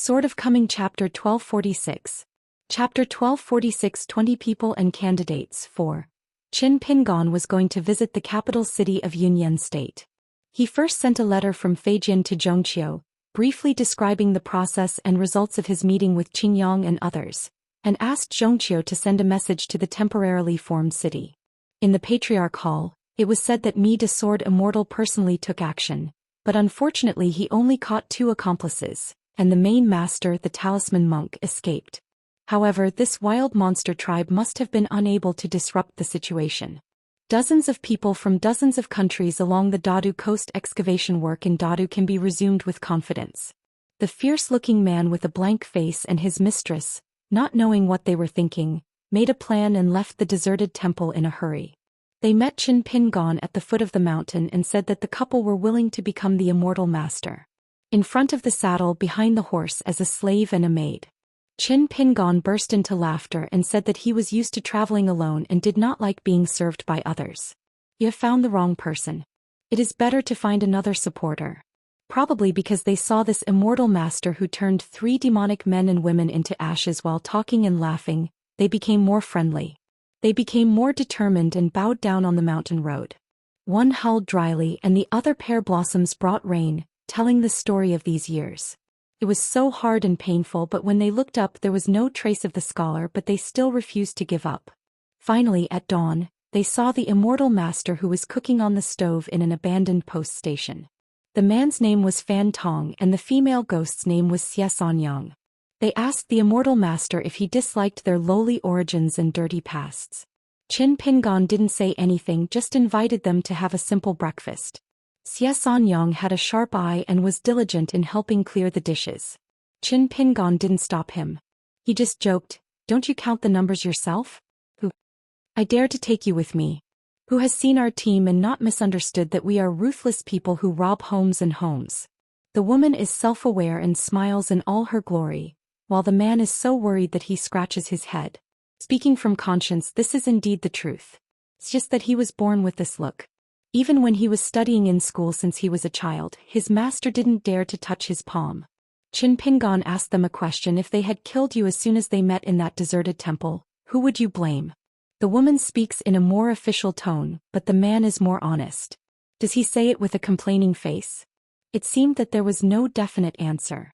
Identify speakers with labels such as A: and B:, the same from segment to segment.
A: Sword of Coming Chapter 1246. Chapter 1246 20 People and Candidates 4. Qin Pingon was going to visit the capital city of Yunyan State. He first sent a letter from Feijin to Zhongqiu, briefly describing the process and results of his meeting with Qingyang and others, and asked Zhongqiu to send a message to the temporarily formed city. In the Patriarch Hall, it was said that Mi de Sword Immortal personally took action, but unfortunately he only caught 2 accomplices, and the main master, the talisman monk, escaped. However, this wild monster tribe must have been unable to disrupt the situation. Dozens of people from dozens of countries along the Dadu coast excavation work in Dadu can be resumed with confidence. The fierce-looking man with a blank face and his mistress, not knowing what they were thinking, made a plan and left the deserted temple in a hurry. They met Qin Pingon at the foot of the mountain and said that the couple were willing to become the immortal master. In front of the saddle behind the horse as a slave and a maid. Qin Pingon burst into laughter and said that he was used to traveling alone and did not like being served by others. You have found the wrong person. It is better to find another supporter. Probably because they saw this immortal master who turned 3 demonic men and women into ashes while talking and laughing, they became more friendly. They became more determined and bowed down on the mountain road. One howled dryly and the other pear blossoms brought rain, telling the story of these years. It was so hard and painful, but when they looked up there was no trace of the scholar, but they still refused to give up. Finally, at dawn, they saw the immortal master who was cooking on the stove in an abandoned post station. The man's name was Fan Tong and the female ghost's name was Xianxia. They asked the immortal master if he disliked their lowly origins and dirty pasts. Qin Pingon didn't say anything, just invited them to have a simple breakfast. Xianxia had a sharp eye and was diligent in helping clear the dishes. Qin Pingon didn't stop him. He just joked, "Don't you count the numbers yourself? Who? I dare to take you with me. Who has seen our team and not misunderstood that we are ruthless people who rob homes and homes?" The woman is self-aware and smiles in all her glory, while the man is so worried that he scratches his head. Speaking from conscience, this is indeed the truth. It's just that he was born with this look. Even when he was studying in school since he was a child, his master didn't dare to touch his palm. Qin Pingon asked them a question: if they had killed you as soon as they met in that deserted temple, who would you blame? The woman speaks in a more official tone, but the man is more honest. Does he say it with a complaining face? It seemed that there was no definite answer.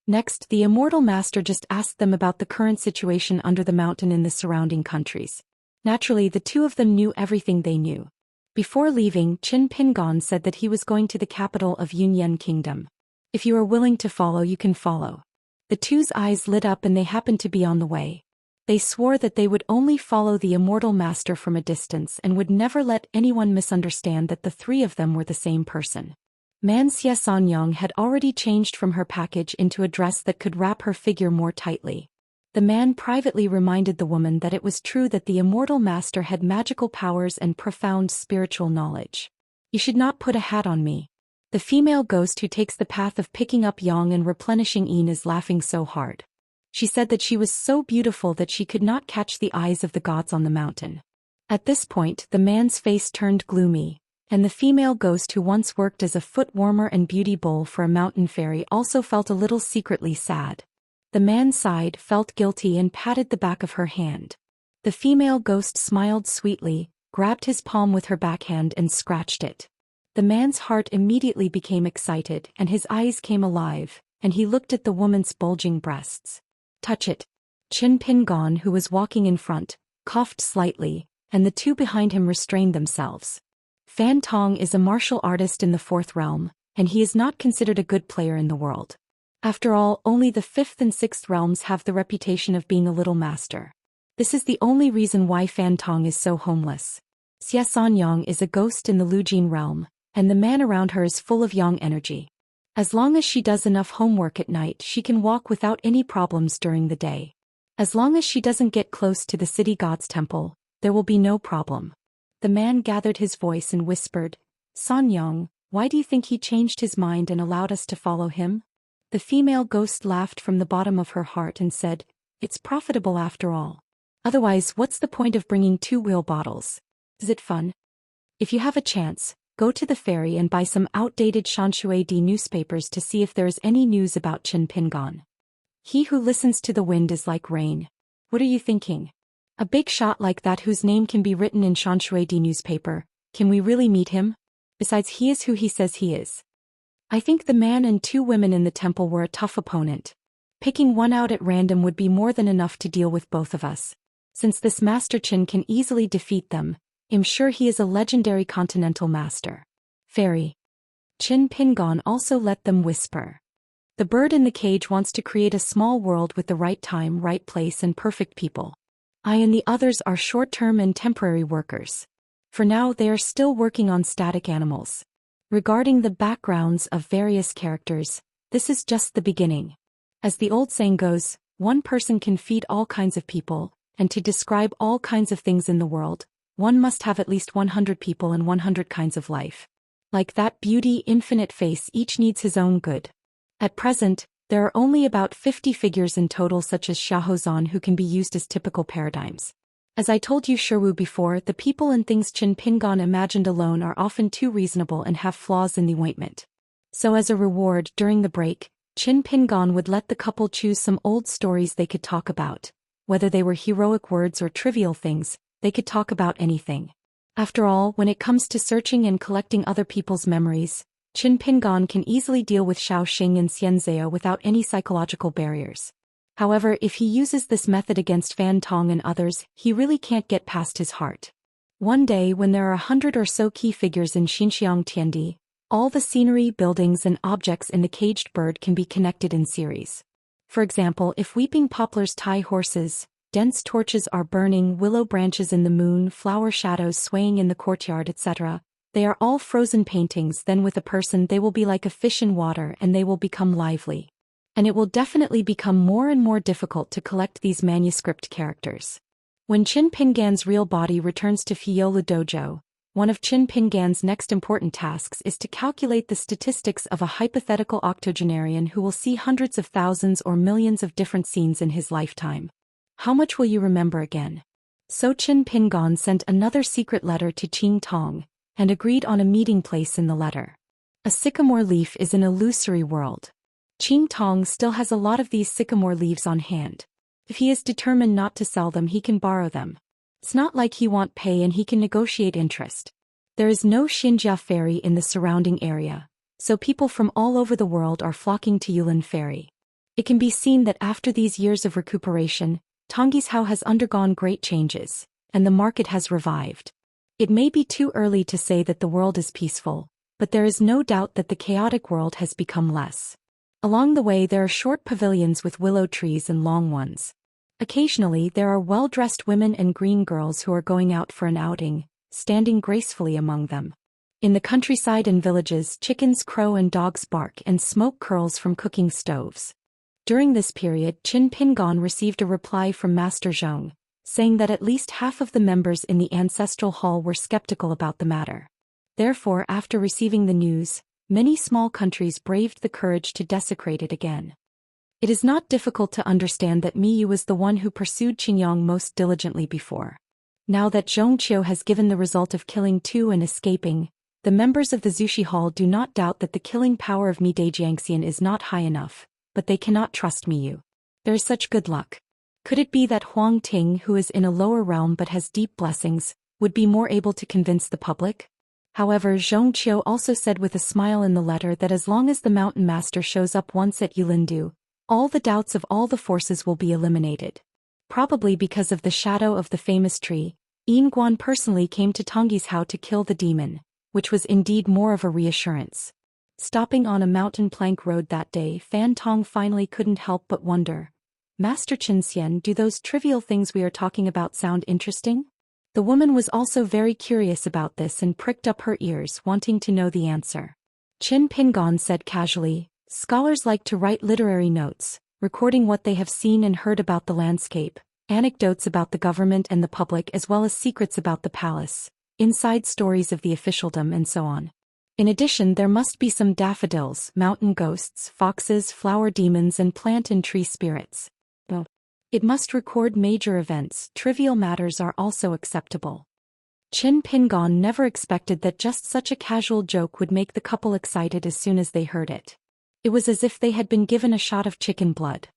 A: Next, the immortal master just asked them about the current situation under the mountain in the surrounding countries. Naturally, the 2 of them knew everything they knew. Before leaving, Qin Pingon said that he was going to the capital of Yunyan Kingdom. If you are willing to follow, you can follow. The 2's eyes lit up and they happened to be on the way. They swore that they would only follow the immortal master from a distance and would never let anyone misunderstand that the 3 of them were the same person. Man Xianxia had already changed from her package into a dress that could wrap her figure more tightly. The man privately reminded the woman that it was true that the immortal master had magical powers and profound spiritual knowledge. You should not put a hat on me. The female ghost who takes the path of picking up yang and replenishing yin is laughing so hard. She said that she was so beautiful that she could not catch the eyes of the gods on the mountain. At this point, the man's face turned gloomy, and the female ghost who once worked as a foot warmer and beauty bowl for a mountain fairy also felt a little secretly sad. The man sighed, felt guilty and patted the back of her hand. The female ghost smiled sweetly, grabbed his palm with her backhand and scratched it. The man's heart immediately became excited and his eyes came alive, and he looked at the woman's bulging breasts. "Touch it." Qin Pingon, who was walking in front, coughed slightly, and the 2 behind him restrained themselves. Fan Tong is a martial artist in the 4th realm, and he is not considered a good player in the world. After all, only the 5th and 6th realms have the reputation of being a little master. This is the only reason why Fan Tong is so homeless. Xianxia is a ghost in the Lujin realm, and the man around her is full of yang energy. As long as she does enough homework at night, she can walk without any problems during the day. As long as she doesn't get close to the city god's temple, there will be no problem. The man gathered his voice and whispered, "Sanyang, why do you think he changed his mind and allowed us to follow him?" The female ghost laughed from the bottom of her heart and said, "It's profitable after all. Otherwise, what's the point of bringing 2 wheel bottles? Is it fun? If you have a chance, go to the ferry and buy some outdated Xianxia newspapers to see if there is any news about Qin Pingon. He who listens to the wind is like rain. What are you thinking? A big shot like that whose name can be written in Xianxia newspaper, can we really meet him? Besides, he is who he says he is. I think the man and 2 women in the temple were a tough opponent. Picking one out at random would be more than enough to deal with both of us. Since this Master Qin can easily defeat them, I'm sure he is a legendary continental master. Fairy. Qin Pingon also let them whisper. The bird in the cage wants to create a small world with the right time, right place and perfect people. I and the others are short-term and temporary workers. For now they are still working on static animals. Regarding the backgrounds of various characters, this is just the beginning. As the old saying goes, one person can feed all kinds of people, and to describe all kinds of things in the world, one must have at least 100 people and 100 kinds of life. Like that beauty infinite face, each needs his own good. At present, there are only about 50 figures in total, such as Xiahozan, who can be used as typical paradigms. As I told you Sherwu before, the people and things Qin Pingon imagined alone are often too reasonable and have flaws in the ointment. So as a reward, during the break, Qin Pingon would let the couple choose some old stories they could talk about. Whether they were heroic words or trivial things, they could talk about anything. After all, when it comes to searching and collecting other people's memories, Qin Pingon can easily deal with Shaoxing and Xianxia without any psychological barriers. However, if he uses this method against Fan Tong and others, he really can't get past his heart. One day when there are 100 or so key figures in Xinxiang Tiandi, all the scenery, buildings and objects in the caged bird can be connected in series. For example, if weeping poplars tie horses, dense torches are burning, willow branches in the moon, flower shadows swaying in the courtyard, etc., they are all frozen paintings. Then with a person they will be like a fish in water and they will become lively. And it will definitely become more and more difficult to collect these manuscript characters. When Qin Pingan's real body returns to Fiola Dojo, one of Qin Pingan's next important tasks is to calculate the statistics of a hypothetical octogenarian who will see hundreds of thousands or millions of different scenes in his lifetime. How much will you remember again? So Qin Pingan sent another secret letter to Qing Tong, and agreed on a meeting place in the letter. A sycamore leaf is an illusory world. Qing Tong still has a lot of these sycamore leaves on hand. If he is determined not to sell them, he can borrow them. It's not like he won't pay and he can negotiate interest. There is no Xinjia ferry in the surrounding area, so people from all over the world are flocking to Yulin Ferry. It can be seen that after these years of recuperation, Tonggishao has undergone great changes, and the market has revived. It may be too early to say that the world is peaceful, but there is no doubt that the chaotic world has become less. Along the way there are short pavilions with willow trees and long ones. Occasionally there are well-dressed women and green girls who are going out for an outing, standing gracefully among them. In the countryside and villages, chickens crow and dogs bark and smoke curls from cooking stoves. During this period, Qin Pingon received a reply from Master Zhong, saying that at least half of the members in the ancestral hall were skeptical about the matter. Therefore, after receiving the news, many small countries braved the courage to desecrate it again. It is not difficult to understand that Miyu was the one who pursued Qingyang most diligently before. Now that Zhongqiu has given the result of killing 2 and escaping, the members of the Zushi Hall do not doubt that the killing power of Mi Dajiangxian is not high enough, but they cannot trust Miyu. There is such good luck. Could it be that Huang Ting, who is in a lower realm but has deep blessings, would be more able to convince the public? However, Zhongqiu also said with a smile in the letter that as long as the mountain master shows up once at Yulindu, all the doubts of all the forces will be eliminated. Probably because of the shadow of the famous tree, Yin Guan personally came to Tonggishao to kill the demon, which was indeed more of a reassurance. Stopping on a mountain plank road that day, Fan Tong finally couldn't help but wonder, Master Qin Xian, do those trivial things we are talking about sound interesting? The woman was also very curious about this and pricked up her ears, wanting to know the answer. Qin Pingon said casually, scholars like to write literary notes, recording what they have seen and heard about the landscape, anecdotes about the government and the public, as well as secrets about the palace, inside stories of the officialdom and so on. In addition, there must be some daffodils, mountain ghosts, foxes, flower demons and plant and tree spirits. It must record major events. Trivial matters are also acceptable. Qin Pingon never expected that just such a casual joke would make the couple excited as soon as they heard it. It was as if they had been given a shot of chicken blood.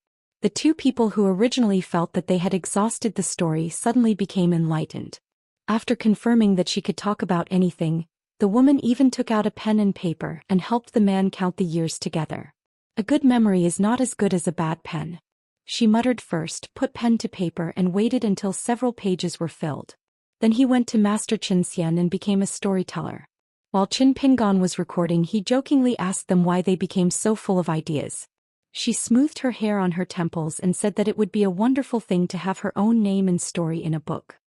A: The two people who originally felt that they had exhausted the story suddenly became enlightened. After confirming that she could talk about anything, the woman even took out a pen and paper and helped the man count the years together. A good memory is not as good as a bad pen. She muttered first, put pen to paper and waited until several pages were filled. Then he went to Master Zhou Xian and became a storyteller. While Qin Pingon was recording, he jokingly asked them why they became so full of ideas. She smoothed her hair on her temples and said that it would be a wonderful thing to have her own name and story in a book.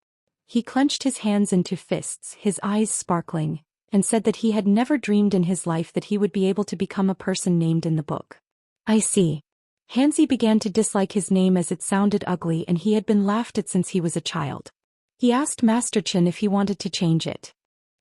A: He clenched his hands into fists, his eyes sparkling, and said that he had never dreamed in his life that he would be able to become a person named in the book. I see. Hansi began to dislike his name as it sounded ugly and he had been laughed at since he was a child. He asked Master Qin if he wanted to change it.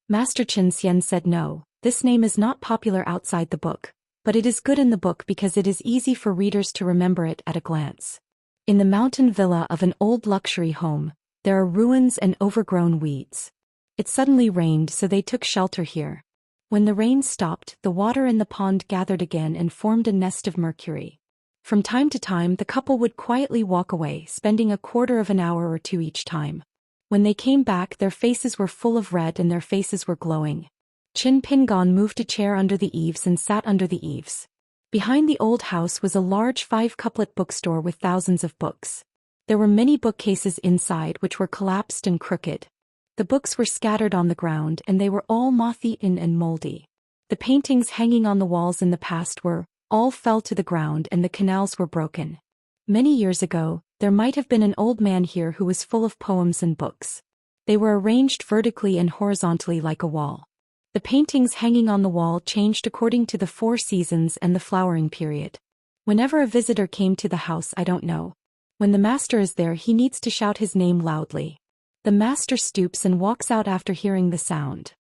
A: Master Qin Xian said no, this name is not popular outside the book, but it is good in the book because it is easy for readers to remember it at a glance. In the mountain villa of an old luxury home, there are ruins and overgrown weeds. It suddenly rained, so they took shelter here. When the rain stopped, the water in the pond gathered again and formed a nest of mercury. From time to time, the couple would quietly walk away, spending a quarter of an hour or two each time. When they came back, their faces were full of red and their faces were glowing. Qin Pingon moved a chair under the eaves and sat under the eaves. Behind the old house was a large 5-couplet bookstore with thousands of books. There were many bookcases inside which were collapsed and crooked. The books were scattered on the ground and they were all moth-eaten and moldy. The paintings hanging on the walls in the past all fell to the ground and the canals were broken. Many years ago, there might have been an old man here who was full of poems and books. They were arranged vertically and horizontally like a wall. The paintings hanging on the wall changed according to the 4 seasons and the flowering period. Whenever a visitor came to the house, I don't know. When the master is there, he needs to shout his name loudly. The master stoops and walks out after hearing the sound.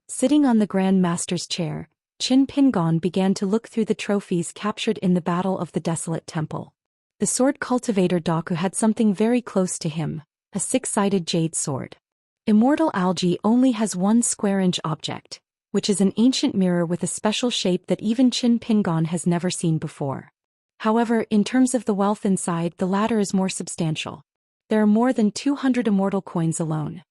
A: Sitting on the Grand Master's chair, Qin Pingon began to look through the trophies captured in the Battle of the Desolate Temple. The sword cultivator Daku had something very close to him, a 6-sided jade sword. Immortal algae only has 1 square-inch object, which is an ancient mirror with a special shape that even Qin Pingon has never seen before. However, in terms of the wealth inside, the latter is more substantial. There are more than 200 immortal coins alone.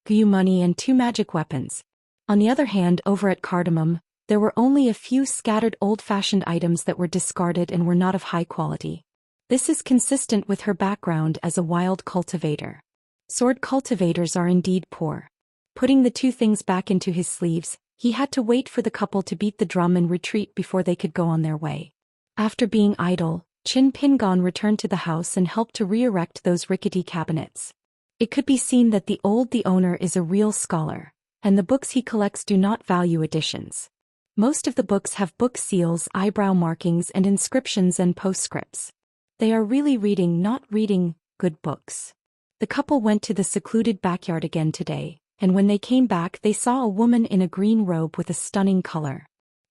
A: Gu money and 2 magic weapons. On the other hand, over at Cardamom, there were only a few scattered old-fashioned items that were discarded and were not of high quality. This is consistent with her background as a wild cultivator. Sword cultivators are indeed poor. Putting the 2 things back into his sleeves, he had to wait for the couple to beat the drum and retreat before they could go on their way. After being idle, Qin Pingon returned to the house and helped to re-erect those rickety cabinets. It could be seen that the owner is a real scholar, and the books he collects do not value additions. Most of the books have book seals, eyebrow markings and inscriptions and postscripts. They are really reading, not reading, good books. The couple went to the secluded backyard again today, and when they came back they saw a woman in a green robe with a stunning color.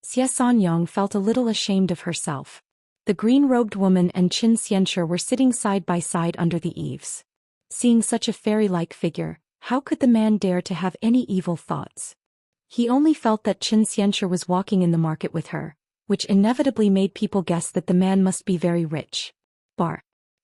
A: Xianxia felt a little ashamed of herself. The green-robed woman and Qin Xianxia were sitting side by side under the eaves. Seeing such a fairy-like figure, how could the man dare to have any evil thoughts? He only felt that Qin Xianxia was walking in the market with her, which inevitably made people guess that the man must be very rich.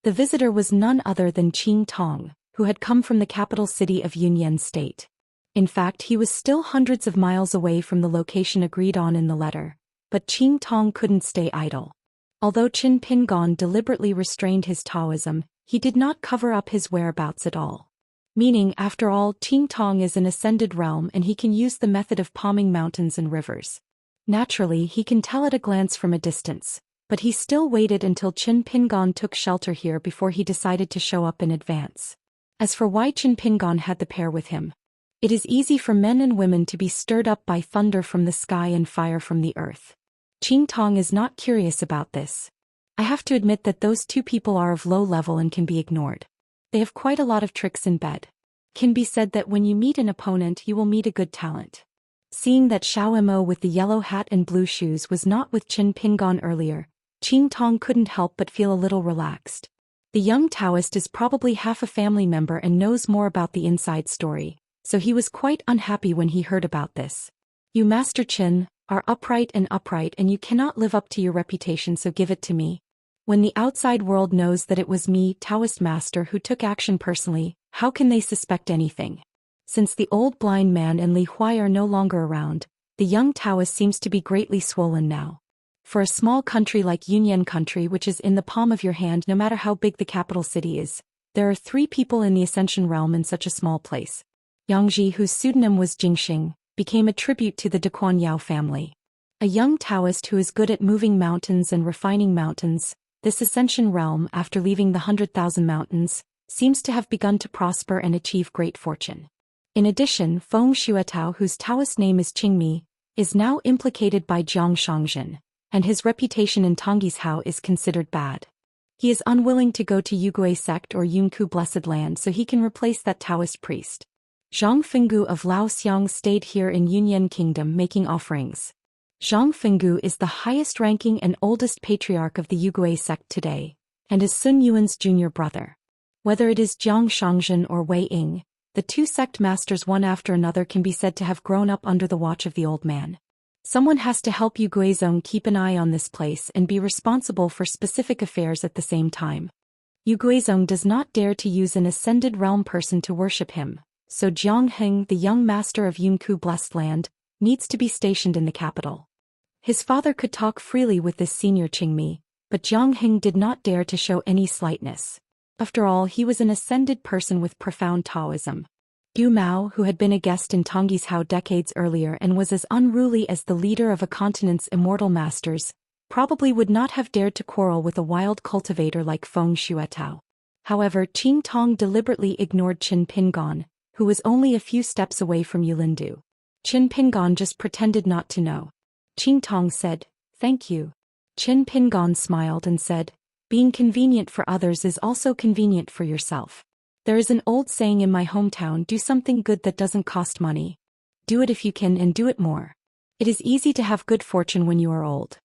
A: The visitor was none other than Qing Tong, who had come from the capital city of Yunyan State. In fact, he was still hundreds of miles away from the location agreed on in the letter, but Qing Tong couldn't stay idle. Although Qin Pingon deliberately restrained his Taoism, he did not cover up his whereabouts at all. Meaning, after all, Qing Tong is an ascended realm and he can use the method of palming mountains and rivers. Naturally, he can tell at a glance from a distance, but he still waited until Qin Pingon took shelter here before he decided to show up in advance. As for why Qin Pingon had the pair with him, it is easy for men and women to be stirred up by thunder from the sky and fire from the earth. Qing Tong is not curious about this. I have to admit that those 2 people are of low level and can be ignored. They have quite a lot of tricks in bed. Can be said that when you meet an opponent you will meet a good talent. Seeing that Xiao Mo with the yellow hat and blue shoes was not with Qin Pingon earlier, Qing Tong couldn't help but feel a little relaxed. The young Daoist is probably half a family member and knows more about the inside story, so he was quite unhappy when he heard about this. You Master Qin are upright and you cannot live up to your reputation, so give it to me. When the outside world knows that it was me, Taoist master, who took action personally, how can they suspect anything? Since the old blind man and Li Huai are no longer around, the young Taoist seems to be greatly swollen now. For a small country like Yunyan country, which is in the palm of your hand no matter how big the capital city is, there are 3 people in the Ascension realm in such a small place. Yangji, whose pseudonym was Jingxing, became a tribute to the Daquan Yao family. A young Taoist who is good at moving mountains and refining mountains, this Ascension realm, after leaving the 100,000 mountains, seems to have begun to prosper and achieve great fortune. In addition, Feng Xuetao, whose Taoist name is Qingmi, is now implicated by Jiang Shangzhen, and his reputation in Tongyi's Hao is considered bad. He is unwilling to go to Yugui sect or Yunku Blessed Land so he can replace that Taoist priest. Zhang Fenggu of Laoxiang stayed here in Yunyan Kingdom making offerings. Zhang Fenggu is the highest-ranking and oldest patriarch of the Yugui sect today, and is Sun Yuan's junior brother. Whether it is Jiang Shangzhen or Wei Ying, the 2 sect masters one after another can be said to have grown up under the watch of the old man. Someone has to help Yu Guizhong keep an eye on this place and be responsible for specific affairs at the same time. Yu Guizhong does not dare to use an ascended realm person to worship him, so Jiang Heng, the young master of Yunku Blessed Land, needs to be stationed in the capital. His father could talk freely with this senior Qingmi, but Jiang Heng did not dare to show any slightness. After all, he was an ascended person with profound Taoism. Yu Mao, who had been a guest in Tongyi's Hao decades earlier and was as unruly as the leader of a continent's immortal masters, probably would not have dared to quarrel with a wild cultivator like Feng Xuetao. However, Qing Tong deliberately ignored Qin Pingon, who was only a few steps away from Yulindu. Qin Pingon just pretended not to know. Qing Tong said, "Thank you." Qin Pingon smiled and said, "Being convenient for others is also convenient for yourself. There is an old saying in my hometown, do something good that doesn't cost money. Do it if you can and do it more. It is easy to have good fortune when you are old."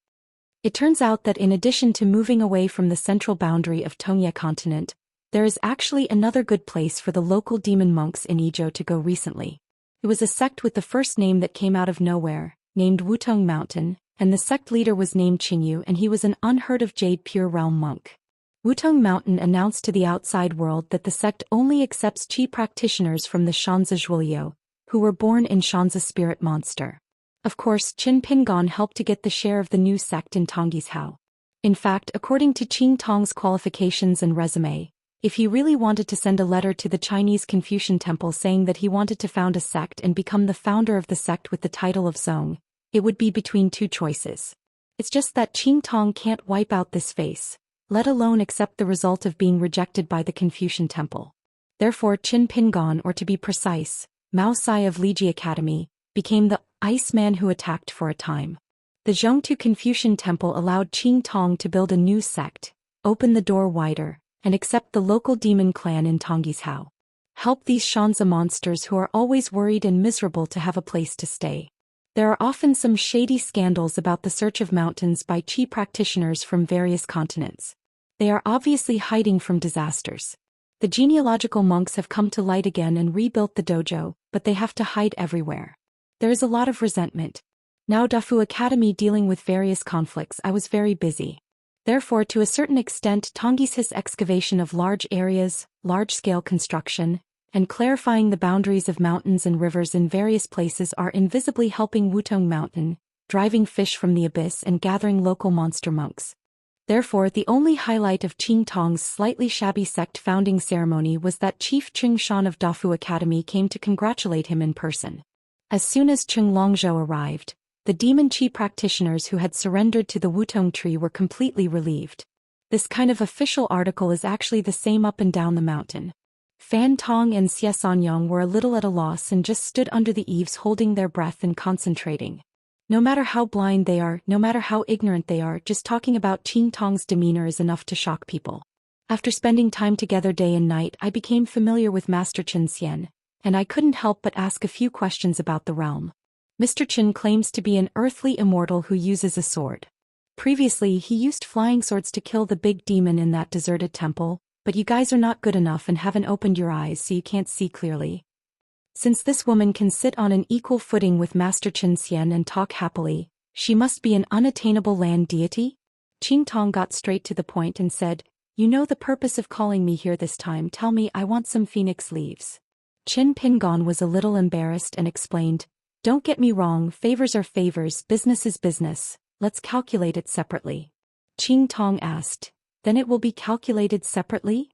A: It turns out that in addition to moving away from the central boundary of Tongye continent, there is actually another good place for the local demon monks in Izhou to go recently. It was a sect with the first name that came out of nowhere, named Wutong Mountain, and the sect leader was named Qingyu, and he was an unheard-of Jade Pure Realm monk. Wutong Mountain announced to the outside world that the sect only accepts Qi practitioners from the Shanzi Zhuoliu, who were born in Shanzi Spirit Monster. Of course, Qin Pingon helped to get the share of the new sect in Tongyi's Hao. In fact, according to Qing Tong's qualifications and resume, if he really wanted to send a letter to the Chinese Confucian Temple saying that he wanted to found a sect and become the founder of the sect with the title of Zong, it would be between 2 choices. It's just that Qing Tong can't wipe out this face, let alone accept the result of being rejected by the Confucian Temple. Therefore Qin Pingon, or to be precise, Mao Sai of Liji Academy, became the Iceman who attacked for a time. The Zhongtu Confucian Temple allowed Qing Tong to build a new sect, open the door wider, and accept the local demon clan in Tongyi's Hao. Help these Shanzi monsters who are always worried and miserable to have a place to stay. There are often some shady scandals about the search of mountains by Qi practitioners from various continents. They are obviously hiding from disasters. The genealogical monks have come to light again and rebuilt the dojo, but they have to hide everywhere. There is a lot of resentment. Now Dafu Academy dealing with various conflicts, I was very busy. Therefore, to a certain extent, Tongyi's excavation of large areas, large-scale construction, and clarifying the boundaries of mountains and rivers in various places are invisibly helping Wutong Mountain, driving fish from the abyss and gathering local monster monks. Therefore, the only highlight of Qing Tong's slightly shabby sect founding ceremony was that Chief Cheng Shan of Dafu Academy came to congratulate him in person. As soon as Cheng Longzhou arrived, the demon Qi practitioners who had surrendered to the Wutong tree were completely relieved. This kind of official article is actually the same up and down the mountain. Fan Tong and Xie Sanyang were a little at a loss and just stood under the eaves holding their breath and concentrating. No matter how blind they are, no matter how ignorant they are, just talking about Qing Tong's demeanor is enough to shock people. After spending time together day and night, I became familiar with Master Zhou Xian, and I couldn't help but ask a few questions about the realm. Mr. Qin claims to be an earthly immortal who uses a sword. Previously, he used flying swords to kill the big demon in that deserted temple, but you guys are not good enough and haven't opened your eyes so you can't see clearly. Since this woman can sit on an equal footing with Master Zhou Xian and talk happily, she must be an unattainable land deity? Qing Tong got straight to the point and said, "You know the purpose of calling me here this time. Tell me, I want some phoenix leaves." Qin Pingon was a little embarrassed and explained, "Don't get me wrong, favors are favors, business is business, let's calculate it separately." Qing Tong asked, "Then it will be calculated separately?"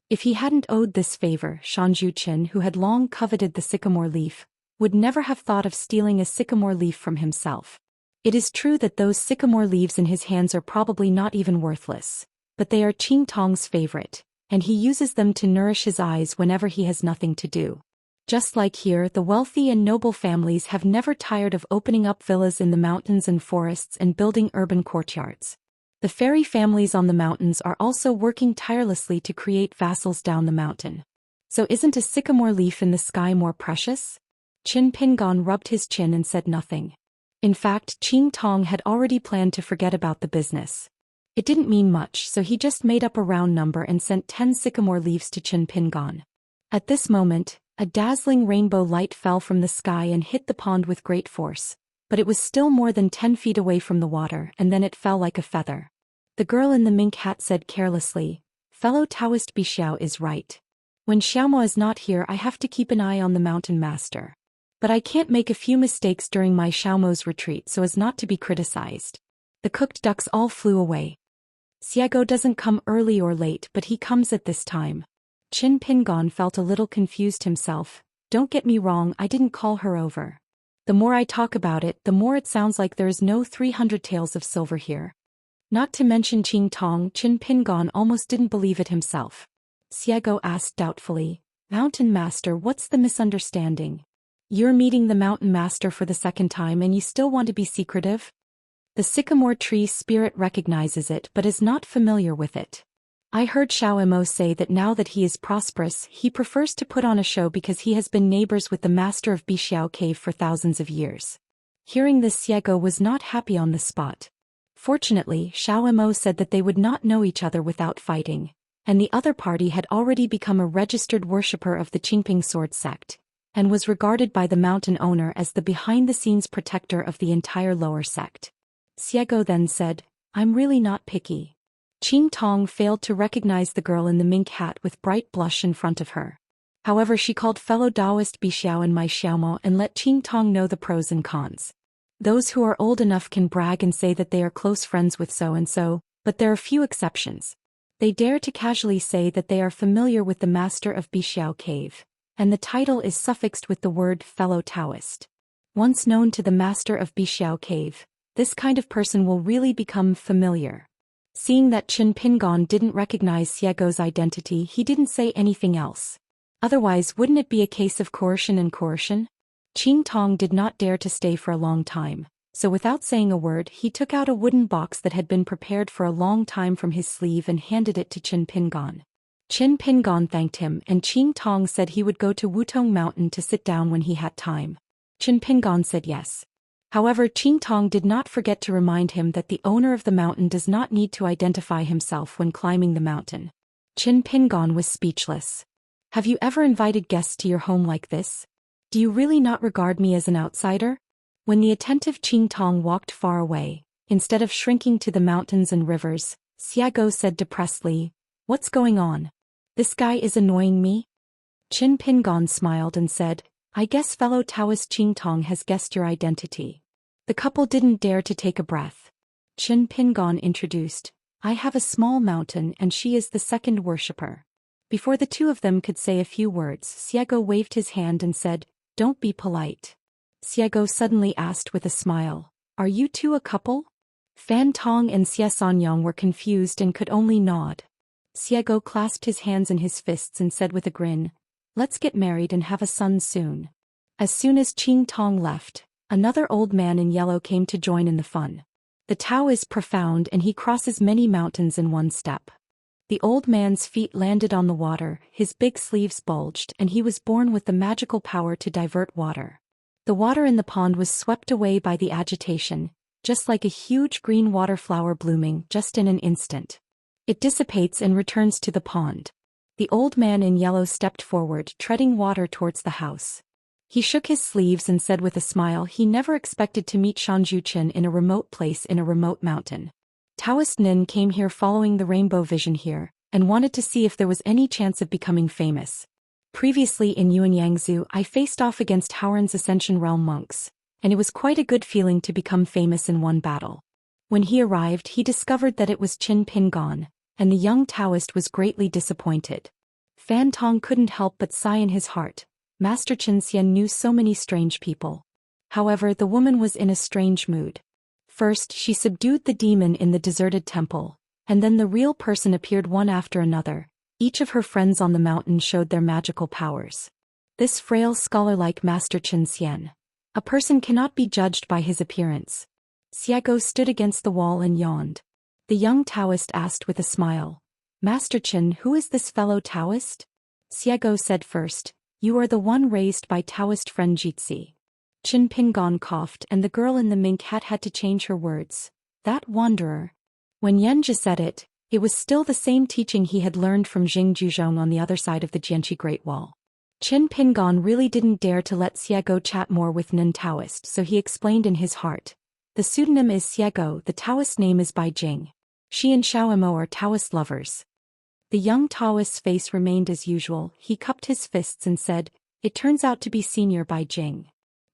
A: If he hadn't owed this favor, Shanju Qin, who had long coveted the sycamore leaf, would never have thought of stealing a sycamore leaf from himself. It is true that those sycamore leaves in his hands are probably not even worthless, but they are Qing Tong's favorite, and he uses them to nourish his eyes whenever he has nothing to do. Just like here, the wealthy and noble families have never tired of opening up villas in the mountains and forests and building urban courtyards. The fairy families on the mountains are also working tirelessly to create vassals down the mountain. So isn't a sycamore leaf in the sky more precious? Qin Pingon rubbed his chin and said nothing. In fact, Qing Tong had already planned to forget about the business. It didn't mean much, so he just made up a round number and sent 10 sycamore leaves to Qin Pingon. At this moment, a dazzling rainbow light fell from the sky and hit the pond with great force, but it was still more than 10 feet away from the water, and then it fell like a feather. The girl in the mink hat said carelessly, "Fellow Daoist Bixiao is right. When Xiaomo is not here, I have to keep an eye on the mountain master. But I can't make a few mistakes during my Xiaomo's retreat so as not to be criticized." The cooked ducks all flew away. Xiago doesn't come early or late, but he comes at this time. Qin Pingon felt a little confused himself. Don't get me wrong, I didn't call her over. The more I talk about it, the more it sounds like there is no 300 taels of silver here. Not to mention Qing Tong, Qin Pingon almost didn't believe it himself. Xiago asked doubtfully, "Mountain Master, what's the misunderstanding? You're meeting the Mountain Master for the second time and you still want to be secretive?" The sycamore tree spirit recognizes it but is not familiar with it. "I heard Xiao Mo say that now that he is prosperous, he prefers to put on a show because he has been neighbors with the master of Bixiao Cave for thousands of years." Hearing this, Xiago was not happy on the spot. Fortunately, Xiao Mo said that they would not know each other without fighting, and the other party had already become a registered worshipper of the Qingping sword sect, and was regarded by the mountain owner as the behind-the-scenes protector of the entire lower sect. Xiago then said, "I'm really not picky." Qing Tong failed to recognize the girl in the mink hat with bright blush in front of her. However, she called fellow Daoist Bixiao and Mai Xiaomo and let Qing Tong know the pros and cons. Those who are old enough can brag and say that they are close friends with so-and-so, but there are few exceptions. They dare to casually say that they are familiar with the master of Bixiao Cave, and the title is suffixed with the word fellow Taoist. Once known to the master of Bixiao Cave, this kind of person will really become familiar. Seeing that Qin Pingon didn't recognize Xiago's identity, he didn't say anything else. Otherwise, wouldn't it be a case of coercion and coercion? Qing Tong did not dare to stay for a long time, so without saying a word, he took out a wooden box that had been prepared for a long time from his sleeve and handed it to Qin Pingon. Qin Pingon thanked him, and Qing Tong said he would go to Wutong Mountain to sit down when he had time. Qin Pingon said yes. However, Qing Tong did not forget to remind him that the owner of the mountain does not need to identify himself when climbing the mountain. Qin Pingon was speechless. "Have you ever invited guests to your home like this? Do you really not regard me as an outsider?" When the attentive Qing Tong walked far away, instead of shrinking to the mountains and rivers, Xiago said depressedly, "What's going on? This guy is annoying me?" Qin Pingon smiled and said, "I guess fellow Taoist Qing Tong has guessed your identity." The couple didn't dare to take a breath. Qin Pingon introduced, "I have a small mountain and she is the second worshipper." Before the two of them could say a few words, Xiago waved his hand and said, "Don't be polite." Xiago suddenly asked with a smile, "Are you two a couple?" Fan Tong and Xie Sanyang were confused and could only nod. Xiago clasped his hands in his fists and said with a grin, "Let's get married and have a son soon." As soon as Qing Tong left, another old man in yellow came to join in the fun. The Tao is profound and he crosses many mountains in one step. The old man's feet landed on the water, his big sleeves bulged, and he was born with the magical power to divert water. The water in the pond was swept away by the agitation, just like a huge green water flower blooming just in an instant. It dissipates and returns to the pond. The old man in yellow stepped forward, treading water towards the house. He shook his sleeves and said with a smile he never expected to meet Shanju Qin in a remote place in a remote mountain. Taoist Nin came here following the rainbow vision here, and wanted to see if there was any chance of becoming famous. Previously in Yuanyangzu I faced off against Howren's Ascension Realm monks, and it was quite a good feeling to become famous in one battle. When he arrived he discovered that it was Qin Pingon, and the young Taoist was greatly disappointed. Fan Tong couldn't help but sigh in his heart. Master Xianxia knew so many strange people. However, the woman was in a strange mood. First, she subdued the demon in the deserted temple, and then the real person appeared one after another. Each of her friends on the mountain showed their magical powers. This frail scholar-like Master Xian, a person cannot be judged by his appearance. Xiago stood against the wall and yawned. The young Taoist asked with a smile, "Master Qin, who is this fellow Taoist?" Xiago said first, "You are the one raised by Taoist friend Jitsi." Qin Pingon coughed and the girl in the mink hat had to change her words. "That wanderer." When Yanjia said it, it was still the same teaching he had learned from Jing Juzhong on the other side of the Jianqi Great Wall. Qin Pingon really didn't dare to let Xiago chat more with Nin Taoist, so he explained in his heart. The pseudonym is Xiago, the Taoist name is Bai Jing. She and Xiao Mo are Taoist lovers. The young Taoist's face remained as usual. He cupped his fists and said, "It turns out to be Senior Bai Jing."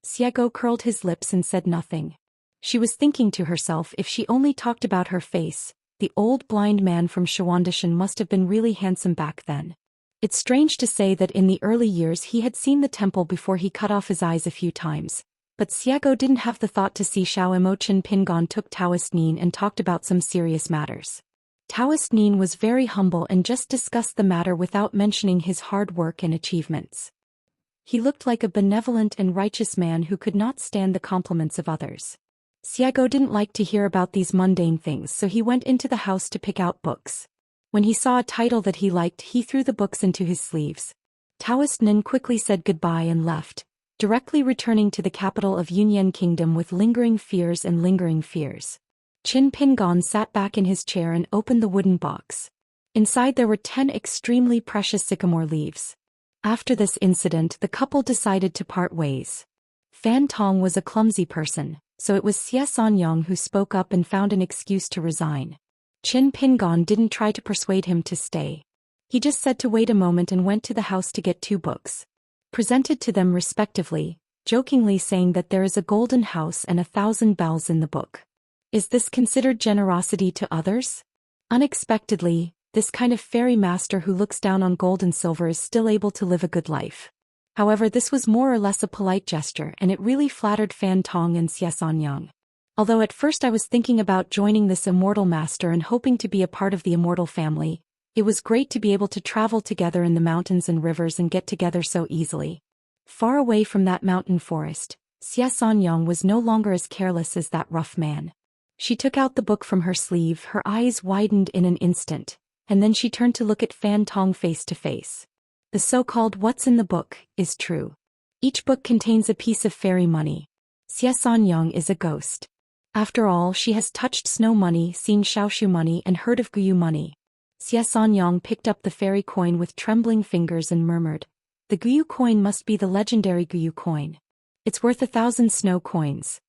A: Xiago curled his lips and said nothing. She was thinking to herself, if she only talked about her face, the old blind man from Shawandishan must have been really handsome back then. It's strange to say that in the early years he had seen the temple before he cut off his eyes a few times, but Xiago didn't have the thought to see Xiao Mo. Qin Pingon took Taoist Nin and talked about some serious matters. Taoist Nin was very humble and just discussed the matter without mentioning his hard work and achievements. He looked like a benevolent and righteous man who could not stand the compliments of others. Xiago didn't like to hear about these mundane things, so he went into the house to pick out books. When he saw a title that he liked, he threw the books into his sleeves. Taoist Nin quickly said goodbye and left, directly returning to the capital of Yunyan Kingdom with lingering fears. Qin Pingon sat back in his chair and opened the wooden box. Inside there were 10 extremely precious sycamore leaves. After this incident, the couple decided to part ways. Fan Tong was a clumsy person, so it was Xie Sanyang who spoke up and found an excuse to resign. Qin Pingon didn't try to persuade him to stay. He just said to wait a moment and went to the house to get 2 books. Presented to them respectively, jokingly saying that there is a golden house and 1,000 bells in the book. Is this considered generosity to others? Unexpectedly, this kind of fairy master who looks down on gold and silver is still able to live a good life. However, this was more or less a polite gesture and it really flattered Fan Tong and Xie Sanyang. Although at first I was thinking about joining this immortal master and hoping to be a part of the immortal family, it was great to be able to travel together in the mountains and rivers and get together so easily. Far away from that mountain forest, Xie Sanyang was no longer as careless as that rough man. She took out the book from her sleeve, her eyes widened in an instant, and then she turned to look at Fan Tong face to face. The so-called "what's in the book" is true. Each book contains a piece of fairy money. Xie Sanyang is a ghost. After all, she has touched snow money, seen Xiaoshu money and heard of Guyu money. Xie Sanyang picked up the fairy coin with trembling fingers and murmured, "The Guyu coin must be the legendary Guyu coin. It's worth 1,000 snow coins."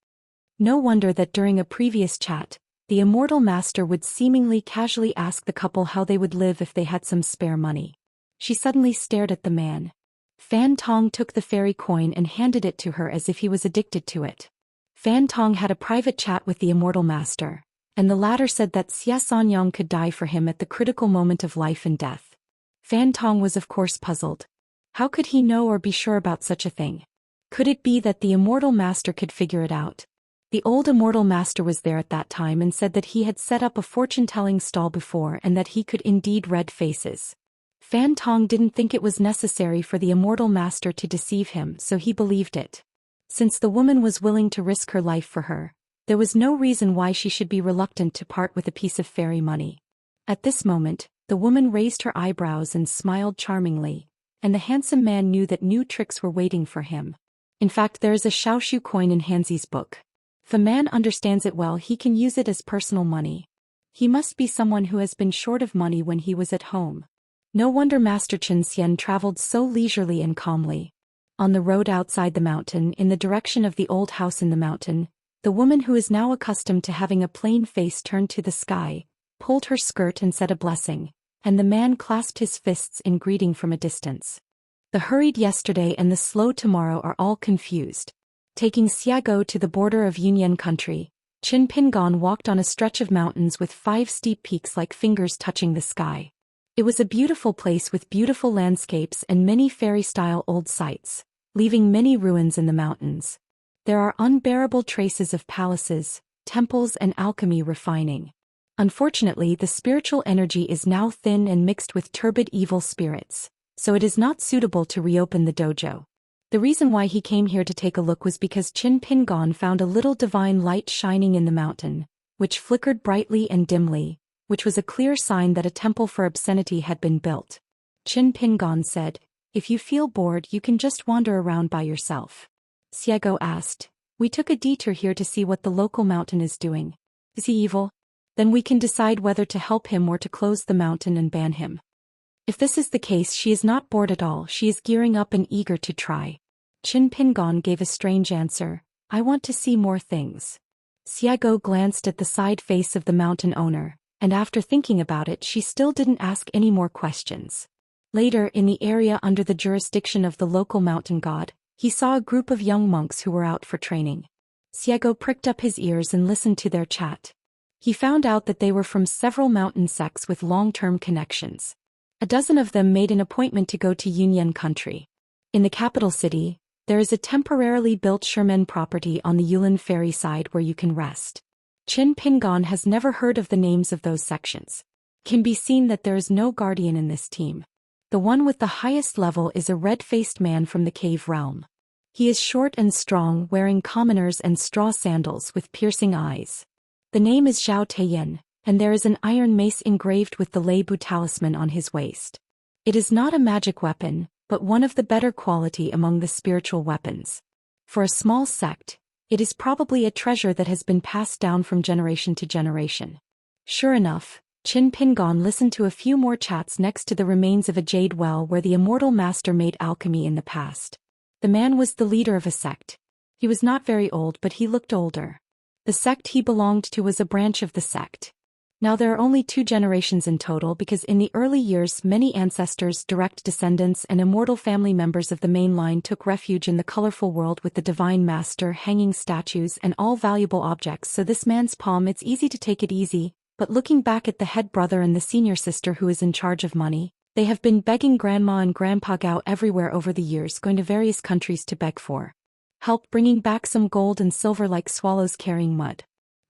A: No wonder that during a previous chat, the immortal master would seemingly casually ask the couple how they would live if they had some spare money. She suddenly stared at the man. Fan Tong took the fairy coin and handed it to her as if he was addicted to it. Fan Tong had a private chat with the immortal master, and the latter said that Xie Sanyang could die for him at the critical moment of life and death. Fan Tong was of course puzzled. How could he know or be sure about such a thing? Could it be that the immortal master could figure it out? The old immortal master was there at that time and said that he had set up a fortune-telling stall before and that he could indeed read faces. Fan Tong didn't think it was necessary for the immortal master to deceive him, so he believed it. Since the woman was willing to risk her life for her, there was no reason why she should be reluctant to part with a piece of fairy money. At this moment, the woman raised her eyebrows and smiled charmingly, and the handsome man knew that new tricks were waiting for him. In fact, there is a Xiaoshu coin in Hanzi's book. If a man understands it well, he can use it as personal money. He must be someone who has been short of money when he was at home. No wonder Master Xian traveled so leisurely and calmly. On the road outside the mountain, in the direction of the old house in the mountain, The woman, who is now accustomed to having a plain face turned to the sky, pulled her skirt and said a blessing, and the man clasped his fists in greeting from a distance. The hurried yesterday and the slow tomorrow are all confused. Taking Xiago to the border of Yunyan country, Qin Pingon walked on a stretch of mountains with 5 steep peaks like fingers touching the sky. It was a beautiful place with beautiful landscapes and many fairy-style old sites, leaving many ruins in the mountains. There are unbearable traces of palaces, temples and alchemy refining. Unfortunately, the spiritual energy is now thin and mixed with turbid evil spirits, so it is not suitable to reopen the dojo. The reason why he came here to take a look was because Qin Pingon found a little divine light shining in the mountain, which flickered brightly and dimly, which was a clear sign that a temple for obscenity had been built. Qin Pingon said, "If you feel bored, you can just wander around by yourself." Xiago asked, "We took a detour here to see what the local mountain is doing. Is he evil? Then we can decide whether to help him or to close the mountain and ban him." If this is the case, she is not bored at all, she is gearing up and eager to try. Qin Pingon gave a strange answer, "I want to see more things." Xiago glanced at the side face of the mountain owner, and after thinking about it, she still didn't ask any more questions. Later, in the area under the jurisdiction of the local mountain god, he saw a group of young monks who were out for training. Xiago pricked up his ears and listened to their chat. He found out that they were from several mountain sects with long-term connections. A dozen of them made an appointment to go to Yunyan country. In the capital city, there is a temporarily built Sherman property on the Yulin ferry side where you can rest. Qin Pingon has never heard of the names of those sections. It can be seen that there is no guardian in this team. The one with the highest level is a red-faced man from the cave realm. He is short and strong, wearing commoners and straw sandals with piercing eyes. The name is Zhou Xian, and there is an iron mace engraved with the Lei Bu talisman on his waist. It is not a magic weapon, but one of the better quality among the spiritual weapons. For a small sect, it is probably a treasure that has been passed down from generation to generation. Sure enough, Qin Pingon listened to a few more chats next to the remains of a jade well where the Immortal Master made alchemy in the past. The man was the leader of a sect. He was not very old, but he looked older. The sect he belonged to was a branch of the sect. Now there are only 2 generations in total because in the early years many ancestors, direct descendants and immortal family members of the main line took refuge in the colorful world with the Divine Master, hanging statues and all valuable objects, so this man's palm, it's easy to take it easy, but looking back at the head brother and the senior sister who is in charge of money, they have been begging Grandma and Grandpa Gao everywhere over the years, going to various countries to beg for help, bringing back some gold and silver like swallows carrying mud.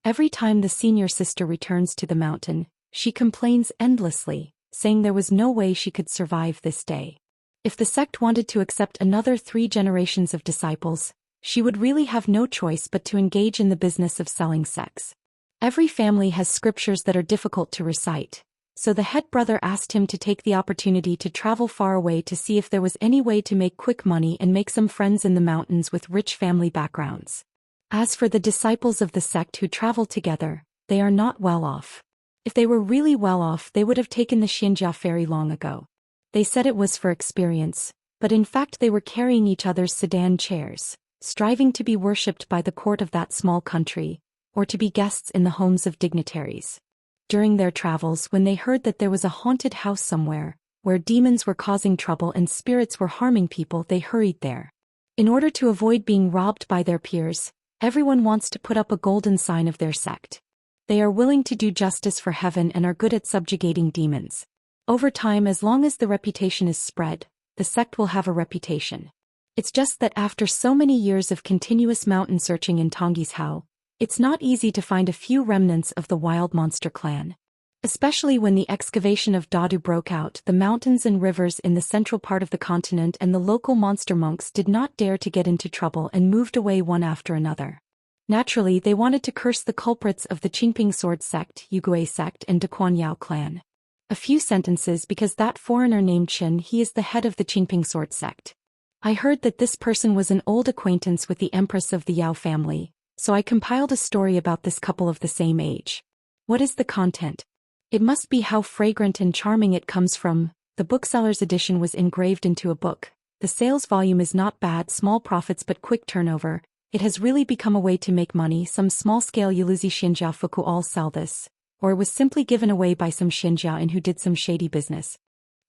A: Every time the senior sister returns to the mountain, she complains endlessly, saying there was no way she could survive this day. If the sect wanted to accept another 3 generations of disciples, she would really have no choice but to engage in the business of selling sex. Every family has scriptures that are difficult to recite, so the head brother asked him to take the opportunity to travel far away to see if there was any way to make quick money and make some friends in the mountains with rich family backgrounds. As for the disciples of the sect who travel together, they are not well off. If they were really well off, they would have taken the Xianxia ferry long ago. They said it was for experience, but in fact they were carrying each other's sedan chairs, striving to be worshipped by the court of that small country, or to be guests in the homes of dignitaries. During their travels, when they heard that there was a haunted house somewhere, where demons were causing trouble and spirits were harming people, they hurried there. In order to avoid being robbed by their peers, everyone wants to put up a golden sign of their sect. They are willing to do justice for heaven and are good at subjugating demons. Over time, as long as the reputation is spread, the sect will have a reputation. It's just that after so many years of continuous mountain searching in Tongyi's Hao, it's not easy to find a few remnants of the wild monster clan. Especially when the excavation of Dadu broke out, the mountains and rivers in the central part of the continent and the local monster monks did not dare to get into trouble and moved away one after another. Naturally, they wanted to curse the culprits of the Qingping Sword sect, Yugui sect and Dequanyao clan. A few sentences because that foreigner named Qin, he is the head of the Qingping Sword sect. I heard that this person was an old acquaintance with the empress of the Yao family, so I compiled a story about this couple of the same age. What is the content? It must be how fragrant and charming it comes from. The bookseller's edition was engraved into a book. The sales volume is not bad, small profits but quick turnover. It has really become a way to make money. Some small-scale Yuluzi Xianxia Fuku all sell this, or it was simply given away by some Xianxia who did some shady business.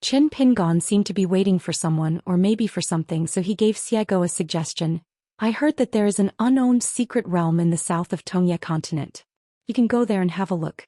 A: Qin Pingon seemed to be waiting for someone or maybe for something, so he gave Xiago a suggestion. I heard that there is an unowned secret realm in the south of Tongye continent. You can go there and have a look.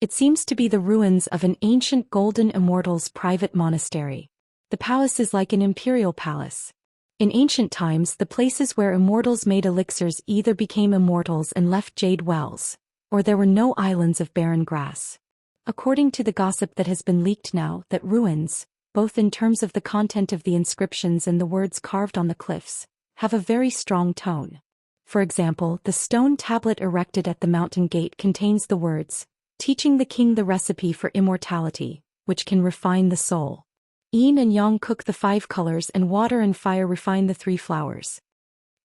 A: It seems to be the ruins of an ancient golden immortal's private monastery. The palace is like an imperial palace. In ancient times, the places where immortals made elixirs either became immortals and left jade wells, or there were no islands of barren grass. According to the gossip that has been leaked now, that ruins, both in terms of the content of the inscriptions and the words carved on the cliffs, have a very strong tone. For example, the stone tablet erected at the mountain gate contains the words, teaching the king the recipe for immortality, which can refine the soul. Yin and Yang cook the 5 colors and water and fire refine the 3 flowers.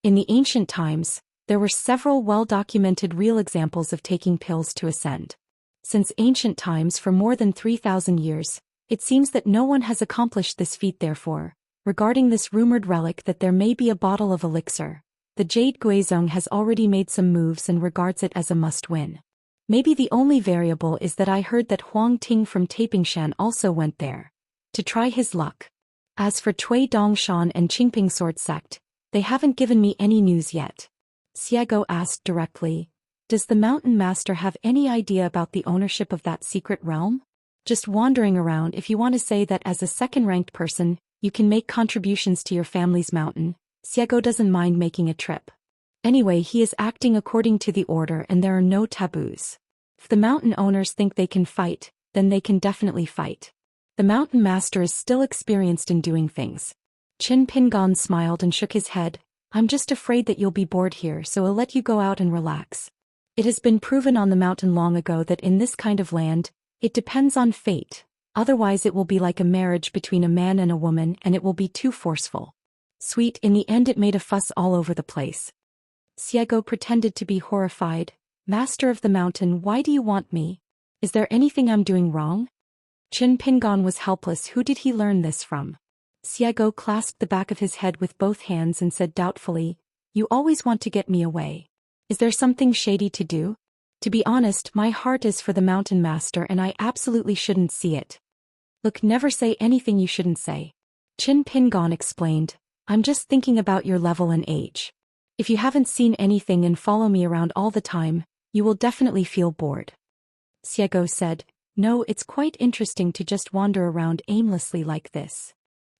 A: In the ancient times, there were several well-documented real examples of taking pills to ascend. Since ancient times for more than 3,000 years, it seems that no one has accomplished this feat. Therefore, regarding this rumored relic that there may be a bottle of elixir, the Jade Guizhong has already made some moves and regards it as a must-win. Maybe the only variable is that I heard that Huang Ting from Tapingshan also went there to try his luck. As for Cui Dongshan and Qingping Sword Sect, they haven't given me any news yet. Xiago asked directly, does the Mountain Master have any idea about the ownership of that secret realm? Just wandering around. If you want to say that as a second-ranked person, you can make contributions to your family's mountain, Xiago doesn't mind making a trip. Anyway, he is acting according to the order and there are no taboos. If the mountain owners think they can fight, then they can definitely fight. The Mountain Master is still experienced in doing things. Qin Pingon smiled and shook his head. I'm just afraid that you'll be bored here, so I'll let you go out and relax. It has been proven on the mountain long ago that in this kind of land, it depends on fate. Otherwise it will be like a marriage between a man and a woman and it will be too forceful. Sweet, in the end it made a fuss all over the place. Xiago pretended to be horrified. Master of the mountain, why do you want me? Is there anything I'm doing wrong? Qin Pingon was helpless. Who did he learn this from? Xiago clasped the back of his head with both hands and said doubtfully, you always want to get me away. Is there something shady to do? To be honest, my heart is for the Mountain Master and I absolutely shouldn't see it. Look, never say anything you shouldn't say. Qin Pingon explained, I'm just thinking about your level and age. If you haven't seen anything and follow me around all the time, you will definitely feel bored. Xiago said, no, it's quite interesting to just wander around aimlessly like this.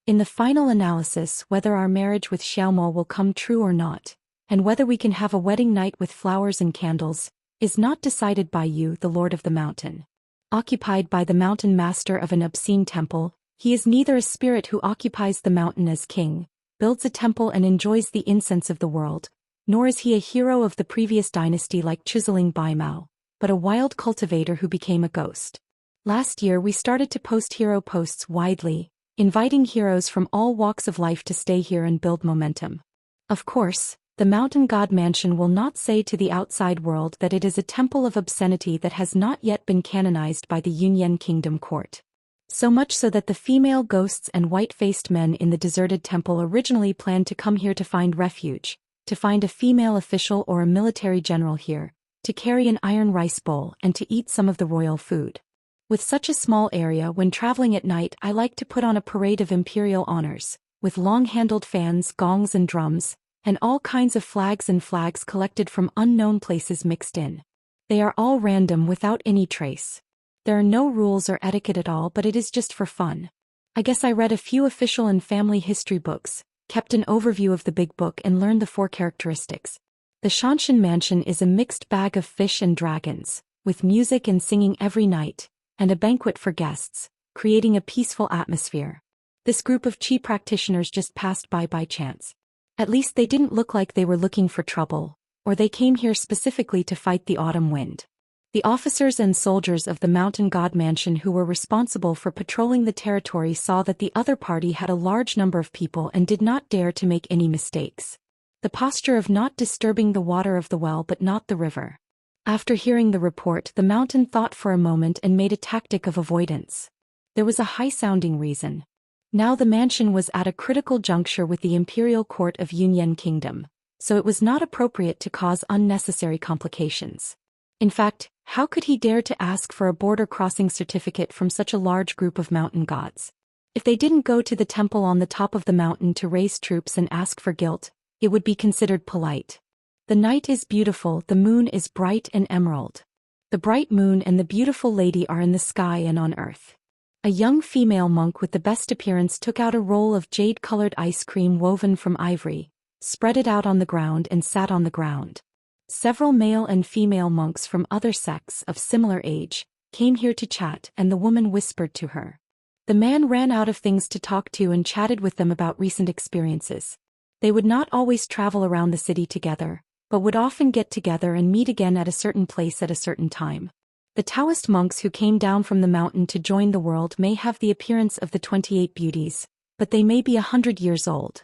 A: In the final analysis, whether our marriage with Xiaomo will come true or not, and whether we can have a wedding night with flowers and candles, is not decided by you, the Lord of the Mountain. Occupied by the Mountain Master of an obscene temple, he is neither a spirit who occupies the mountain as king, builds a temple and enjoys the incense of the world, nor is he a hero of the previous dynasty like Chiseling Baimao, but a wild cultivator who became a ghost. Last year we started to post hero posts widely, inviting heroes from all walks of life to stay here and build momentum. Of course, the Mountain God Mansion will not say to the outside world that it is a temple of obscenity that has not yet been canonized by the Yunyan Kingdom court. So much so that the female ghosts and white-faced men in the deserted temple originally planned to come here to find refuge, to find a female official or a military general here, to carry an iron rice bowl and to eat some of the royal food. With such a small area, when traveling at night, I like to put on a parade of imperial honors, with long-handled fans, gongs and drums, and all kinds of flags and flags collected from unknown places mixed in. They are all random without any trace. There are no rules or etiquette at all, but it is just for fun. I guess I read a few official and family history books, kept an overview of the big book and learned the 4 characteristics. The Xianxia mansion is a mixed bag of fish and dragons, with music and singing every night, and a banquet for guests, creating a peaceful atmosphere. This group of chi practitioners just passed by chance. At least they didn't look like they were looking for trouble, or they came here specifically to fight the autumn wind. The officers and soldiers of the Mountain God Mansion who were responsible for patrolling the territory saw that the other party had a large number of people and did not dare to make any mistakes. The posture of not disturbing the water of the well but not the river. After hearing the report, the mountain thought for a moment and made a tactic of avoidance. There was a high-sounding reason. Now the mansion was at a critical juncture with the imperial court of Yunyan Kingdom, so it was not appropriate to cause unnecessary complications. In fact, how could he dare to ask for a border-crossing certificate from such a large group of mountain gods? If they didn't go to the temple on the top of the mountain to raise troops and ask for guilt, it would be considered polite. The night is beautiful, the moon is bright and emerald. The bright moon and the beautiful lady are in the sky and on earth. A young female monk with the best appearance took out a roll of jade-colored ice cream woven from ivory, spread it out on the ground and sat on the ground. Several male and female monks from other sects of similar age came here to chat, and the woman whispered to her. The man ran out of things to talk to and chatted with them about recent experiences. They would not always travel around the city together, but would often get together and meet again at a certain place at a certain time. The Taoist monks who came down from the mountain to join the world may have the appearance of the 28 beauties, but they may be 100 years old.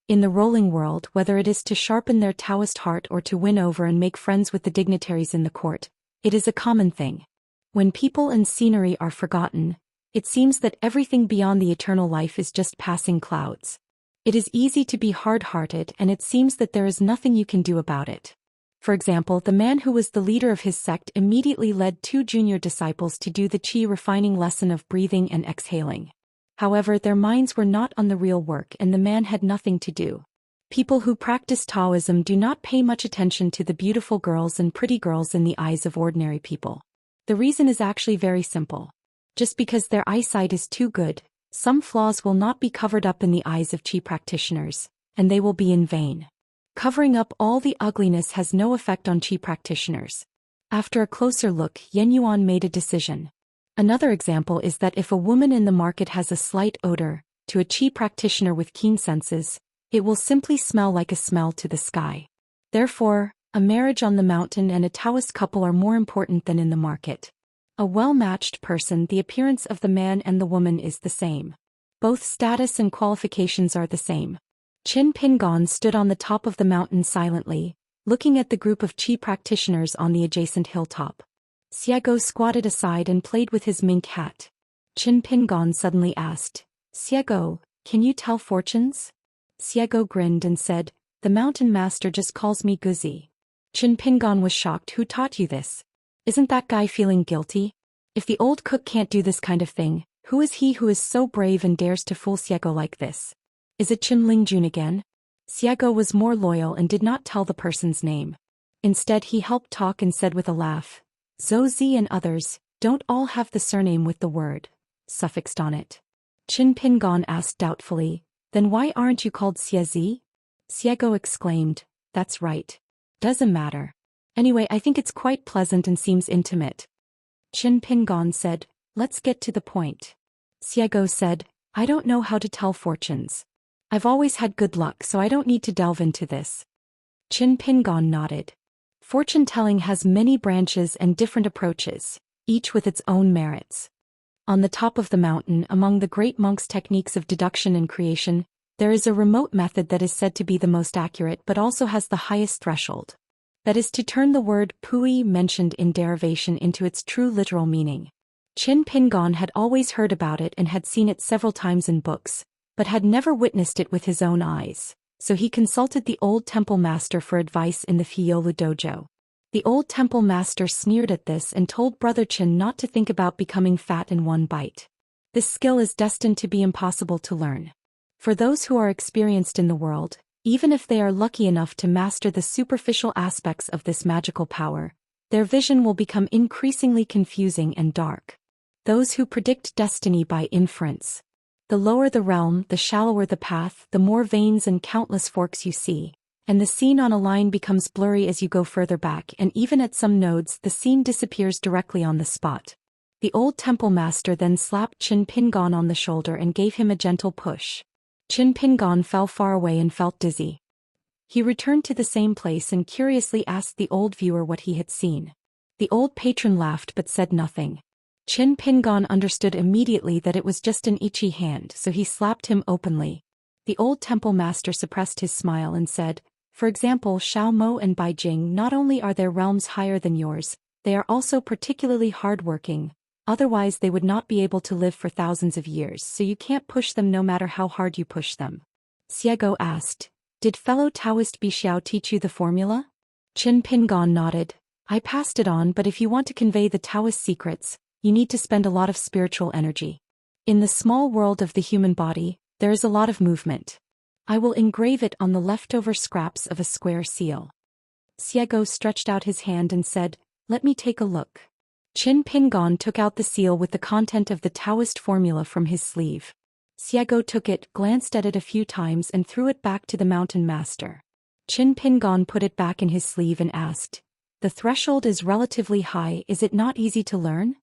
A: In the rolling world, whether it is to sharpen their Taoist heart or to win over and make friends with the dignitaries in the court, it is a common thing. When people and scenery are forgotten, it seems that everything beyond the eternal life is just passing clouds. It is easy to be hard-hearted, and it seems that there is nothing you can do about it. For example, the man who was the leader of his sect immediately led 2 junior disciples to do the qi refining lesson of breathing and exhaling. However, their minds were not on the real work and the man had nothing to do. People who practice Taoism do not pay much attention to the beautiful girls and pretty girls in the eyes of ordinary people. The reason is actually very simple. Just because their eyesight is too good, some flaws will not be covered up in the eyes of qi practitioners, and they will be in vain. Covering up all the ugliness has no effect on qi practitioners. After a closer look, Yen Yuan made a decision. Another example is that if a woman in the market has a slight odor, to a qi practitioner with keen senses, it will simply smell like a smell to the sky. Therefore, a marriage on the mountain and a Taoist couple are more important than in the market. A well-matched person, the appearance of the man and the woman is the same. Both status and qualifications are the same. Qin Pingon stood on the top of the mountain silently, looking at the group of qi practitioners on the adjacent hilltop. Xiago squatted aside and played with his mink hat. Qin Pingon suddenly asked, "Xiago, can you tell fortunes?" Xiago grinned and said, "The mountain master just calls me Guzi." Qin Pingon was shocked. "Who taught you this? Isn't that guy feeling guilty? If the old cook can't do this kind of thing, who is he who is so brave and dares to fool Xiago like this? Is it Qin Lingjun again?" Xiago was more loyal and did not tell the person's name. Instead, he helped talk and said with a laugh, "Zhou Zi and others don't all have the surname with the word suffixed on it." Qin Pingon asked doubtfully, "Then why aren't you called Xia? Xiago exclaimed, "That's right. Doesn't matter. Anyway, I think it's quite pleasant and seems intimate." Qin Pingon said, "Let's get to the point." Xiago said, "I don't know how to tell fortunes. I've always had good luck, so I don't need to delve into this." Qin Pingon nodded. Fortune-telling has many branches and different approaches, each with its own merits. On the top of the mountain, among the great monks' techniques of deduction and creation, there is a remote method that is said to be the most accurate but also has the highest threshold. That is to turn the word pui mentioned in derivation into its true literal meaning. Qin Pingon had always heard about it and had seen it several times in books, but had never witnessed it with his own eyes, so he consulted the old temple master for advice in the Fiolu dojo. The old temple master sneered at this and told Brother Qin not to think about becoming fat in one bite. This skill is destined to be impossible to learn. For those who are experienced in the world, even if they are lucky enough to master the superficial aspects of this magical power, their vision will become increasingly confusing and dark. Those who predict destiny by inference. The lower the realm, the shallower the path, the more veins and countless forks you see, and the scene on a line becomes blurry as you go further back, and even at some nodes the scene disappears directly on the spot. The old temple master then slapped Qin Pingon on the shoulder and gave him a gentle push. Qin Pingon fell far away and felt dizzy. He returned to the same place and curiously asked the old viewer what he had seen. The old patron laughed but said nothing. Qin Pingon understood immediately that it was just an itchy hand, so he slapped him openly. The old temple master suppressed his smile and said, "For example, Xiao Mo and Bai Jing, not only are their realms higher than yours, they are also particularly hard-working. Otherwise they would not be able to live for thousands of years, so you can't push them no matter how hard you push them." Xiago asked, Did fellow Taoist Bixiao teach you the formula? Qin Pingon nodded. I passed it on, but if you want to convey the Taoist secrets, you need to spend a lot of spiritual energy. In the small world of the human body, there is a lot of movement. I will engrave it on the leftover scraps of a square seal. Xiego stretched out his hand and said, let me take a look. Qin Pingon took out the seal with the content of the Taoist formula from his sleeve. Xiego took it, glanced at it a few times and threw it back to the mountain master. Qin Pingon put it back in his sleeve and asked, the threshold is relatively high, is it not easy to learn?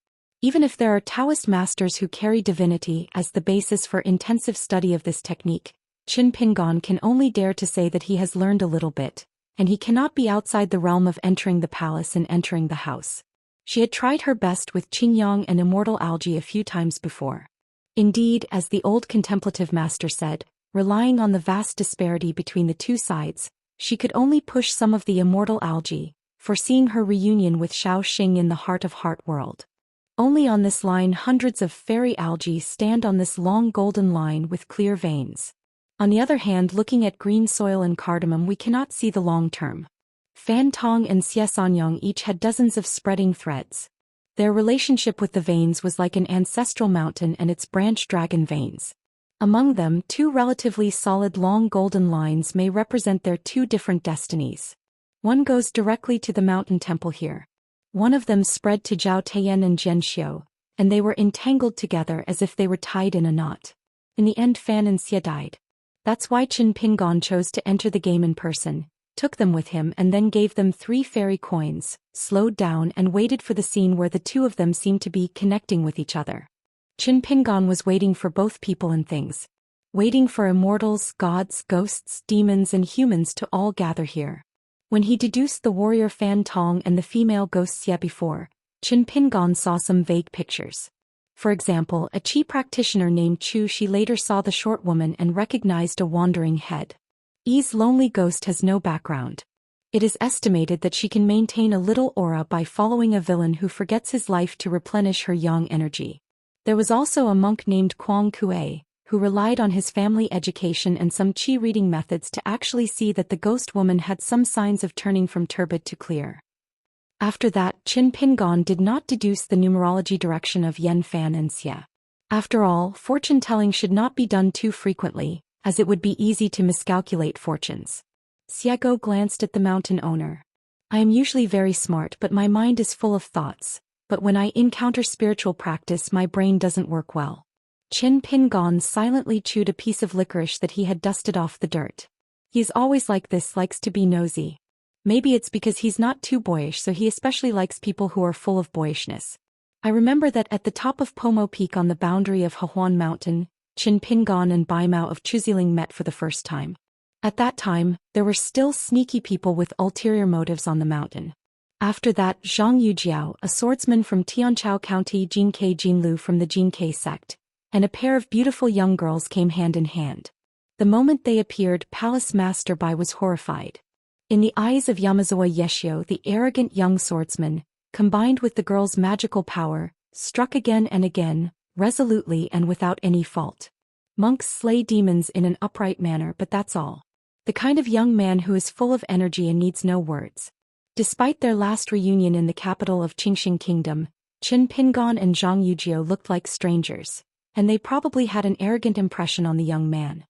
A: Even if there are Taoist masters who carry divinity as the basis for intensive study of this technique, Qin Pingon can only dare to say that he has learned a little bit, and he cannot be outside the realm of entering the palace and entering the house. She had tried her best with Qingyang and Immortal algae a few times before. Indeed, as the old contemplative master said, relying on the vast disparity between the two sides, she could only push some of the Immortal algae, foreseeing her reunion with Zhou Xian in the heart of Heart World. Only on this line hundreds of fairy algae stand on this long golden line with clear veins. On the other hand, looking at green soil and cardamom, we cannot see the long term. Fan Tong and Xie Sanyang each had dozens of spreading threads. Their relationship with the veins was like an ancestral mountain and its branch dragon veins. Among them, two relatively solid long golden lines may represent their two different destinies. One goes directly to the mountain temple here. One of them spread to Zhao Tian and Zhenxiu, and they were entangled together as if they were tied in a knot. In the end, Fan and Xie died. That's why Qin Pingon chose to enter the game in person, took them with him and then gave them 3 fairy coins, slowed down and waited for the scene where the two of them seemed to be connecting with each other. Qin Pingon was waiting for both people and things. Waiting for immortals, gods, ghosts, demons and humans to all gather here. When he deduced the warrior Fan Tong and the female ghost Xie before, Qin Pingon saw some vague pictures. For example, a Qi practitioner named Chu. She later saw the short woman and recognized a wandering head. Yi's lonely ghost has no background. It is estimated that she can maintain a little aura by following a villain who forgets his life to replenish her yang energy. There was also a monk named Kuang Kue, who relied on his family education and some Qi reading methods to actually see that the ghost woman had some signs of turning from turbid to clear. After that, Qin Pingon did not deduce the numerology direction of Yan Fan and Xie. After all, fortune-telling should not be done too frequently, as it would be easy to miscalculate fortunes. Xiego glanced at the mountain owner. I am usually very smart, but my mind is full of thoughts. But when I encounter spiritual practice, my brain doesn't work well. Qin Pingon silently chewed a piece of licorice that he had dusted off the dirt. He is always like this, likes to be nosy. Maybe it's because he's not too boyish, so he especially likes people who are full of boyishness. I remember that at the top of Pomo Peak on the boundary of Hehuan Mountain, Qin Pingon and Bai Mao of Chuziling met for the first time. At that time, there were still sneaky people with ulterior motives on the mountain. After that, Zhang Yujiao, a swordsman from Tianchao County, Jinkei Jinlu from the Jinkei sect, and a pair of beautiful young girls came hand in hand. The moment they appeared, Palace Master Bai was horrified. In the eyes of Yamazawa Yeshio, the arrogant young swordsman, combined with the girl's magical power, struck again and again, resolutely and without any fault. Monks slay demons in an upright manner, but that's all. The kind of young man who is full of energy and needs no words. Despite their last reunion in the capital of Qingxing Kingdom, Qin Pingon and Zhang Yujiao looked like strangers, and they probably had an arrogant impression on the young man.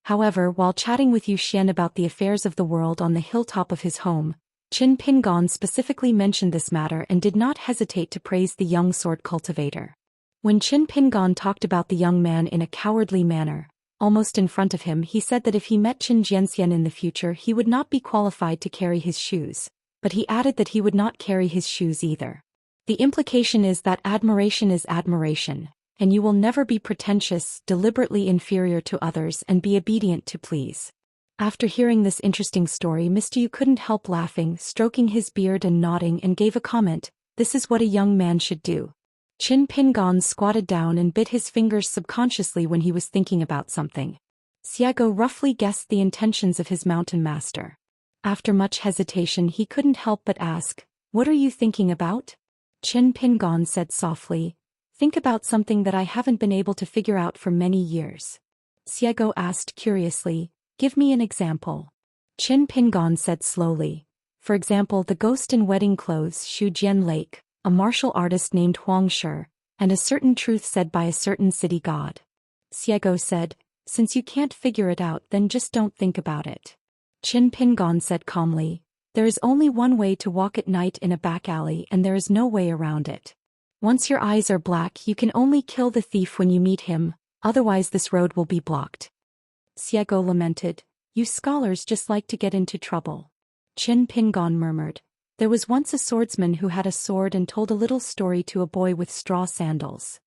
A: However, while chatting with Zhou Xian about the affairs of the world on the hilltop of his home, Qin Pingon specifically mentioned this matter and did not hesitate to praise the young sword cultivator. When Qin Pingon talked about the young man in a cowardly manner, almost in front of him, he said that if he met Qin Jianxian in the future, he would not be qualified to carry his shoes, but he added that he would not carry his shoes either. The implication is that admiration is admiration, and you will never be pretentious, deliberately inferior to others, and be obedient to please. After hearing this interesting story, Mr. Yu couldn't help laughing, stroking his beard and nodding, and gave a comment, "This is what a young man should do." Qin Pingon squatted down and bit his fingers subconsciously when he was thinking about something. Xiego roughly guessed the intentions of his mountain master. After much hesitation, he couldn't help but ask, "What are you thinking about?" Qin Pingon said softly, "Think about something that I haven't been able to figure out for many years." Xiego asked curiously, "Give me an example." Qin Pingon said slowly. For example, the ghost in wedding clothes Shu Jian Lake, a martial artist named Huang Shi, and a certain truth said by a certain city god. Xiego said, since you can't figure it out, then just don't think about it. Qin Pingon said calmly, there is only one way to walk at night in a back alley and there is no way around it. Once your eyes are black, you can only kill the thief when you meet him, otherwise this road will be blocked. Xiego lamented, you scholars just like to get into trouble. Qin Pingon murmured, there was once a swordsman who had a sword and told a little story to a boy with straw sandals.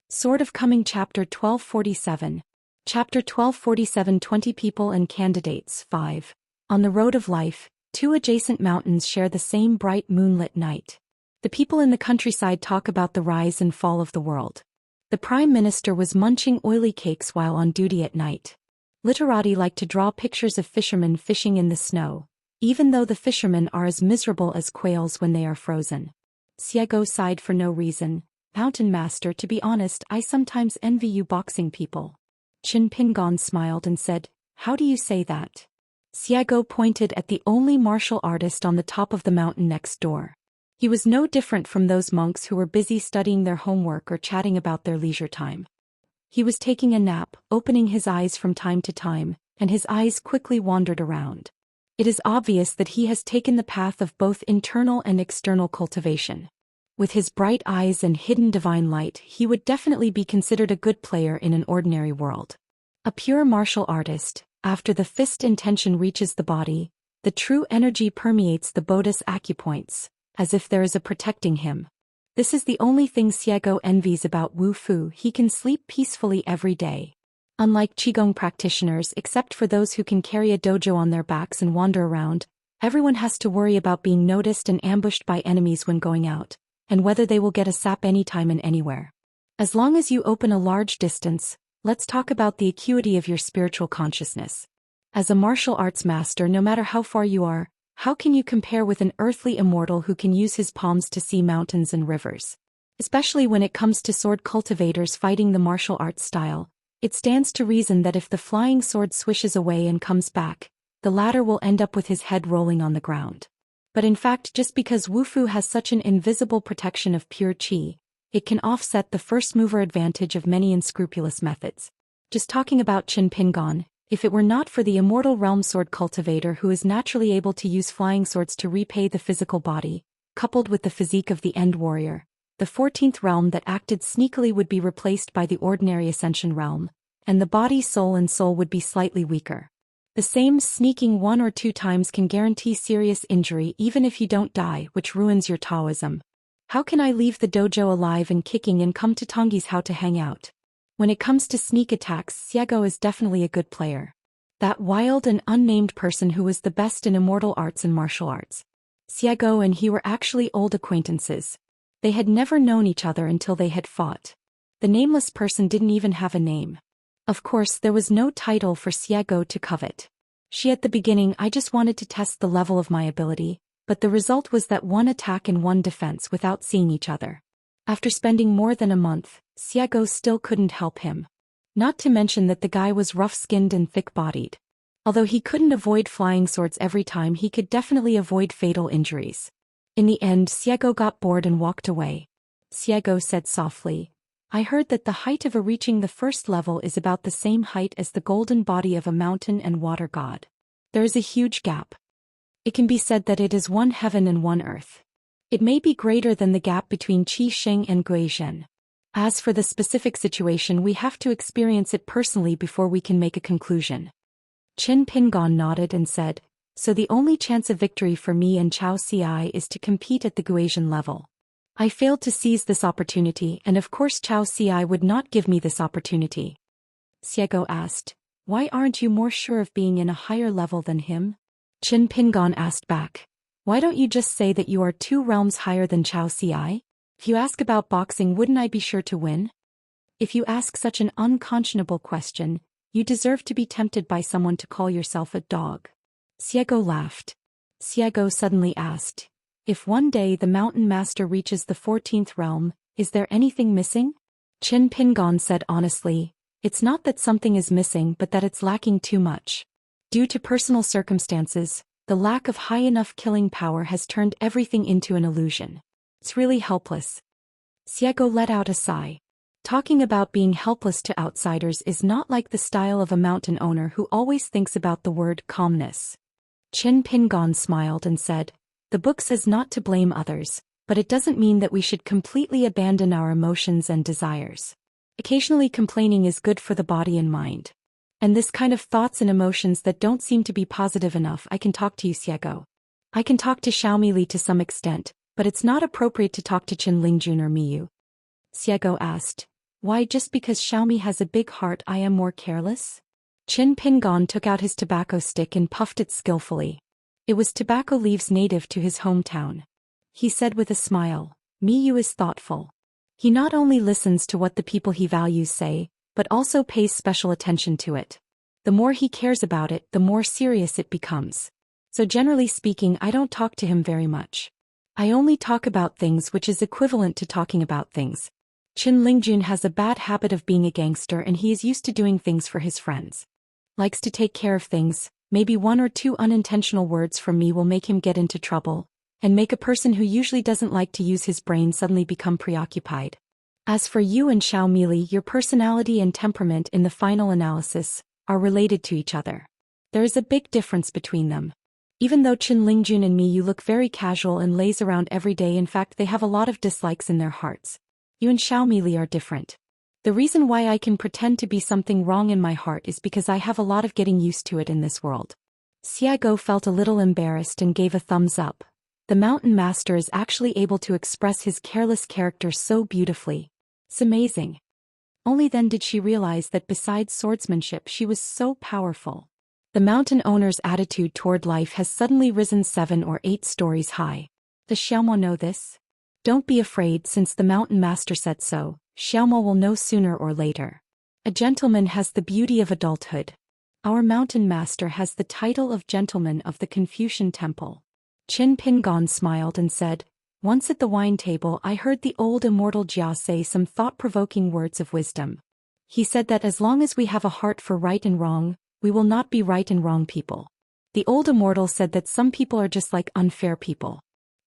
A: Sword of Coming Chapter 1247. Chapter 1247 20 People and Candidates 5. On the road of life, two adjacent mountains share the same bright moonlit night. The people in the countryside talk about the rise and fall of the world. The Prime Minister was munching oily cakes while on duty at night. Literati like to draw pictures of fishermen fishing in the snow, even though the fishermen are as miserable as quails when they are frozen. Xiego sighed for no reason. Mountain Master, to be honest, I sometimes envy you boxing people. Qin Pingon smiled and said, how do you say that? Xiego pointed at the only martial artist on the top of the mountain next door. He was no different from those monks who were busy studying their homework or chatting about their leisure time. He was taking a nap, opening his eyes from time to time, and his eyes quickly wandered around. It is obvious that he has taken the path of both internal and external cultivation. With his bright eyes and hidden divine light, he would definitely be considered a good player in an ordinary world. A pure martial artist, after the fist intention reaches the body, the true energy permeates the Bodhis acupoints, as if there is a protecting him. This is the only thing Xiego envies about Wu Fu. He can sleep peacefully every day. Unlike Qigong practitioners, except for those who can carry a dojo on their backs and wander around, everyone has to worry about being noticed and ambushed by enemies when going out, and whether they will get a sap anytime and anywhere. As long as you open a large distance, let's talk about the acuity of your spiritual consciousness. As a martial arts master, no matter how far you are, how can you compare with an earthly immortal who can use his palms to see mountains and rivers? Especially when it comes to sword cultivators fighting the martial arts style, it stands to reason that if the flying sword swishes away and comes back, the latter will end up with his head rolling on the ground. But in fact, just because Wufu has such an invisible protection of pure qi, it can offset the first-mover advantage of many unscrupulous methods. Just talking about Qin Pingon, if it were not for the immortal realm sword cultivator who is naturally able to use flying swords to repay the physical body, coupled with the physique of the end warrior, the 14th realm that acted sneakily would be replaced by the ordinary ascension realm, and the body, soul and soul would be slightly weaker. The same sneaking 1 or 2 times can guarantee serious injury even if you don't die, which ruins your Taoism. How can I leave the dojo alive and kicking and come to Tonggi's house to hang out? When it comes to sneak attacks, Xiego is definitely a good player. That wild and unnamed person who was the best in immortal arts and martial arts. Xiego and he were actually old acquaintances. They had never known each other until they had fought. The nameless person didn't even have a name. Of course, there was no title for Xiego to covet. At the beginning, I just wanted to test the level of my ability, but the result was that 1 attack and 1 defense without seeing each other. After spending more than a month, Xiego still couldn't help him. Not to mention that the guy was rough-skinned and thick-bodied. Although he couldn't avoid flying swords every time, he could definitely avoid fatal injuries. In the end, Xiego got bored and walked away. Xiego said softly, I heard that the height of reaching the first level is about the same height as the golden body of a mountain and water god. There is a huge gap. It can be said that it is 1 heaven and 1 earth. It may be greater than the gap between Qi Sheng and Gui Zhen. As for the specific situation, we have to experience it personally before we can make a conclusion. Qin Pingon nodded and said, so the only chance of victory for me and Chao Ci is to compete at the Gui Zhen level. I failed to seize this opportunity, and of course Chao Ci would not give me this opportunity. Xiego asked, why aren't you more sure of being in a higher level than him? Qin Pingon asked back, why don't you just say that you are 2 realms higher than Chao Ci? If you ask about boxing, wouldn't I be sure to win? If you ask such an unconscionable question, you deserve to be tempted by someone to call yourself a dog. Xiego laughed. Xiego suddenly asked, if one day the mountain master reaches the 14th realm, is there anything missing? Qin Pingon said honestly, it's not that something is missing but that it's lacking too much. Due to personal circumstances, the lack of high enough killing power has turned everything into an illusion. It's really helpless. Xiego let out a sigh. Talking about being helpless to outsiders is not like the style of a mountain owner who always thinks about the word calmness. Qin Pingon smiled and said, "The book says not to blame others, but it doesn't mean that we should completely abandon our emotions and desires. Occasionally complaining is good for the body and mind. And this kind of thoughts and emotions that don't seem to be positive enough. I can talk to you, Xiego. I can talk to Xiaomi Li to some extent, but it's not appropriate to talk to Qin Lingjun or Miyu." Xiego asked, "Why, just because Xiaomi has a big heart I am more careless?" Qin Pingon took out his tobacco stick and puffed it skillfully. It was tobacco leaves native to his hometown. He said with a smile, "Miyu is thoughtful. He not only listens to what the people he values say, but also pays special attention to it. The more he cares about it, the more serious it becomes. So generally speaking, I don't talk to him very much. I only talk about things which is equivalent to talking about things. Qin Lingjun has a bad habit of being a gangster and he is used to doing things for his friends. Likes to take care of things, maybe one or two unintentional words from me will make him get into trouble, and make a person who usually doesn't like to use his brain suddenly become preoccupied. As for you and Xiaomi Li, your personality and temperament in the final analysis are related to each other. There is a big difference between them. Even though Qin Lingjun and me, you look very casual and laze around every day, in fact they have a lot of dislikes in their hearts. You and Xiaomi Li are different. The reason why I can pretend to be something wrong in my heart is because I have a lot of getting used to it in this world." Xiego felt a little embarrassed and gave a thumbs up. The mountain master is actually able to express his careless character so beautifully. It's amazing. Only then did she realize that besides swordsmanship she was so powerful. The mountain owner's attitude toward life has suddenly risen 7 or 8 stories high. Does Xiaomo know this? Don't be afraid, since the mountain master said so, Xiaomo will know sooner or later. A gentleman has the beauty of adulthood. Our mountain master has the title of Gentleman of the Confucian Temple. Qin Pingon smiled and said, "Once at the wine table I heard the old Immortal Jia say some thought-provoking words of wisdom. He said that as long as we have a heart for right and wrong, we will not be right and wrong people. The old Immortal said that some people are just like unfair people.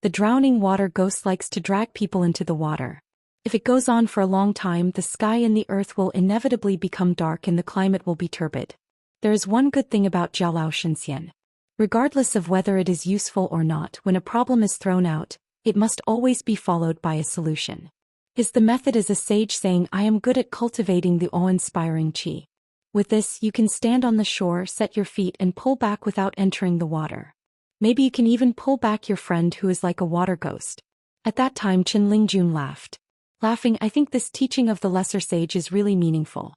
A: The drowning water ghost likes to drag people into the water. If it goes on for a long time, the sky and the earth will inevitably become dark and the climate will be turbid. There is one good thing about Jialao Shenxian. Regardless of whether it is useful or not, when a problem is thrown out, it must always be followed by a solution. Is the method as a sage saying, I am good at cultivating the awe-inspiring qi. With this, you can stand on the shore, set your feet and pull back without entering the water. Maybe you can even pull back your friend who is like a water ghost." At that time Qin Lingjun laughed. Laughing, "I think this teaching of the lesser sage is really meaningful.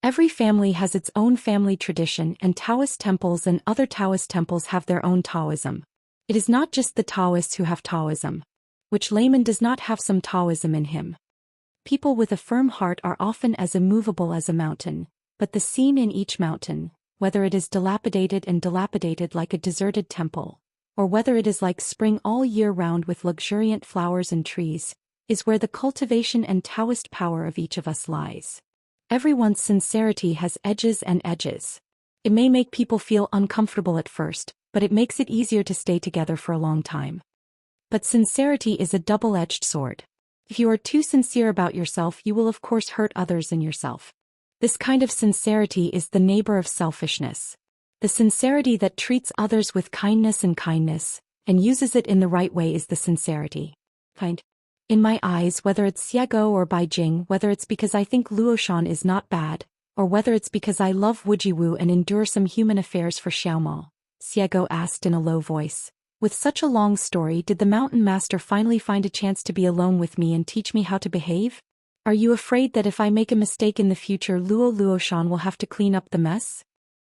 A: Every family has its own family tradition, and Taoist temples and other Taoist temples have their own Taoism. It is not just the Taoists who have Taoism. Which layman does not have some Taoism in him? People with a firm heart are often as immovable as a mountain, but the scene in each mountain, whether it is dilapidated like a deserted temple, or whether it is like spring all year round with luxuriant flowers and trees, is where the cultivation and Taoist power of each of us lies. Everyone's sincerity has edges and edges. It may make people feel uncomfortable at first, but it makes it easier to stay together for a long time. But sincerity is a double-edged sword. If you are too sincere about yourself, you will of course hurt others and yourself. This kind of sincerity is the neighbor of selfishness. The sincerity that treats others with kindness and uses it in the right way is the sincerity. Kind. In my eyes, whether it's Xiego or Beijing, whether it's because I think Luoshan is not bad, or whether it's because I love Wujiwu and endure some human affairs for Xiaomo, Xiego asked in a low voice. With such a long story, did the mountain master finally find a chance to be alone with me and teach me how to behave? Are you afraid that if I make a mistake in the future, Luoshan will have to clean up the mess?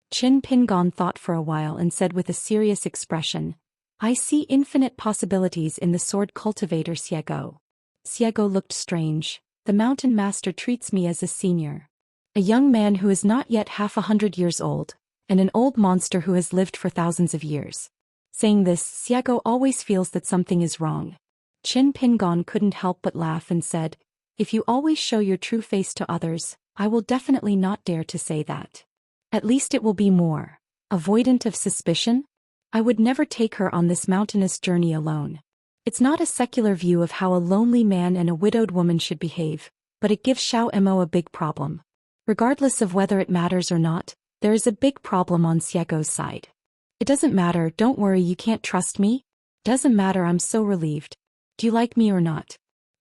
A: Qin Pingon thought for a while and said with a serious expression, I see infinite possibilities in the sword cultivator Xiego. Xiego looked strange. The mountain master treats me as a senior. A young man who is not yet half 100 years old, and an old monster who has lived for thousands of years. Saying this, Xiego always feels that something is wrong. Qin Pingon couldn't help but laugh and said, If you always show your true face to others, I will definitely not dare to say that. At least it will be more Avoidant of suspicion? I would never take her on this mountainous journey alone. It's not a secular view of how a lonely man and a widowed woman should behave, but it gives Xiao a big problem. Regardless of whether it matters or not, there is a big problem on Xiaogo's side. It doesn't matter, don't worry, you can't trust me? Doesn't matter, I'm so relieved. Do you like me or not?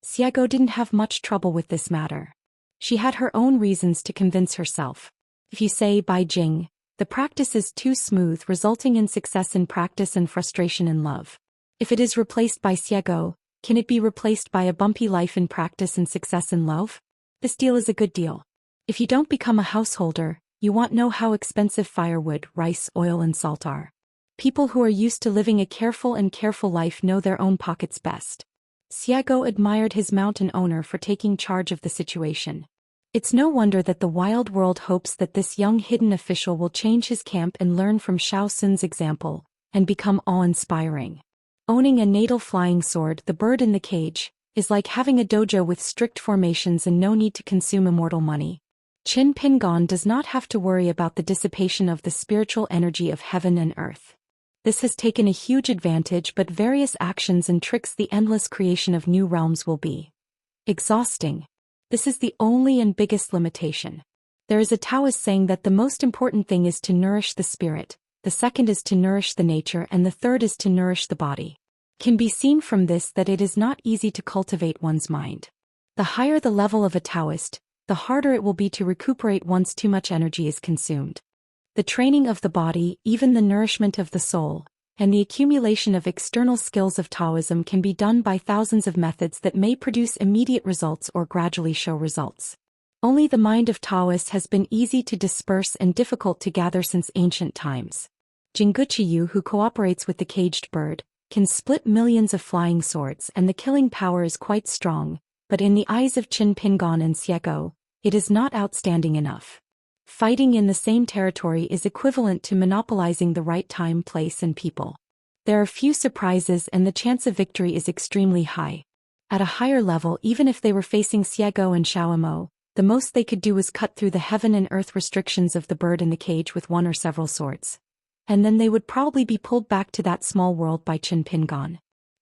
A: Xiago didn't have much trouble with this matter. She had her own reasons to convince herself. If you say Bai Jing, the practice is too smooth, resulting in success in practice and frustration in love. If it is replaced by Xiago, can it be replaced by a bumpy life in practice and success in love? This deal is a good deal. If you don't become a householder, you won't know how expensive firewood, rice, oil and salt are. People who are used to living a careful life know their own pockets best. Xiago admired his mountain owner for taking charge of the situation. It's no wonder that the wild world hopes that this young hidden official will change his camp and learn from Shao Sun's example, and become awe-inspiring. Owning a natal flying sword, the bird in the cage, is like having a dojo with strict formations and no need to consume immortal money. Qin Pingon does not have to worry about the dissipation of the spiritual energy of heaven and earth. This has taken a huge advantage, but various actions and tricks, the endless creation of new realms will be exhausting. This is the only and biggest limitation. There is a Taoist saying that the most important thing is to nourish the spirit, the second is to nourish the nature, and the third is to nourish the body. Can be seen from this that it is not easy to cultivate one's mind. The higher the level of a Taoist, the harder it will be to recuperate once too much energy is consumed. The training of the body, even the nourishment of the soul, and the accumulation of external skills of Taoism can be done by thousands of methods that may produce immediate results or gradually show results. Only the mind of Taoists has been easy to disperse and difficult to gather since ancient times. Jingguqiyu, who cooperates with the caged bird, can split millions of flying swords, and the killing power is quite strong, but in the eyes of Qin Pingon and Xiago, it is not outstanding enough. Fighting in the same territory is equivalent to monopolizing the right time, place and people. There are few surprises and the chance of victory is extremely high. At a higher level, even if they were facing Xiago and Xiaomo, the most they could do was cut through the heaven and earth restrictions of the bird in the cage with one or several swords. And then they would probably be pulled back to that small world by Qin Pingon.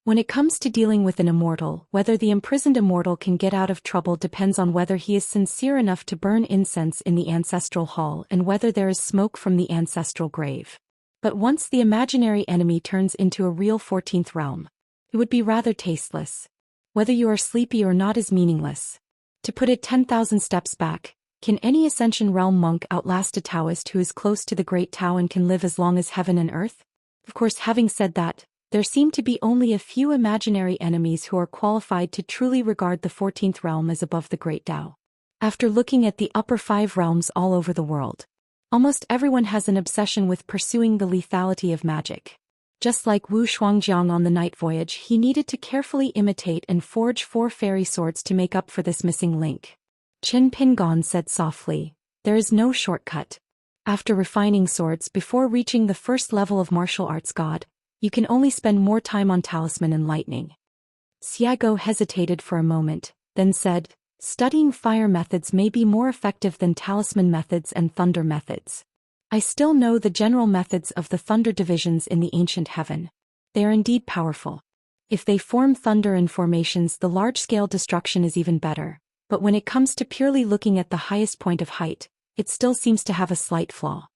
A: When it comes to dealing with an immortal, whether the imprisoned immortal can get out of trouble depends on whether he is sincere enough to burn incense in the ancestral hall and whether there is smoke from the ancestral grave. But once the imaginary enemy turns into a real 14th realm, it would be rather tasteless. Whether you are sleepy or not is meaningless. To put it 10,000 steps back, can any Ascension Realm monk outlast a Taoist who is close to the Great Tao and can live as long as heaven and earth? Of course, having said that, there seem to be only a few imaginary enemies who are qualified to truly regard the 14th realm as above the Great Tao. After looking at the upper 5 realms all over the world, almost everyone has an obsession with pursuing the lethality of magic. Just like Wu Shuangjiang on the night voyage, he needed to carefully imitate and forge 4 fairy swords to make up for this missing link. Qin Pingon said softly, "There is no shortcut. After refining swords before reaching the first level of martial arts god, you can only spend more time on talisman and lightning." Xiago hesitated for a moment, then said, "Studying fire methods may be more effective than talisman methods and thunder methods. I still know the general methods of the thunder divisions in the ancient heaven. They are indeed powerful. If they form thunder in formations, the large-scale destruction is even better, but when it comes to purely looking at the highest point of height, it still seems to have a slight flaw.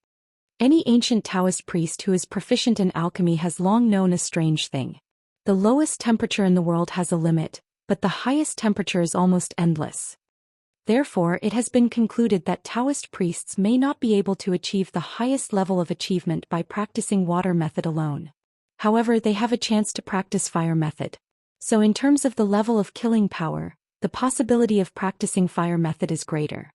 A: Any ancient Taoist priest who is proficient in alchemy has long known a strange thing. The lowest temperature in the world has a limit, but the highest temperature is almost endless. Therefore, it has been concluded that Taoist priests may not be able to achieve the highest level of achievement by practicing water method alone. However, they have a chance to practice fire method. So in terms of the level of killing power, the possibility of practicing fire method is greater.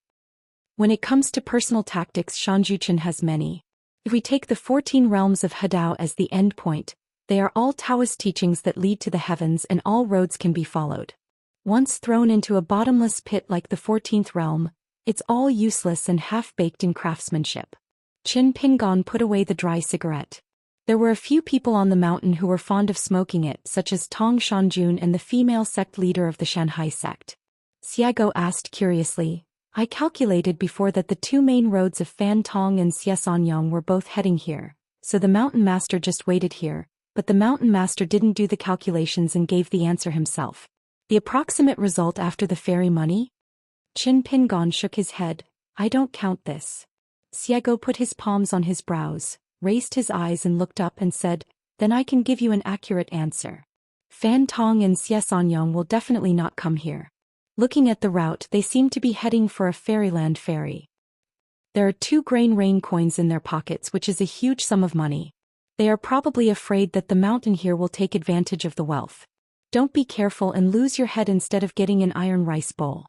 A: When it comes to personal tactics, Shanjuchen has many. If we take the 14 realms of Hadao as the end point, they are all Taoist teachings that lead to the heavens and all roads can be followed. Once thrown into a bottomless pit like the 14th realm, it's all useless and half-baked in craftsmanship. Qin Pingon put away the dry cigarette. There were a few people on the mountain who were fond of smoking it, such as Tong Shanjun and the female sect leader of the Shanhai sect. Xiago asked curiously, I calculated before that the two main roads of Fantong and Xiansanyang were both heading here, so the mountain master just waited here, but the mountain master didn't do the calculations and gave the answer himself. The approximate result after the fairy money? Qin Pingon shook his head. I don't count this. Xiago put his palms on his brows, raised his eyes and looked up and said, then I can give you an accurate answer. Fantong and Xiansanyang will definitely not come here. Looking at the route, they seem to be heading for a fairyland ferry. There are 2 grain rain coins in their pockets, which is a huge sum of money. They are probably afraid that the mountain here will take advantage of the wealth. Don't be careful and lose your head instead of getting an iron rice bowl.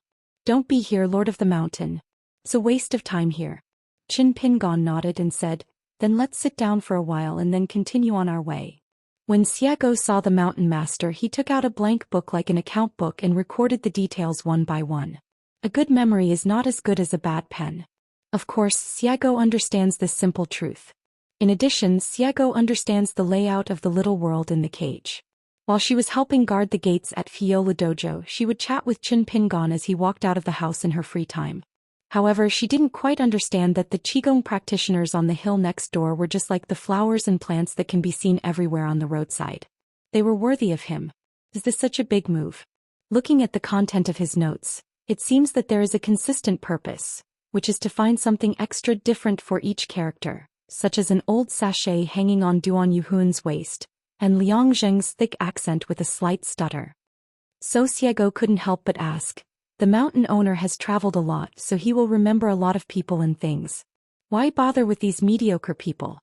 A: Don't be here, Lord of the Mountain. It's a waste of time here. Qin Pingon nodded and said, then let's sit down for a while and then continue on our way. When Xiago saw the mountain master, he took out a blank book like an account book and recorded the details one by one. A good memory is not as good as a bad pen. Of course, Xiago understands this simple truth. In addition, Xiago understands the layout of the little world in the cage. While she was helping guard the gates at Fiola Dojo, she would chat with Qin Pingon as he walked out of the house in her free time. However, she didn't quite understand that the Qigong practitioners on the hill next door were just like the flowers and plants that can be seen everywhere on the roadside. They were worthy of him. Is this such a big move? Looking at the content of his notes, it seems that there is a consistent purpose, which is to find something extra different for each character, such as an old sachet hanging on Duan Yuhun's waist, and Liang Zheng's thick accent with a slight stutter. So Xiago couldn't help but ask, the mountain owner has traveled a lot, so he will remember a lot of people and things. Why bother with these mediocre people?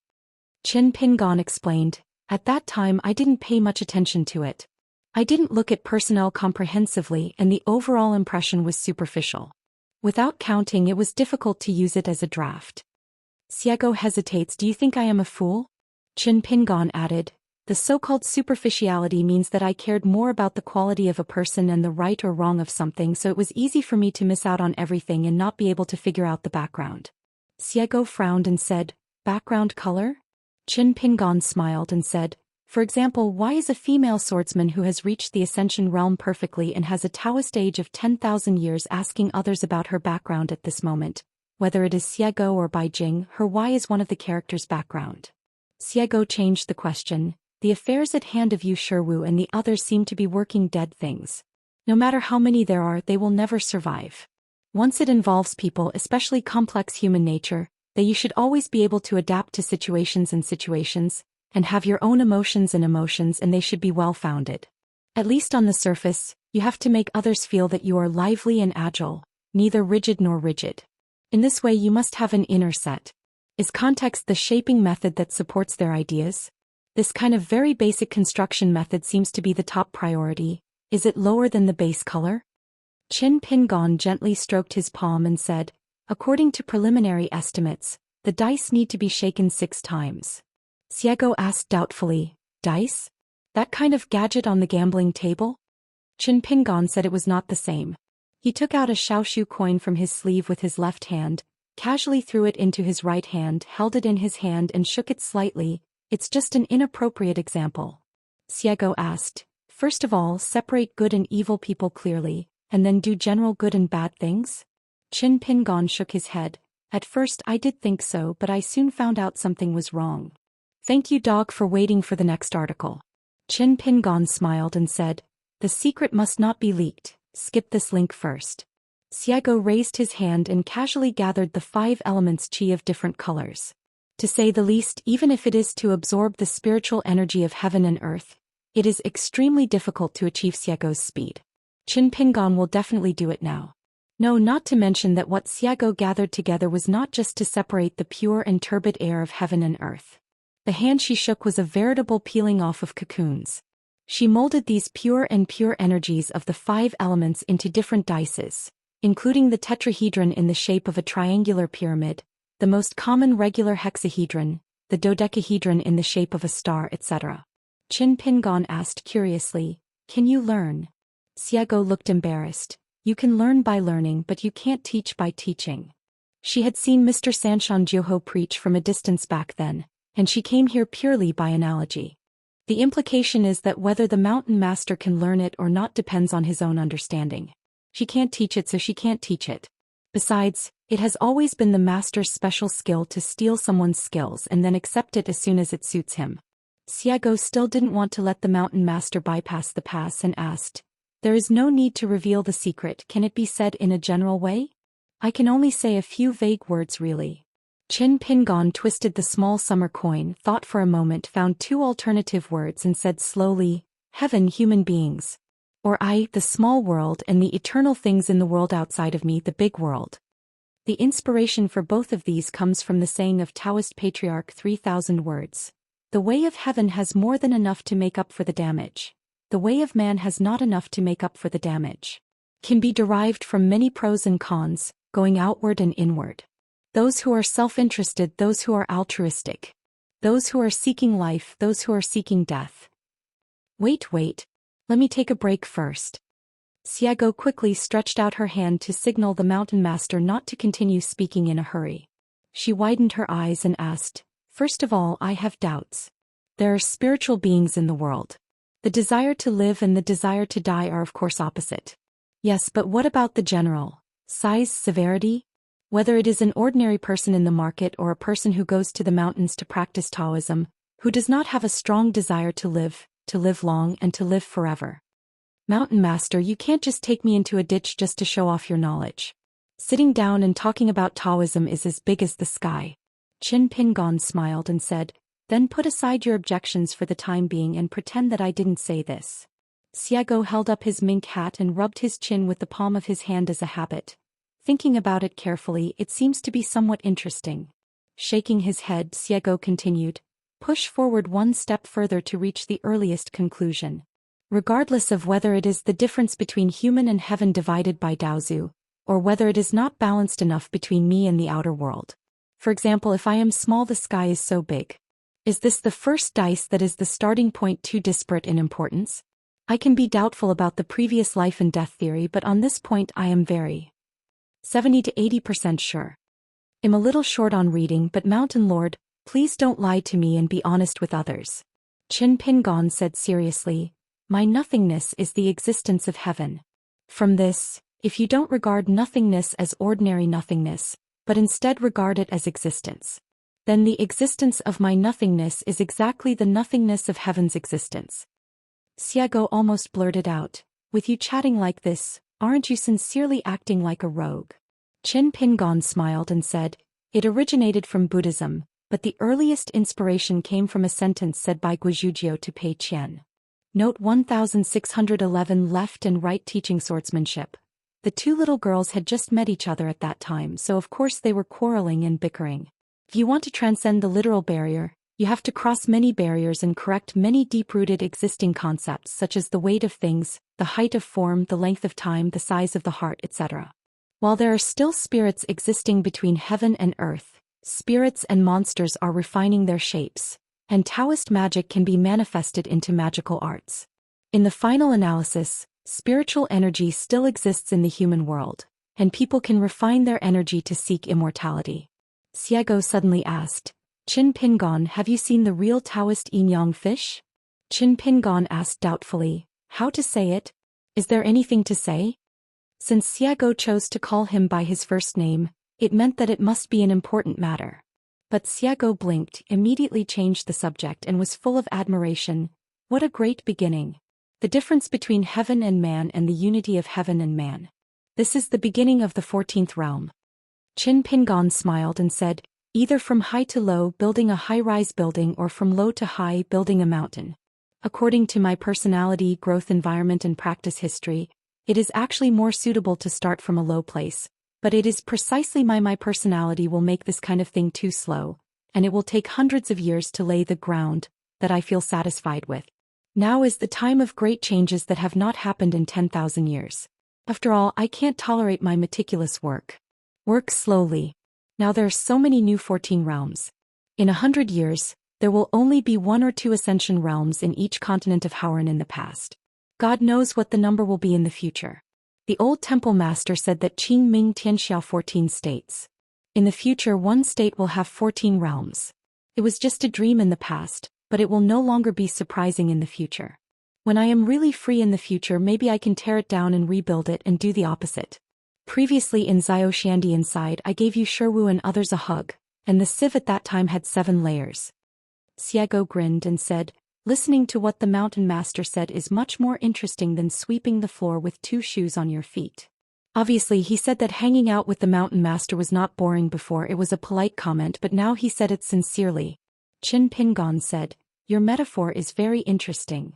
A: Qin Pingon explained, at that time I didn't pay much attention to it. I didn't look at personnel comprehensively and the overall impression was superficial. Without counting, it was difficult to use it as a draft. Xiago hesitates. Do you think I am a fool? Qin Pingon added, the so-called superficiality means that I cared more about the quality of a person and the right or wrong of something, so it was easy for me to miss out on everything and not be able to figure out the background. Xiago frowned and said, background color? Qin Pingon smiled and said, for example, why is a female swordsman who has reached the Ascension realm perfectly and has a Taoist age of 10,000 years asking others about her background at this moment? Whether it is Xiago or Bai Jing, her why is one of the character's background. Xiago changed the question. The affairs at hand of Yu Shiwu and the others seem to be working dead things. No matter how many there are, they will never survive. Once it involves people, especially complex human nature, that you should always be able to adapt to situations and have your own emotions and they should be well-founded. At least on the surface, you have to make others feel that you are lively and agile, neither rigid nor rigid. In this way you must have an inner set. Is context the shaping method that supports their ideas? This kind of very basic construction method seems to be the top priority. Is it lower than the base color? Qin Pingon gently stroked his palm and said, according to preliminary estimates, the dice need to be shaken 6 times. Xiago asked doubtfully, dice? That kind of gadget on the gambling table? Qin Pingon said it was not the same. He took out a xiaoshu coin from his sleeve with his left hand, casually threw it into his right hand, held it in his hand and shook it slightly. It's just an inappropriate example. Xiago asked, first of all, separate good and evil people clearly, and then do general good and bad things? Qin Pingon shook his head. At first I did think so, but I soon found out something was wrong. Thank you, dog, for waiting for the next article. Qin Pingon smiled and said, the secret must not be leaked. Skip this link first. Xiago raised his hand and casually gathered the 5 elements qi of different colors. To say the least, even if it is to absorb the spiritual energy of heaven and earth, it is extremely difficult to achieve Xiago's speed. Qin Pingon will definitely do it now. No, not to mention that what Xiago gathered together was not just to separate the pure and turbid air of heaven and earth. The hand she shook was a veritable peeling off of cocoons. She molded these pure energies of the 5 elements into different dices, including the tetrahedron in the shape of a triangular pyramid, the most common regular hexahedron, the dodecahedron in the shape of a star, etc. Qin Pingon asked curiously, can you learn? Xiago looked embarrassed. You can learn by learning, but you can't teach by teaching. She had seen Mr. Sanshan Jiuho preach from a distance back then, and she came here purely by analogy. The implication is that whether the mountain master can learn it or not depends on his own understanding. She can't teach it, so she can't teach it. Besides, it has always been the master's special skill to steal someone's skills and then accept it as soon as it suits him. Xiago still didn't want to let the mountain master bypass the pass and asked, "There is no need to reveal the secret, can it be said in a general way?" "I can only say a few vague words really." Qin Pingon twisted the small summer coin, thought for a moment, found two alternative words and said slowly, "Heaven, human beings. Or I, the small world, and the eternal things in the world outside of me, the big world." The inspiration for both of these comes from the saying of Taoist patriarch 3,000 words. The way of heaven has more than enough to make up for the damage. The way of man has not enough to make up for the damage. Can be derived from many pros and cons, going outward and inward. Those who are self-interested, those who are altruistic. Those who are seeking life, those who are seeking death. Wait. Let me take a break first. Xiago quickly stretched out her hand to signal the mountain master not to continue speaking in a hurry. She widened her eyes and asked, "First of all, I have doubts. There are spiritual beings in the world. The desire to live and the desire to die are of course opposite. Yes, but what about the general size, severity? Whether it is an ordinary person in the market or a person who goes to the mountains to practice Taoism, who does not have a strong desire to live long and to live forever. Mountain Master, you can't just take me into a ditch just to show off your knowledge. Sitting down and talking about Taoism is as big as the sky." Qin Pingon smiled and said, "Then put aside your objections for the time being and pretend that I didn't say this." Xiago held up his mink hat and rubbed his chin with the palm of his hand as a habit. Thinking about it carefully, it seems to be somewhat interesting. Shaking his head, Xiago continued, "Push forward one step further to reach the earliest conclusion. Regardless of whether it is the difference between human and heaven divided by Daozu, or whether it is not balanced enough between me and the outer world. For example, if I am small, the sky is so big. Is this the first dice that is the starting point too disparate in importance? I can be doubtful about the previous life and death theory, but on this point I am very 70 to 80% sure. I'm a little short on reading, but Mountain Lord, please don't lie to me and be honest with others." Qin Pingon said seriously, "My nothingness is the existence of heaven. From this, if you don't regard nothingness as ordinary nothingness, but instead regard it as existence, then the existence of my nothingness is exactly the nothingness of heaven's existence." Xiago almost blurted out, "With you chatting like this, aren't you sincerely acting like a rogue?" Qin Pingon smiled and said, "It originated from Buddhism, but the earliest inspiration came from a sentence said by Guizhujiu to Pei Qian. Note 1611 Left and right teaching swordsmanship. The two little girls had just met each other at that time, so of course they were quarreling and bickering. If you want to transcend the literal barrier, you have to cross many barriers and correct many deep-rooted existing concepts such as the weight of things, the height of form, the length of time, the size of the heart, etc. While there are still spirits existing between heaven and earth, spirits and monsters are refining their shapes, and Taoist magic can be manifested into magical arts. In the final analysis, spiritual energy still exists in the human world, and people can refine their energy to seek immortality." Xiago suddenly asked, "Qin Pingon, have you seen the real Taoist yin-yang fish?" Qin Pingon asked doubtfully, "How to say it? Is there anything to say?" Since Xiago chose to call him by his first name, it meant that it must be an important matter. But Xiago blinked, immediately changed the subject and was full of admiration. What a great beginning. The difference between heaven and man and the unity of heaven and man. This is the beginning of the 14th realm. Qin Pingon smiled and said, "Either from high to low, building a high-rise building, or from low to high, building a mountain. According to my personality, growth environment and practice history, it is actually more suitable to start from a low place. But it is precisely my personality will make this kind of thing too slow, and it will take hundreds of years to lay the ground that I feel satisfied with. Now is the time of great changes that have not happened in 10,000 years. After all, I can't tolerate my meticulous work. Work slowly. Now there are so many new 14 realms. In 100 years, there will only be 1 or 2 ascension realms in each continent of Hauran in the past. God knows what the number will be in the future. The old temple master said that Qing Ming Tianxiao 14 states. In the future, one state will have 14 realms. It was just a dream in the past, but it will no longer be surprising in the future. When I am really free in the future, maybe I can tear it down and rebuild it and do the opposite. Previously in Zhou Xian inside I gave you Sherwu and others a hug, and the sieve at that time had 7 layers. Xiago grinned and said, listening to what the mountain master said is much more interesting than sweeping the floor with 2 shoes on your feet. Obviously he said that hanging out with the mountain master was not boring before, it was a polite comment, but now he said it sincerely. Qin Pingon said, your metaphor is very interesting.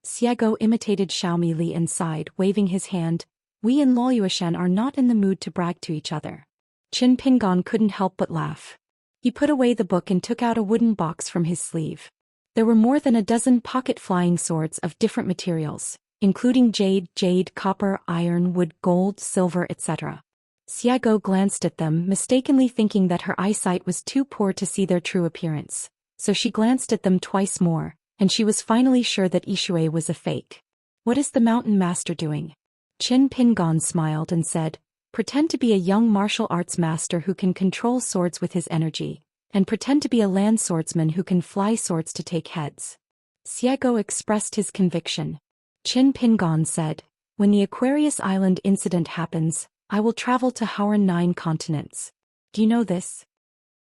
A: Xiago imitated Xiaomi Li and sighed, waving his hand. We and Luoyuashan are not in the mood to brag to each other. Qin Pingon couldn't help but laugh. He put away the book and took out a wooden box from his sleeve. There were more than a dozen pocket flying swords of different materials, including jade, copper, iron, wood, gold, silver, etc. Xiago glanced at them, mistakenly thinking that her eyesight was too poor to see their true appearance, so she glanced at them twice more, and she was finally sure that Ishui was a fake. What is the mountain master doing? Qin Pingon smiled and said, pretend to be a young martial arts master who can control swords with his energy, and pretend to be a land swordsman who can fly swords to take heads. Xiago expressed his conviction. Qin Pingon said, when the Aquarius Island incident happens, I will travel to Hauran 9 continents. Do you know this?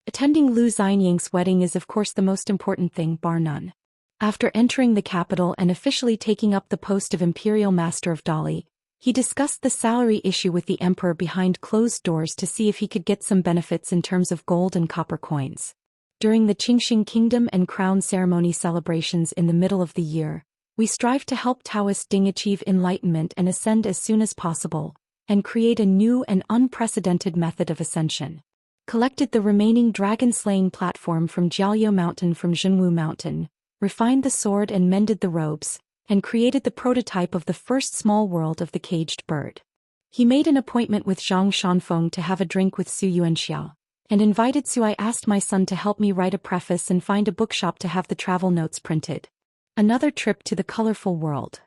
A: Attending Lu Xianying's wedding is of course the most important thing, bar none. After entering the capital and officially taking up the post of Imperial Master of Dali, he discussed the salary issue with the emperor behind closed doors to see if he could get some benefits in terms of gold and copper coins. During the Qingxing Kingdom and crown ceremony celebrations in the middle of the year, we strive to help Daoist Ding achieve enlightenment and ascend as soon as possible, and create a new and unprecedented method of ascension. Collected the remaining dragon-slaying platform from Jiaoyou Mountain from Zhenwu Mountain, refined the sword and mended the robes, and created the prototype of the first small world of the caged bird. He made an appointment with Zhang Shanfeng to have a drink with Su Yuanxia, and invited Su. I asked my son to help me write a preface and find a bookshop to have the travel notes printed. Another trip to the colorful world.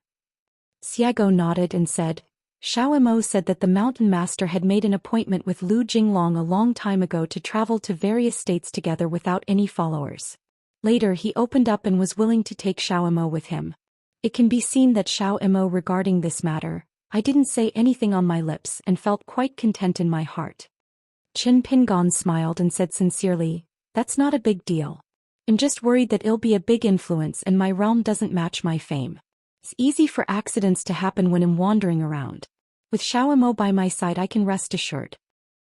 A: Xiago nodded and said, Xiao Mo said that the mountain master had made an appointment with Lu Jinglong a long time ago to travel to various states together without any followers. Later he opened up and was willing to take Xiao Mo with him. It can be seen that Xiao Mo regarding this matter, I didn't say anything on my lips and felt quite content in my heart. Qin Pingon smiled and said sincerely, that's not a big deal. I'm just worried that it'll be a big influence and my realm doesn't match my fame. It's easy for accidents to happen when I'm wandering around. With Xiao Mo by my side I can rest assured.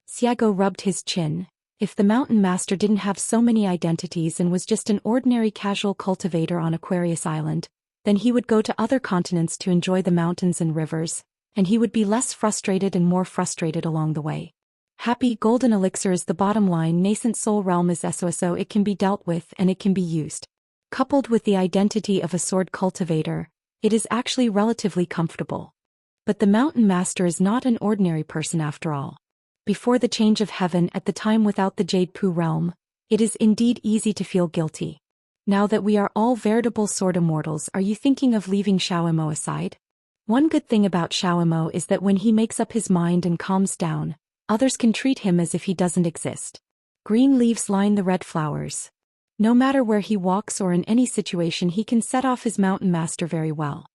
A: Xiago rubbed his chin. If the mountain master didn't have so many identities and was just an ordinary casual cultivator on Aquarius Island, then he would go to other continents to enjoy the mountains and rivers, and he would be less frustrated and more frustrated along the way. Happy golden elixir is the bottom line. Nascent soul realm is SOSO. It can be dealt with and it can be used. Coupled with the identity of a sword cultivator, it is actually relatively comfortable. But the mountain master is not an ordinary person after all. Before the change of heaven at the time without the Jade Pu realm, it is indeed easy to feel guilty. Now that we are all veritable sword immortals, are you thinking of leaving Xiao Mo aside? One good thing about Xiao Mo is that when he makes up his mind and calms down, others can treat him as if he doesn't exist. Green leaves line the red flowers. No matter where he walks or in any situation he can set off his mountain master very well.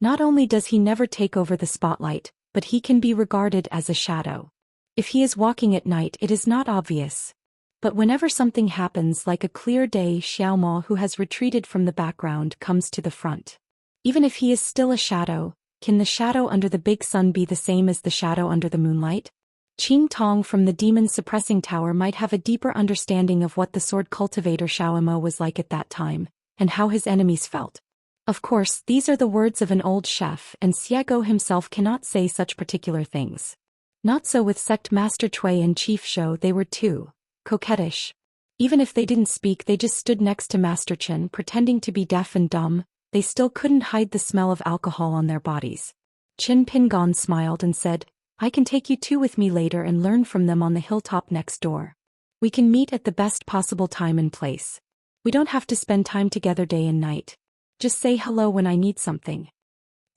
A: Not only does he never take over the spotlight, but he can be regarded as a shadow. If he is walking at night it is not obvious. But whenever something happens like a clear day, Xiao Mo, who has retreated from the background, comes to the front. Even if he is still a shadow, can the shadow under the big sun be the same as the shadow under the moonlight? Qing Tong from the demon suppressing tower might have a deeper understanding of what the sword cultivator Xiao Mo was like at that time, and how his enemies felt. Of course, these are the words of an old chef, and Xiago himself cannot say such particular things. Not so with Sect Master Cui and Chief Shou. They were too coquettish. Even if they didn't speak, they just stood next to Master Chen pretending to be deaf and dumb. They still couldn't hide the smell of alcohol on their bodies. Qin Pingon smiled and said, I can take you two with me later and learn from them on the hilltop next door. We can meet at the best possible time and place. We don't have to spend time together day and night. Just say hello when I need something.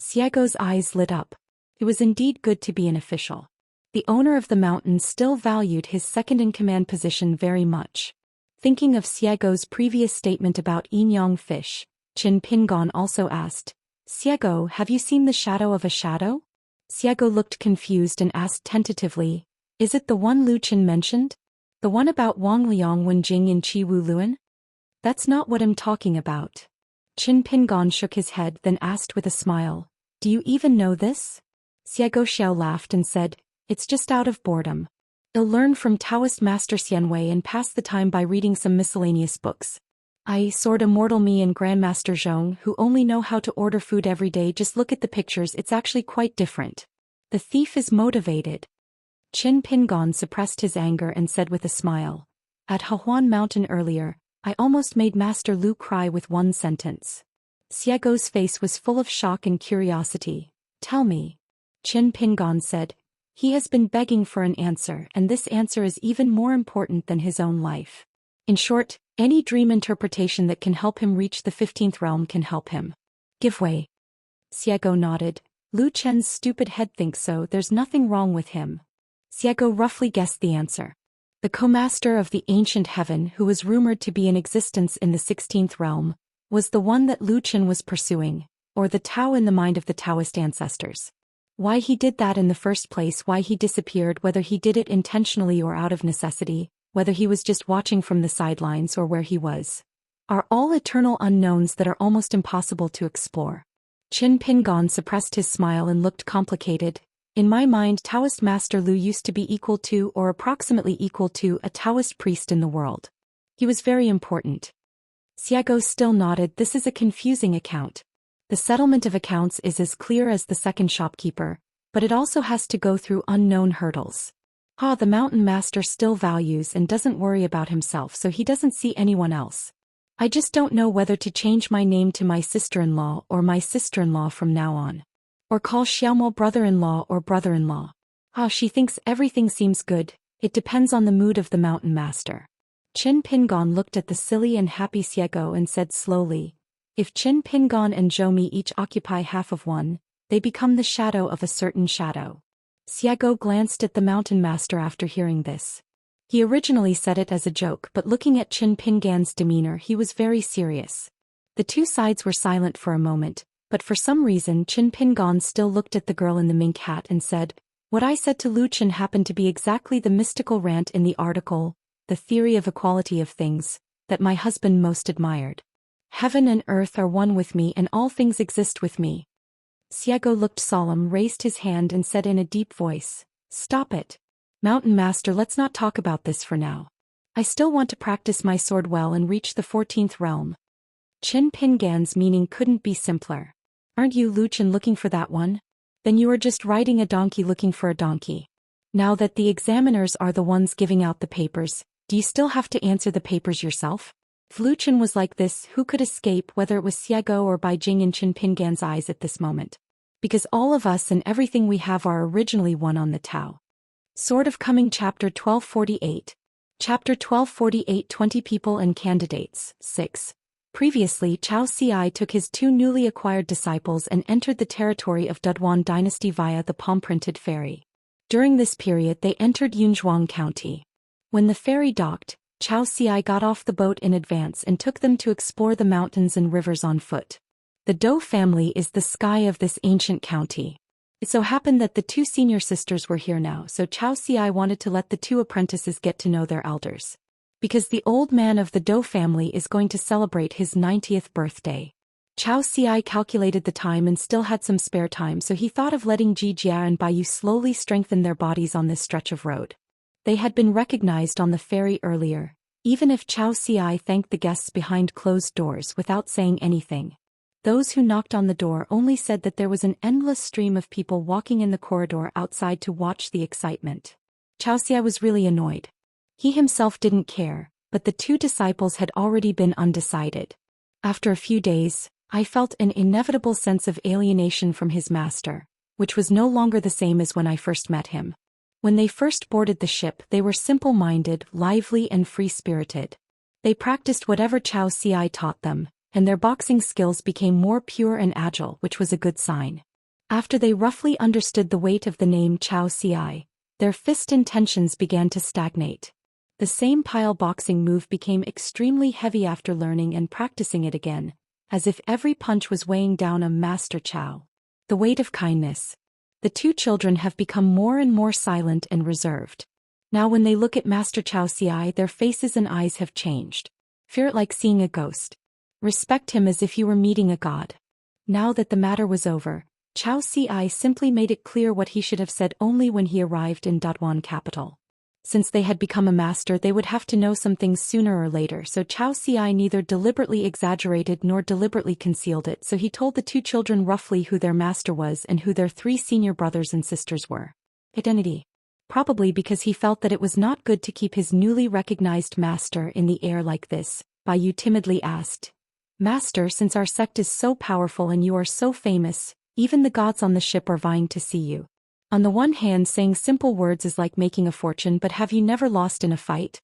A: Xiago's eyes lit up. It was indeed good to be an official. The owner of the mountain still valued his second-in-command position very much. Thinking of Xiago's previous statement about yin-yang fish, Qin Pingon also asked, Xiago, have you seen the shadow of a shadow? Xiago looked confused and asked tentatively, "Is it the one Lu Chen mentioned? The one about Wang Liang Wenjing in Qi Wu Luan?" "That's not what I'm talking about." Qin Pingon shook his head then asked with a smile, "Do you even know this?" Xiago Xiao laughed and said, "It's just out of boredom. I'll learn from Taoist Master Xianwei and pass the time by reading some miscellaneous books. I, Sword Immortal Me and Grandmaster Zhong, who only know how to order food every day, just look at the pictures, it's actually quite different. The thief is motivated." Qin Pingon suppressed his anger and said with a smile, "At Hahuan Mountain earlier, I almost made Master Lu cry with one sentence." Xiago's face was full of shock and curiosity. "Tell me." Qin Pingon said, "He has been begging for an answer, and this answer is even more important than his own life. In short, any dream interpretation that can help him reach the 15th realm can help him." "Give way." Xiago nodded. "Lu Chen's stupid head thinks so, there's nothing wrong with him." Xiago roughly guessed the answer. The co-master of the ancient heaven, who was rumored to be in existence in the 16th realm, was the one that Lu Chen was pursuing, or the Tao in the mind of the Taoist ancestors. Why he did that in the first place, why he disappeared, whether he did it intentionally or out of necessity, whether he was just watching from the sidelines or where he was, are all eternal unknowns that are almost impossible to explore. Qin Pingon suppressed his smile and looked complicated. "In my mind, Taoist Master Lu used to be equal to or approximately equal to a Taoist priest in the world. He was very important." Xiago still nodded. "This is a confusing account. The settlement of accounts is as clear as the second shopkeeper, but it also has to go through unknown hurdles. The mountain master still values and doesn't worry about himself, so he doesn't see anyone else. I just don't know whether to change my name to my sister-in-law or my sister-in-law from now on. Or call Xiaomo brother-in-law or brother-in-law. She thinks everything seems good, it depends on the mood of the mountain master." Qin Pingon looked at the silly and happy Xiago and said slowly, "If Qin Pingon and Zhou Mi each occupy half of one, they become the shadow of a certain shadow." Xiago glanced at the mountain master after hearing this. He originally said it as a joke, but looking at Qin Pingon's demeanor, he was very serious. The two sides were silent for a moment, but for some reason Qin Pingon still looked at the girl in the mink hat and said, "What I said to Lu Chen happened to be exactly the mystical rant in the article, The Theory of Equality of Things, that my husband most admired. Heaven and earth are one with me and all things exist with me." Xiago looked solemn, raised his hand and said in a deep voice, "Stop it. Mountain Master, let's not talk about this for now. I still want to practice my sword well and reach the 14th realm." Qin Pingon's meaning couldn't be simpler. "Aren't you Lu Chen looking for that one? Then you are just riding a donkey looking for a donkey. Now that the examiners are the ones giving out the papers, do you still have to answer the papers yourself?" If Lu Chen was like this, who could escape, whether it was Xiago or Bai Jing in Qin Pingon's eyes at this moment? Because all of us and everything we have are originally one on the Tao. Sword of Coming Chapter 1248. Chapter 1248 20 People and Candidates, 6. Previously, Chao Ci took his two newly acquired disciples and entered the territory of Duduan dynasty via the palm-printed ferry. During this period they entered Yunzhuang County. When the ferry docked, Chao Ci got off the boat in advance and took them to explore the mountains and rivers on foot. The Dou family is the sky of this ancient county. It so happened that the two senior sisters were here now, so Chao Ci wanted to let the two apprentices get to know their elders. Because the old man of the Dou family is going to celebrate his 90th birthday. Chao Ci calculated the time and still had some spare time, so he thought of letting Ji Jia and Baiyu slowly strengthen their bodies on this stretch of road. They had been recognized on the ferry earlier, even if Chao Ci thanked the guests behind closed doors without saying anything. Those who knocked on the door only said that there was an endless stream of people walking in the corridor outside to watch the excitement. Chao Ci was really annoyed. He himself didn't care, but the two disciples had already been undecided. After a few days, I felt an inevitable sense of alienation from his master, which was no longer the same as when I first met him. When they first boarded the ship, they were simple-minded, lively and free-spirited. They practiced whatever Chao Ci taught them, and their boxing skills became more pure and agile, which was a good sign. After they roughly understood the weight of the name Chao Ci, their fist intentions began to stagnate. The same pile boxing move became extremely heavy after learning and practicing it again, as if every punch was weighing down a master Chao. The weight of kindness. The two children have become more and more silent and reserved. Now when they look at Master Xianxia, their faces and eyes have changed. Fear it like seeing a ghost. Respect him as if you were meeting a god. Now that the matter was over, Xianxia simply made it clear what he should have said only when he arrived in Daoist capital. Since they had become a master, they would have to know some things sooner or later, so Xianxia neither deliberately exaggerated nor deliberately concealed it, so he told the two children roughly who their master was and who their three senior brothers and sisters were. Identity. Probably because he felt that it was not good to keep his newly recognized master in the air like this, Bai timidly asked, "Master, since our sect is so powerful and you are so famous, even the gods on the ship are vying to see you. On the one hand, saying simple words is like making a fortune, but have you never lost in a fight?"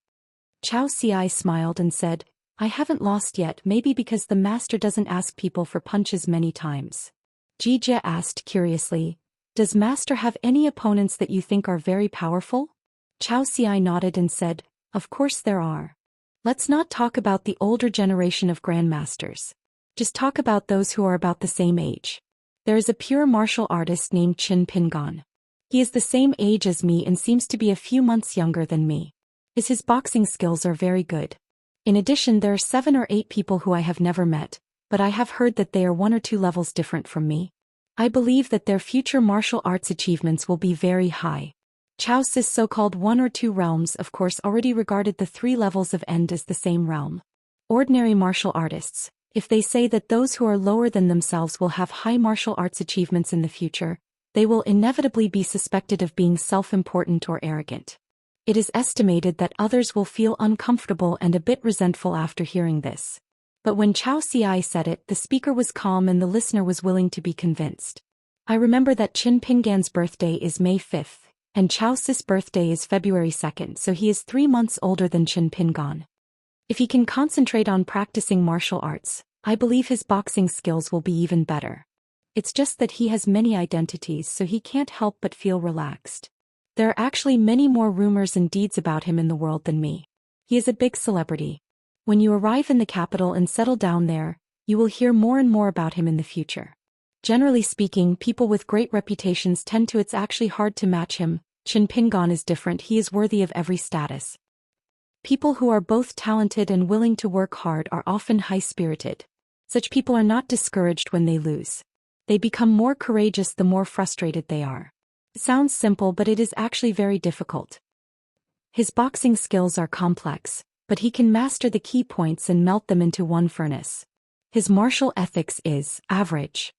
A: Xianxia smiled and said, "I haven't lost yet, maybe because the master doesn't ask people for punches many times." Jijia asked curiously, "Does master have any opponents that you think are very powerful?" Xianxia nodded and said, "Of course there are. Let's not talk about the older generation of grandmasters. Just talk about those who are about the same age. There is a pure martial artist named Qin Pingan. He is the same age as me and seems to be a few months younger than me. His boxing skills are very good. In addition, there are 7 or 8 people who I have never met, but I have heard that they are 1 or 2 levels different from me. I believe that their future martial arts achievements will be very high." Chaosis so-called 1 or 2 realms of course already regarded the 3 levels of end as the same realm. Ordinary martial artists, if they say that those who are lower than themselves will have high martial arts achievements in the future, they will inevitably be suspected of being self-important or arrogant. It is estimated that others will feel uncomfortable and a bit resentful after hearing this. But when Xianxia said it, the speaker was calm and the listener was willing to be convinced. I remember that Qin Pingan's birthday is May 5th, and Chaosis's birthday is February 2nd, so he is 3 months older than Qin Pingan. If he can concentrate on practicing martial arts, I believe his boxing skills will be even better. It's just that he has many identities, so he can't help but feel relaxed. There are actually many more rumors and deeds about him in the world than me. He is a big celebrity. When you arrive in the capital and settle down there, you will hear more and more about him in the future. Generally speaking, people with great reputations tend to. It's actually hard to match him. Qin Pingan is different. He is worthy of every status. People who are both talented and willing to work hard are often high-spirited. Such people are not discouraged when they lose. They become more courageous the more frustrated they are. It sounds simple, but it is actually very difficult. His boxing skills are complex, but he can master the key points and melt them into one furnace. His martial ethics is average.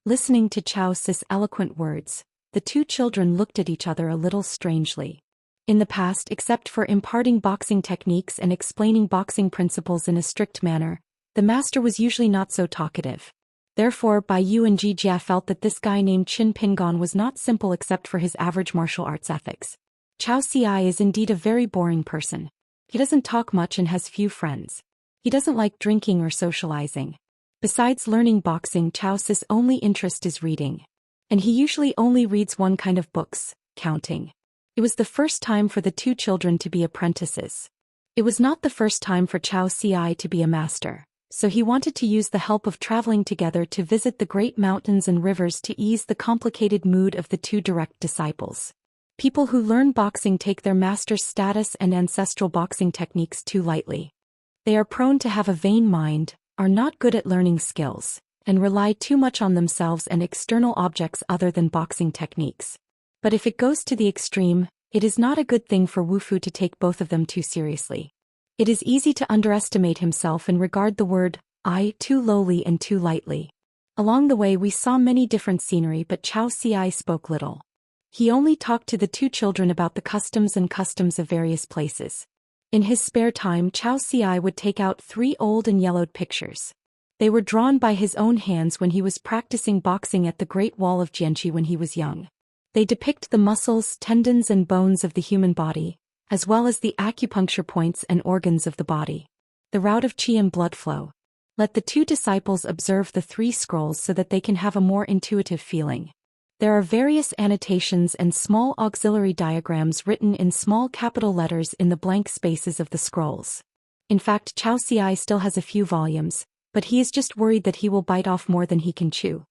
A: Listening to Chaosis's eloquent words, the two children looked at each other a little strangely. In the past, except for imparting boxing techniques and explaining boxing principles in a strict manner, the master was usually not so talkative. Therefore, Bai Yu and Jijia felt that this guy named Qin Pingan was not simple except for his average martial arts ethics. Xianxia is indeed a very boring person. He doesn't talk much and has few friends. He doesn't like drinking or socializing. Besides learning boxing, Chaosis's only interest is reading. And he usually only reads one kind of books, counting. It was the first time for the two children to be apprentices. It was not the first time for Xianxia to be a master, so he wanted to use the help of traveling together to visit the great mountains and rivers to ease the complicated mood of the two direct disciples. People who learn boxing take their master's status and ancestral boxing techniques too lightly. They are prone to have a vain mind, are not good at learning skills, and rely too much on themselves and external objects other than boxing techniques. But if it goes to the extreme, it is not a good thing for Wufu to take both of them too seriously. It is easy to underestimate himself and regard the word I too lowly and too lightly. Along the way we saw many different scenery, but Xianxia spoke little. He only talked to the two children about the customs of various places. In his spare time, Xianxia would take out 3 old and yellowed pictures. They were drawn by his own hands when he was practicing boxing at the Great Wall of Jianqi when he was young. They depict the muscles, tendons and bones of the human body, as well as the acupuncture points and organs of the body. The route of qi and blood flow. Let the two disciples observe the 3 scrolls so that they can have a more intuitive feeling. There are various annotations and small auxiliary diagrams written in small capital letters in the blank spaces of the scrolls. In fact, Xianxia still has a few volumes, but he is just worried that he will bite off more than he can chew.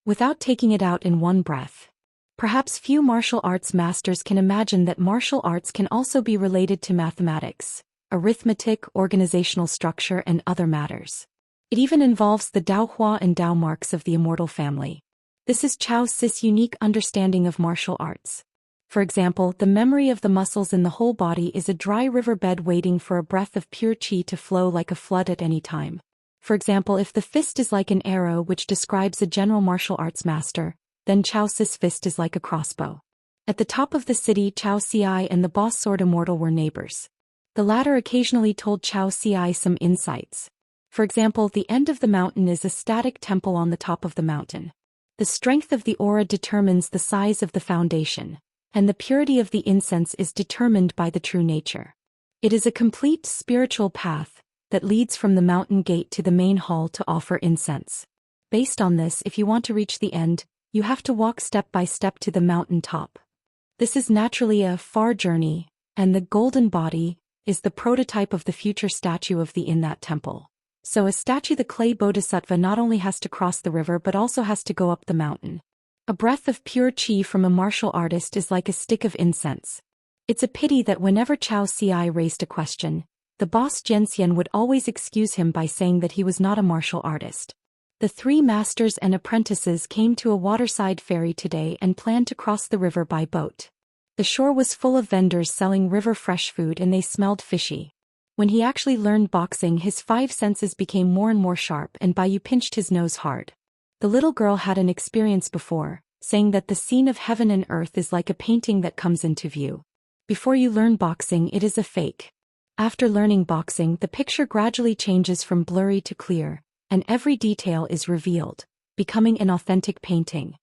A: Without taking it out in one breath. Perhaps few martial arts masters can imagine that martial arts can also be related to mathematics, arithmetic, organizational structure, and other matters. It even involves the Daohua and Dao marks of the Immortal family. This is Chao Si's unique understanding of martial arts. For example, the memory of the muscles in the whole body is a dry riverbed waiting for a breath of pure qi to flow like a flood at any time. For example, if the fist is like an arrow, which describes a general martial arts master, then Chao Si's fist is like a crossbow. At the top of the city, Chao Xi and the boss sword Immortal were neighbors. The latter occasionally told Chao Xi some insights. For example, the end of the mountain is a static temple on the top of the mountain. The strength of the aura determines the size of the foundation, and the purity of the incense is determined by the true nature. It is a complete spiritual path that leads from the mountain gate to the main hall to offer incense. Based on this, if you want to reach the end, you have to walk step by step to the mountain top. This is naturally a far journey, and the golden body is the prototype of the future statue of the in that temple. So a statue, the clay bodhisattva, not only has to cross the river but also has to go up the mountain. A breath of pure qi from a martial artist is like a stick of incense. It's a pity that whenever Chao Xi raised a question, the boss Zhou Xian would always excuse him by saying that he was not a martial artist. The three masters and apprentices came to a waterside ferry today and planned to cross the river by boat. The shore was full of vendors selling river fresh food and they smelled fishy. When he actually learned boxing, his five senses became more and more sharp, and Bai Yu pinched his nose hard. The little girl had an experience before, saying that the scene of heaven and earth is like a painting that comes into view. Before you learn boxing, it is a fake. After learning boxing, the picture gradually changes from blurry to clear, and every detail is revealed, becoming an authentic painting.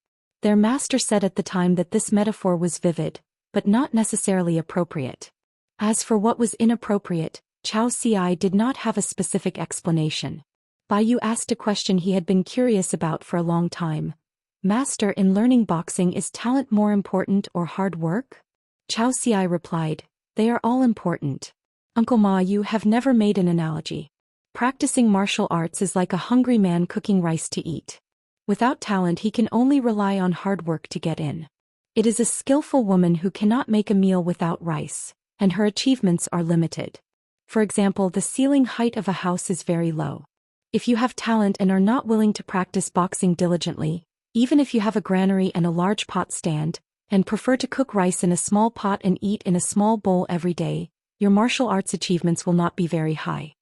A: Their master said at the time that this metaphor was vivid, but not necessarily appropriate. As for what was inappropriate, Chao Xi did not have a specific explanation. Bai Yu asked a question he had been curious about for a long time. Master, in learning boxing, is talent more important or hard work? Chao Xi replied, they are all important. Uncle Ma, you have never made an analogy. Practicing martial arts is like a hungry man cooking rice to eat. Without talent, he can only rely on hard work to get in. It is a skillful woman who cannot make a meal without rice, and her achievements are limited. For example, the ceiling height of a house is very low. If you have talent and are not willing to practice boxing diligently, even if you have a granary and a large pot stand, and prefer to cook rice in a small pot and eat in a small bowl every day, your martial arts achievements will not be very high.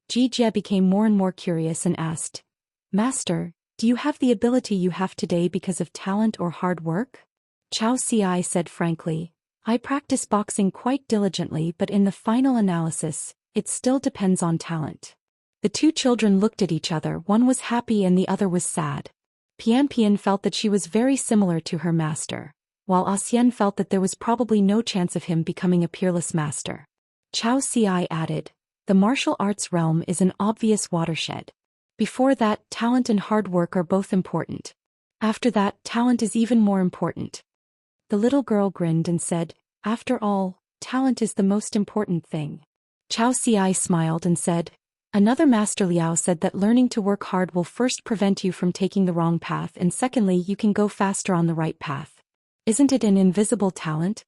A: Jie became more and more curious and asked, Master, do you have the ability you have today because of talent or hard work? Chao Xi said frankly, I practice boxing quite diligently, but in the final analysis, it still depends on talent. The two children looked at each other, one was happy and the other was sad. Pian felt that she was very similar to her master, while Xian felt that there was probably no chance of him becoming a peerless master. Chao Xi added, the martial arts realm is an obvious watershed. Before that, talent and hard work are both important. After that, talent is even more important. The little girl grinned and said, after all, talent is the most important thing. Chao Xi smiled and said, another master Liao said that learning to work hard will first prevent you from taking the wrong path, and secondly you can go faster on the right path. Isn't it an invisible talent?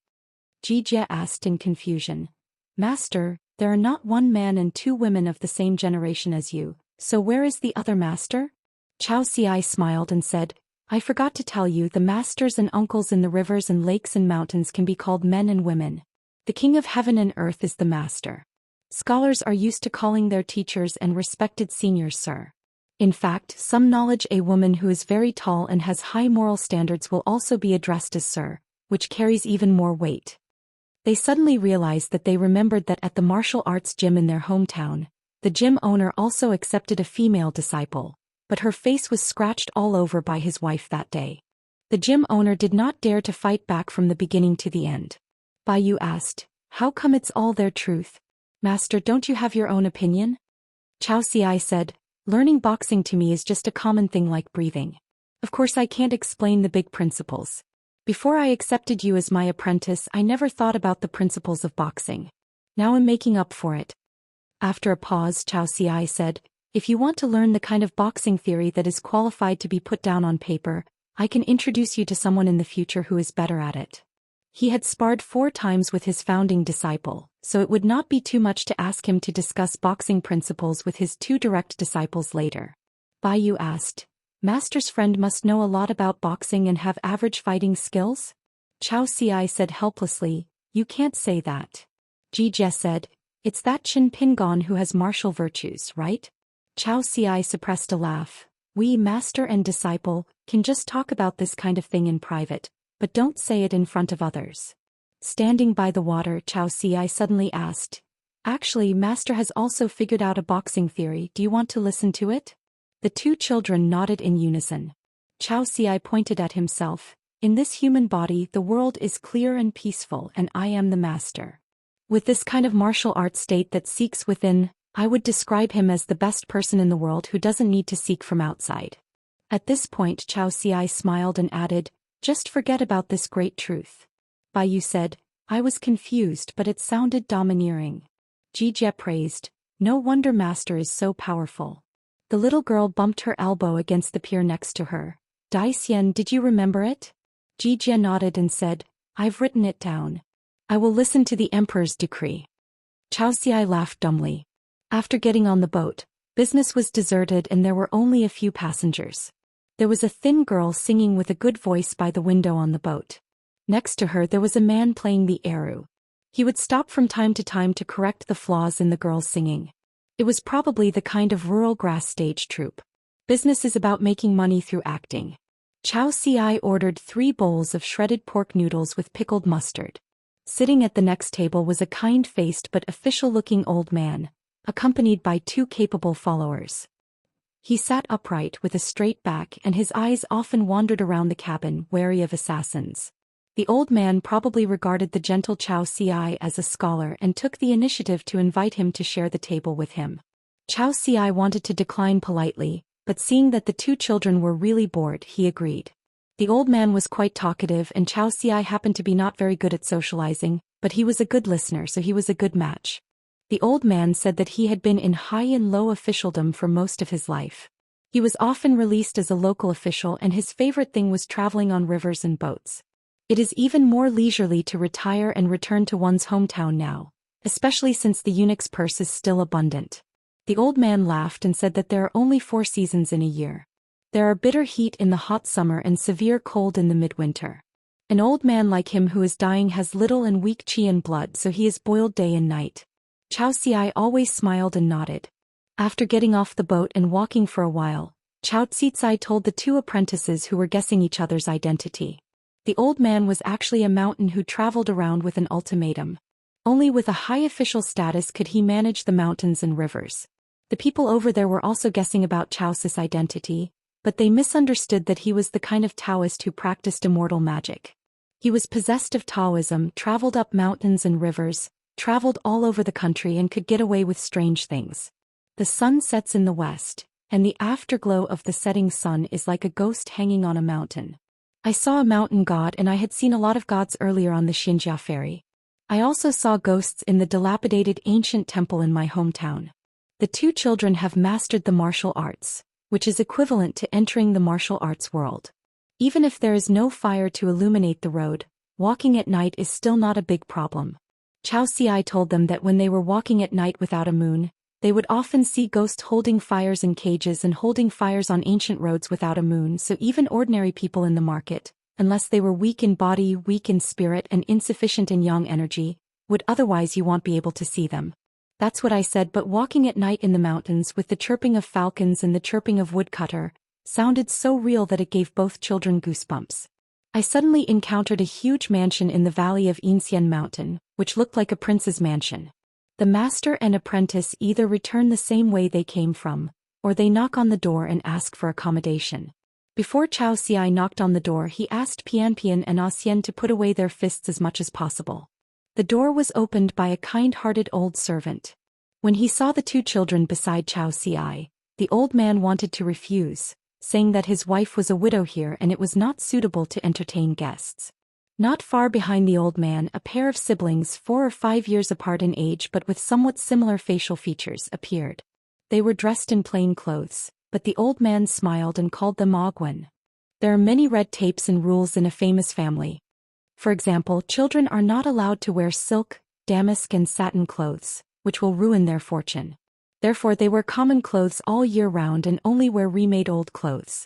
A: Jie asked in confusion. Master, there are not one man and two women of the same generation as you, so where is the other master? Chao Xi smiled and said, I forgot to tell you, the masters and uncles in the rivers and lakes and mountains can be called men and women. The king of heaven and earth is the master. Scholars are used to calling their teachers and respected seniors sir. In fact, some knowledge, a woman who is very tall and has high moral standards will also be addressed as sir, which carries even more weight. They suddenly realized that they remembered that at the martial arts gym in their hometown, the gym owner also accepted a female disciple, but her face was scratched all over by his wife that day. The gym owner did not dare to fight back from the beginning to the end. Bai Yu asked, how come it's all their truth? Master, don't you have your own opinion? Chao Xi said, learning boxing to me is just a common thing like breathing. Of course I can't explain the big principles. Before I accepted you as my apprentice, I never thought about the principles of boxing. Now I'm making up for it. After a pause, Chao Xi said, if you want to learn the kind of boxing theory that is qualified to be put down on paper, I can introduce you to someone in the future who is better at it. He had sparred 4 times with his founding disciple, so it would not be too much to ask him to discuss boxing principles with his 2 direct disciples later. Bai Yu asked, Master's friend must know a lot about boxing and have average fighting skills? Chao Ci said helplessly, you can't say that. Ji Jie said, it's that Qin Pingon who has martial virtues, right? Chao Ci suppressed a laugh. We, master and disciple, can just talk about this kind of thing in private, but don't say it in front of others. Standing by the water, Chao Ci suddenly asked, actually, master has also figured out a boxing theory, do you want to listen to it? The 2 children nodded in unison. Chao Ci pointed at himself, in this human body the world is clear and peaceful and I am the master. With this kind of martial art state that seeks within, I would describe him as the best person in the world who doesn't need to seek from outside. At this point Chao Ci smiled and added, just forget about this great truth. Bai Yu said, I was confused but it sounded domineering. Ji Jie praised, no wonder master is so powerful. The little girl bumped her elbow against the pier next to her. Dai Xian, did you remember it? Ji Jie nodded and said, I've written it down. I will listen to the emperor's decree. Chao Ci laughed dumbly. After getting on the boat, business was deserted and there were only a few passengers. There was a thin girl singing with a good voice by the window on the boat. Next to her there was a man playing the eru. He would stop from time to correct the flaws in the girl's singing. It was probably the kind of rural grass stage troupe. Business is about making money through acting. Chao Ci ordered 3 bowls of shredded pork noodles with pickled mustard. Sitting at the next table was a kind-faced but official-looking old man, accompanied by 2 capable followers. He sat upright with a straight back and his eyes often wandered around the cabin, wary of assassins. The old man probably regarded the gentle Chao Ci as a scholar and took the initiative to invite him to share the table with him. Chao Ci wanted to decline politely, but seeing that the 2 children were really bored, he agreed. The old man was quite talkative and Chao Ci happened to be not very good at socializing, but he was a good listener, so he was a good match. The old man said that he had been in high and low officialdom for most of his life. He was often released as a local official and his favorite thing was traveling on rivers and boats. It is even more leisurely to retire and return to one's hometown now, especially since the eunuch's purse is still abundant. The old man laughed and said that there are only 4 seasons in a year. There are bitter heat in the hot summer and severe cold in the midwinter. An old man like him who is dying has little and weak qi and blood, so he is boiled day and night. Chao Ci always smiled and nodded. After getting off the boat and walking for a while, Chao Ci told the 2 apprentices who were guessing each other's identity. The old man was actually a mountain who traveled around with an ultimatum. Only with a high official status could he manage the mountains and rivers. The people over there were also guessing about Chao Ci's identity, but they misunderstood that he was the kind of Taoist who practiced immortal magic. He was possessed of Taoism, traveled up mountains and rivers, traveled all over the country and could get away with strange things. The sun sets in the west, and the afterglow of the setting sun is like a ghost hanging on a mountain. I saw a mountain god and I had seen a lot of gods earlier on the Xianxia ferry. I also saw ghosts in the dilapidated ancient temple in my hometown. The 2 children have mastered the martial arts, which is equivalent to entering the martial arts world. Even if there is no fire to illuminate the road, walking at night is still not a big problem. Chao Ci told them that when they were walking at night without a moon, they would often see ghosts holding fires in cages and holding fires on ancient roads without a moon, so even ordinary people in the market, unless they were weak in body, weak in spirit and insufficient in yang energy, would otherwise you won't be able to see them. That's what I said, but walking at night in the mountains with the chirping of falcons and the chirping of woodcutter sounded so real that it gave both children goosebumps. I suddenly encountered a huge mansion in the valley of Yixian Mountain, which looked like a prince's mansion. The master and apprentice either return the same way they came from, or they knock on the door and ask for accommodation. Before Chao Ci knocked on the door, he asked Pian and Xian to put away their fists as much as possible. The door was opened by a kind-hearted old servant. When he saw the 2 children beside Chao Ci, the old man wanted to refuse, saying that his wife was a widow here and it was not suitable to entertain guests. Not far behind the old man, a pair of siblings 4 or 5 years apart in age but with somewhat similar facial features appeared. They were dressed in plain clothes, but the old man smiled and called them Ogwen. There are many red tapes and rules in a famous family. For example, children are not allowed to wear silk, damask and satin clothes, which will ruin their fortune. Therefore they wear common clothes all year round and only wear remade old clothes.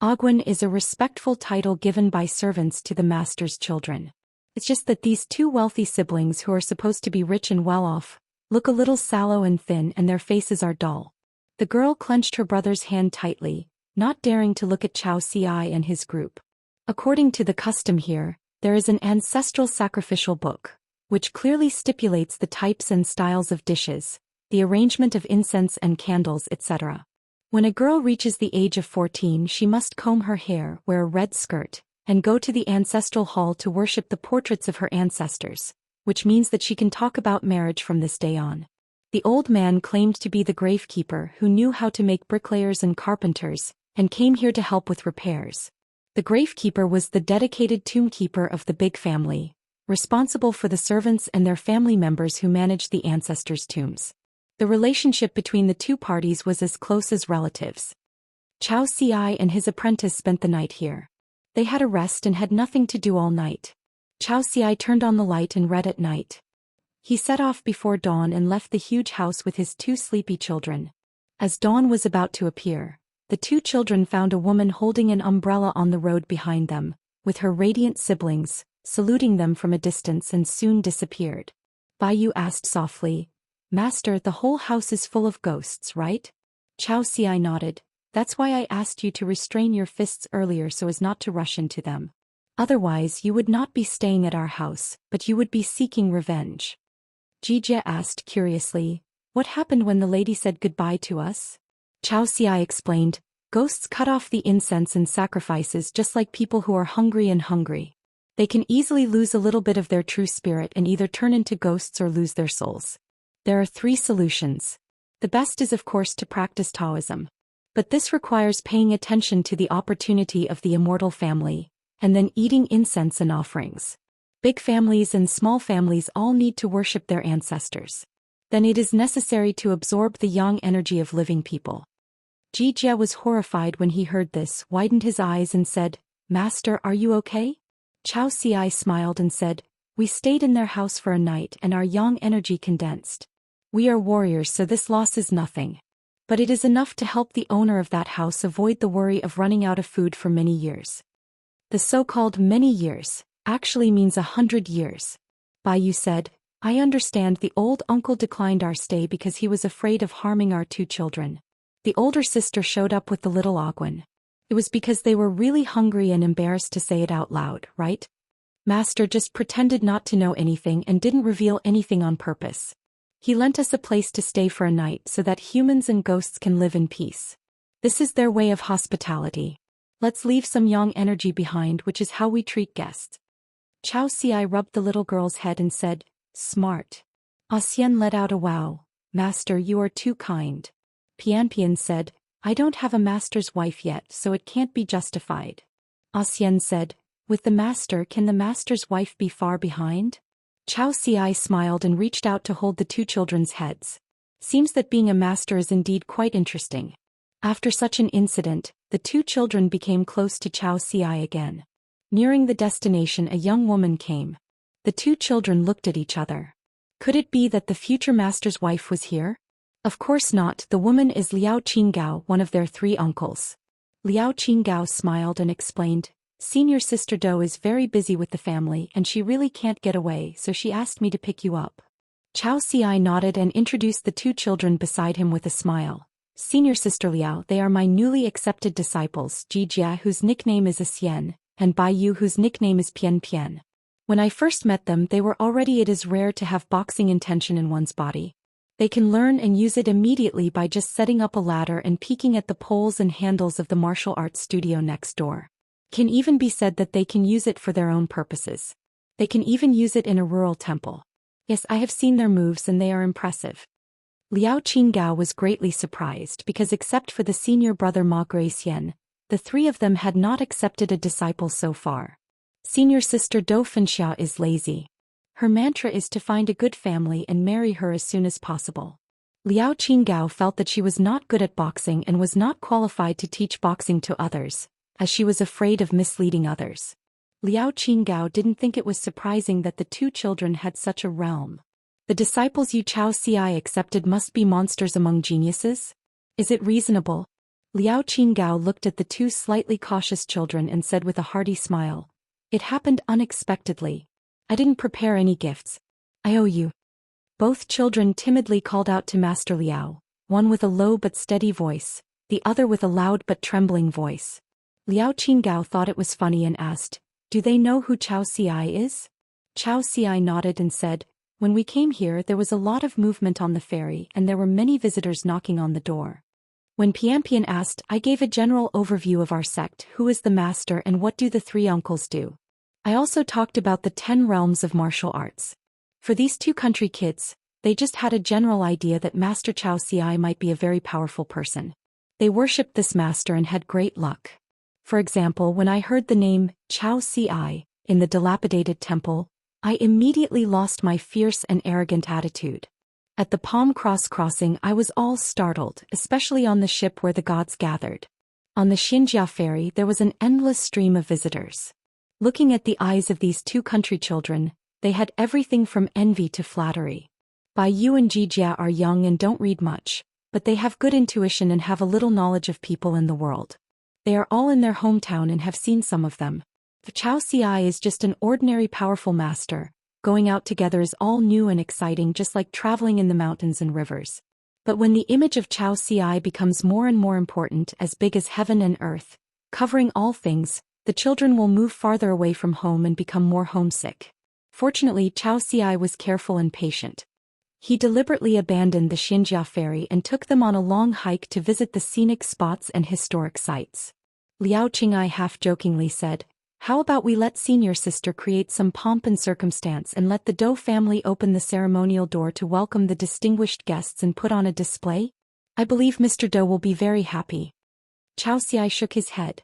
A: Agwen is a respectful title given by servants to the master's children. It's just that these two wealthy siblings who are supposed to be rich and well-off, look a little sallow and thin and their faces are dull. The girl clenched her brother's hand tightly, not daring to look at Zhou Xian and his group. According to the custom here, there is an ancestral sacrificial book, which clearly stipulates the types and styles of dishes, the arrangement of incense and candles, etc. When a girl reaches the age of 14, she must comb her hair, wear a red skirt, and go to the ancestral hall to worship the portraits of her ancestors, which means that she can talk about marriage from this day on. The old man claimed to be the gravekeeper who knew how to make bricklayers and carpenters, and came here to help with repairs. The gravekeeper was the dedicated tombkeeper of the big family, responsible for the servants and their family members who managed the ancestors' tombs. The relationship between the two parties was as close as relatives. Zhou Xian and his apprentice spent the night here. They had a rest and had nothing to do all night. Zhou Xian turned on the light and read at night. He set off before dawn and left the huge house with his two sleepy children. As dawn was about to appear, the two children found a woman holding an umbrella on the road behind them, with her radiant siblings, saluting them from a distance, and soon disappeared. Baiyu asked softly, "Master, the whole house is full of ghosts, right?" Zhou Xian nodded. "That's why I asked you to restrain your fists earlier so as not to rush into them. Otherwise you would not be staying at our house, but you would be seeking revenge." Jie asked curiously, "What happened when the lady said goodbye to us?" Zhou Xian explained, "Ghosts cut off the incense and sacrifices just like people who are hungry. They can easily lose a little bit of their true spirit and either turn into ghosts or lose their souls. There are 3 solutions. The best is of course to practice Taoism. But this requires paying attention to the opportunity of the immortal family, and then eating incense and offerings. Big families and small families all need to worship their ancestors. Then it is necessary to absorb the yang energy of living people." Jie was horrified when he heard this, widened his eyes and said, "Master, are you okay?" Zhou Xian smiled and said, "We stayed in their house for a night and our yang energy condensed. We are warriors, so this loss is nothing. But it is enough to help the owner of that house avoid the worry of running out of food for many years." The so-called many years actually means 100 years. Baiyu said, "I understand the old uncle declined our stay because he was afraid of harming our 2 children. The older sister showed up with the little Agwen. It was because they were really hungry and embarrassed to say it out loud, right? Master just pretended not to know anything and didn't reveal anything on purpose. He lent us a place to stay for a night so that humans and ghosts can live in peace. This is their way of hospitality. Let's leave some yang energy behind, which is how we treat guests." Zhou Xian rubbed the little girl's head and said, "Smart." Xian let out a wow. "Master, you are too kind." Pian said, "I don't have a master's wife yet, so it can't be justified." Xian said, "With the master, can the master's wife be far behind?" Zhou Xian smiled and reached out to hold the 2 children's heads. Seems that being a master is indeed quite interesting. After such an incident, the 2 children became close to Zhou Xian again. Nearing the destination, a young woman came. The 2 children looked at each other. Could it be that the future master's wife was here? Of course not. The woman is Liao Qinggao, one of their 3 uncles. Liao Qinggao smiled and explained, "Senior sister Dou is very busy with the family and she really can't get away, so she asked me to pick you up." Zhou Xian nodded and introduced the 2 children beside him with a smile. "Senior sister Liao, they are my newly accepted disciples, Jie, whose nickname is Xian, and Baiyu, whose nickname is Pian. When I first met them, they were already. It is rare to have boxing intention in one's body. They can learn and use it immediately by just setting up a ladder and peeking at the poles and handles of the martial arts studio next door. Can even be said that they can use it for their own purposes. They can even use it in a rural temple. Yes, I have seen their moves and they are impressive." Liao Qinggao was greatly surprised because except for the senior brother Ma Xian, the 3 of them had not accepted a disciple so far. Senior sister Dou Fenxia is lazy. Her mantra is to find a good family and marry her as soon as possible. Liao Qinggao felt that she was not good at boxing and was not qualified to teach boxing to others, as she was afraid of misleading others. Liao Qinggao didn't think it was surprising that the two children had such a realm. The disciples Yu Xiaoxia accepted must be monsters among geniuses? Is it reasonable? Liao Qinggao looked at the two slightly cautious children and said with a hearty smile, "It happened unexpectedly. I didn't prepare any gifts. I owe you." Both children timidly called out to Master Liao, one with a low but steady voice, the other with a loud but trembling voice. Liao Qinggao thought it was funny and asked, "Do they know who Chao Xi is?" Chao Xi nodded and said, "When we came here there was a lot of movement on the ferry and there were many visitors knocking on the door. When Piampian asked, I gave a general overview of our sect, who is the master and what do the three uncles do. I also talked about the 10 realms of martial arts. For these two country kids, they just had a general idea that Master Chao Xi might be a very powerful person. They worshipped this master and had great luck. For example, when I heard the name Chao Xi in the dilapidated temple, I immediately lost my fierce and arrogant attitude. At the Palm Cross crossing I was all startled, especially on the ship where the gods gathered. On the Xianxia ferry there was an endless stream of visitors. Looking at the eyes of these two country children, they had everything from envy to flattery. Bai Yu and Jijia are young and don't read much, but they have good intuition and have a little knowledge of people in the world. They are all in their hometown and have seen some of them. The Chao Xi is just an ordinary powerful master. Going out together is all new and exciting, just like traveling in the mountains and rivers. But when the image of Chao Xi becomes more and more important, as big as heaven and earth, covering all things, the children will move farther away from home and become more homesick. Fortunately, Chao Xi was careful and patient. He deliberately abandoned the Xianxia ferry and took them on a long hike to visit the scenic spots and historic sites. Liao Qingai half-jokingly said, "How about we let senior sister create some pomp and circumstance and let the Dou family open the ceremonial door to welcome the distinguished guests and put on a display? I believe Mr. Dou will be very happy." Chao Xi shook his head.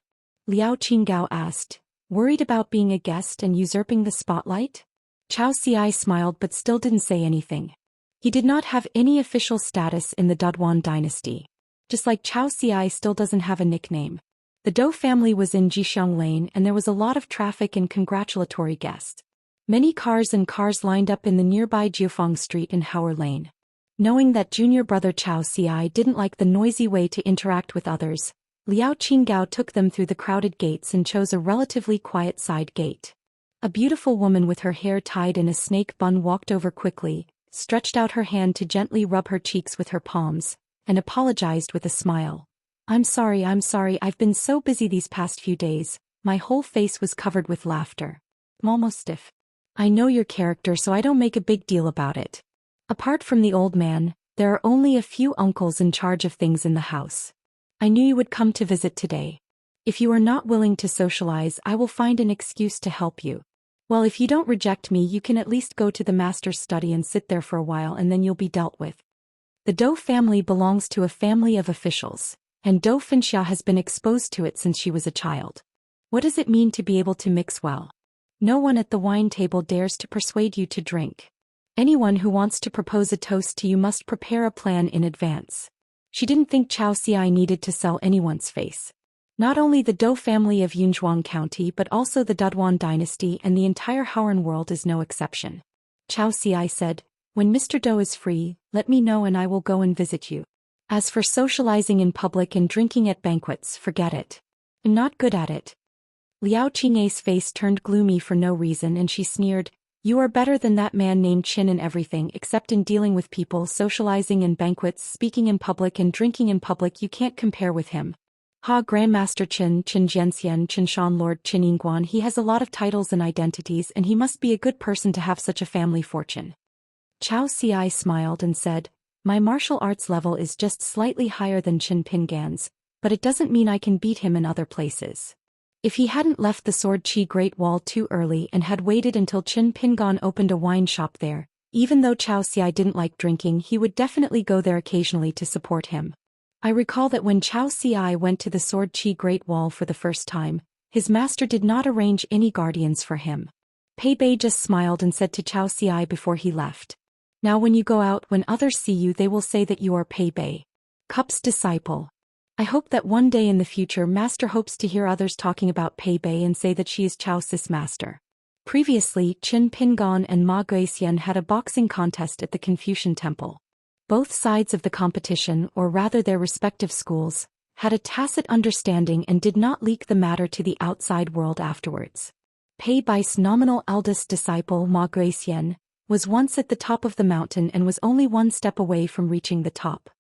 A: Liao Qinggao asked, "Worried about being a guest and usurping the spotlight?" Chao Xi smiled but still didn't say anything. He did not have any official status in the Duduan dynasty. Just like Chao Xi still doesn't have a nickname. The Dou family was in Jixiang Lane and there was a lot of traffic and congratulatory guests. Many cars lined up in the nearby Jiufang Street and Howard Lane. Knowing that junior brother Chao Xi didn't like the noisy way to interact with others, Liao Qinggao took them through the crowded gates and chose a relatively quiet side gate. A beautiful woman with her hair tied in a snake bun walked over quickly, stretched out her hand to gently rub her cheeks with her palms, and apologized with a smile. I'm sorry, I've been so busy these past few days, my whole face was covered with laughter. I'm almost stiff. I know your character so I don't make a big deal about it. Apart from the old man, there are only a few uncles in charge of things in the house. I knew you would come to visit today. If you are not willing to socialize, I will find an excuse to help you. Well, if you don't reject me, you can at least go to the master's study and sit there for a while and then you'll be dealt with. The Dou family belongs to a family of officials, and Dou Finxia has been exposed to it since she was a child. What does it mean to be able to mix well? No one at the wine table dares to persuade you to drink. Anyone who wants to propose a toast to you must prepare a plan in advance. She didn't think Chao Xi needed to sell anyone's face. Not only the Dou family of Yunzhuang County but also the Duduan dynasty and the entire Howren world is no exception. Chao Xi said, "When Mr. Dou is free, let me know and I will go and visit you. As for socializing in public and drinking at banquets, forget it. I'm not good at it." Liao Qing's face turned gloomy for no reason and she sneered, "You are better than that man named Qin in everything except in dealing with people, socializing in banquets, speaking in public and drinking in public. You can't compare with him. Ha, Grandmaster Qin Zhenxian, Qin Shan Lord Qin Yingguan, he has a lot of titles and identities and he must be a good person to have such a family fortune." Chao Xi smiled and said, "My martial arts level is just slightly higher than Qin Pingan's, but it doesn't mean I can beat him in other places. If he hadn't left the Sword Qi Great Wall too early and had waited until Qin Pingan opened a wine shop there, even though Chao Xi didn't like drinking, he would definitely go there occasionally to support him. I recall that when Chao Xi went to the Sword Qi Great Wall for the first time, his master did not arrange any guardians for him. Pei Bei just smiled and said to Chao Xi before he left, "Now when you go out, when others see you they will say that you are Pei Bei, Cup's disciple." I hope that one day in the future Master hopes to hear others talking about Pei Bei and say that she is Chao Sis Master. Previously, Qin Pingon and Ma Guixian had a boxing contest at the Confucian Temple. Both sides of the competition, or rather their respective schools, had a tacit understanding and did not leak the matter to the outside world afterwards. Pei Bei's nominal eldest disciple Ma Guixian was once at the top of the mountain and was only one step away from reaching the top.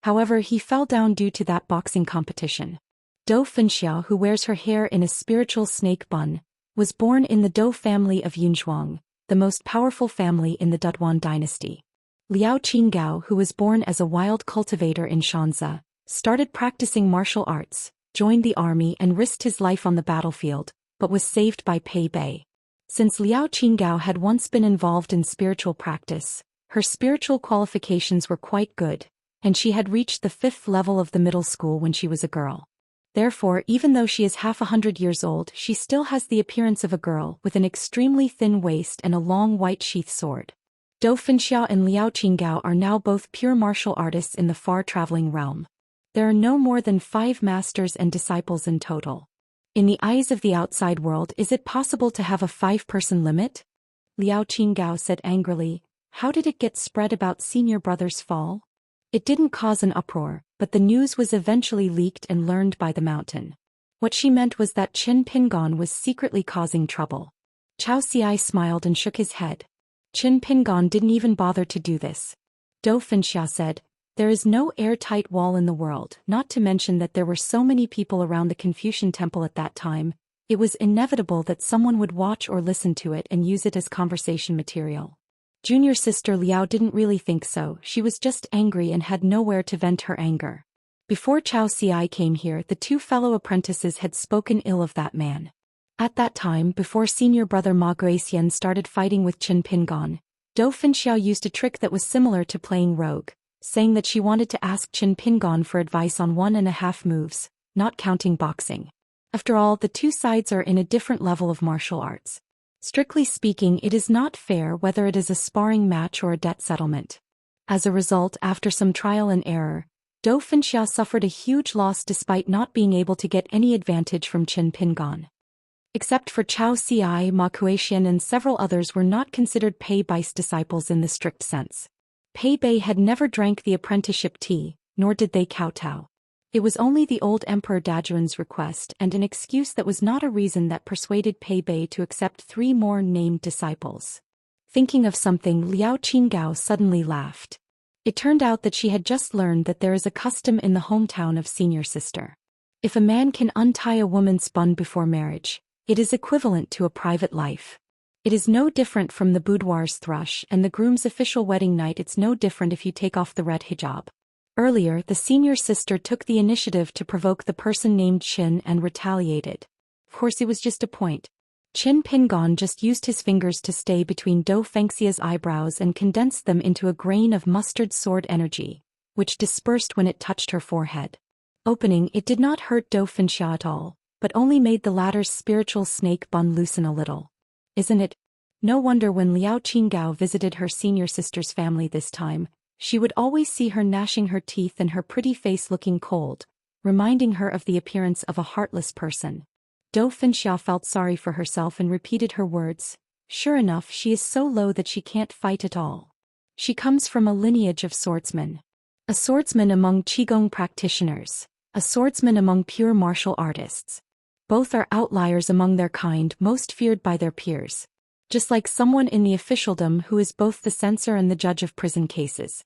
A: However, he fell down due to that boxing competition. Dou Fenxiao, who wears her hair in a spiritual snake bun, was born in the Dou family of Yunzhuang, the most powerful family in the Duduan dynasty. Liao Qinggao, who was born as a wild cultivator in Xianxia, started practicing martial arts, joined the army and risked his life on the battlefield, but was saved by Pei Bei. Since Liao Qinggao had once been involved in spiritual practice, her spiritual qualifications were quite good, and she had reached the 5th level of the middle school when she was a girl. Therefore, even though she is half 100 years old, she still has the appearance of a girl with an extremely thin waist and a long white sheath sword. Dou Fenxiao and Liao Qinggao are now both pure martial artists in the far-traveling realm. There are no more than 5 masters and disciples in total. In the eyes of the outside world, is it possible to have a 5-person limit? Liao Qinggao said angrily. How did it get spread about senior brother's fall? It didn't cause an uproar, but the news was eventually leaked and learned by the mountain. What she meant was that Qin Pingon was secretly causing trouble. Chao Xiai smiled and shook his head. Qin Pingon didn't even bother to do this. Dou Fenxiao said, there is no airtight wall in the world, not to mention that there were so many people around the Confucian Temple at that time, it was inevitable that someone would watch or listen to it and use it as conversation material. Junior sister Liao didn't really think so, she was just angry and had nowhere to vent her anger. Before Chao Xiai came here, the 2 fellow apprentices had spoken ill of that man. At that time, before senior brother Ma Guixian started fighting with Qin Pingon, Dou Fenxiao used a trick that was similar to playing rogue, saying that she wanted to ask Qin Pingon for advice on 1.5 moves, not counting boxing. After all, the 2 sides are in a different level of martial arts. Strictly speaking, it is not fair whether it is a sparring match or a debt settlement. As a result, after some trial and error, Dou Fenxiao suffered a huge loss despite not being able to get any advantage from Qin Pingon. Except for Chao Xiai, Ma Guixian and several others were not considered Pei Bei's disciples in the strict sense. Pei Bei had never drank the apprenticeship tea, nor did they kowtow. It was only the old Emperor Dajuan's request and an excuse that was not a reason that persuaded Pei Bei to accept 3 more named disciples. Thinking of something, Liao Qinggao suddenly laughed. It turned out that she had just learned that there is a custom in the hometown of senior sister. If a man can untie a woman's bun before marriage, it is equivalent to a private life. It is no different from the boudoir's thrush and the groom's official wedding night. It's no different if you take off the red hijab. Earlier, the senior sister took the initiative to provoke the person named Qin and retaliated. Of course, it was just a point. Qin Pingon just used his fingers to stay between Dou Fengxia's eyebrows and condensed them into a grain of mustard sword energy, which dispersed when it touched her forehead. Opening, it did not hurt Dou Fenxiao at all, but only made the latter's spiritual snake bun loosen a little. Isn't it? No wonder when Liao Qinggao visited her senior sister's family this time, she would always see her gnashing her teeth and her pretty face looking cold, reminding her of the appearance of a heartless person. Dou Fenxiao felt sorry for herself and repeated her words. Sure enough, she is so low that she can't fight at all. She comes from a lineage of swordsmen. A swordsman among Qigong practitioners. A swordsman among pure martial artists. Both are outliers among their kind, most feared by their peers. Just like someone in the officialdom who is both the censor and the judge of prison cases.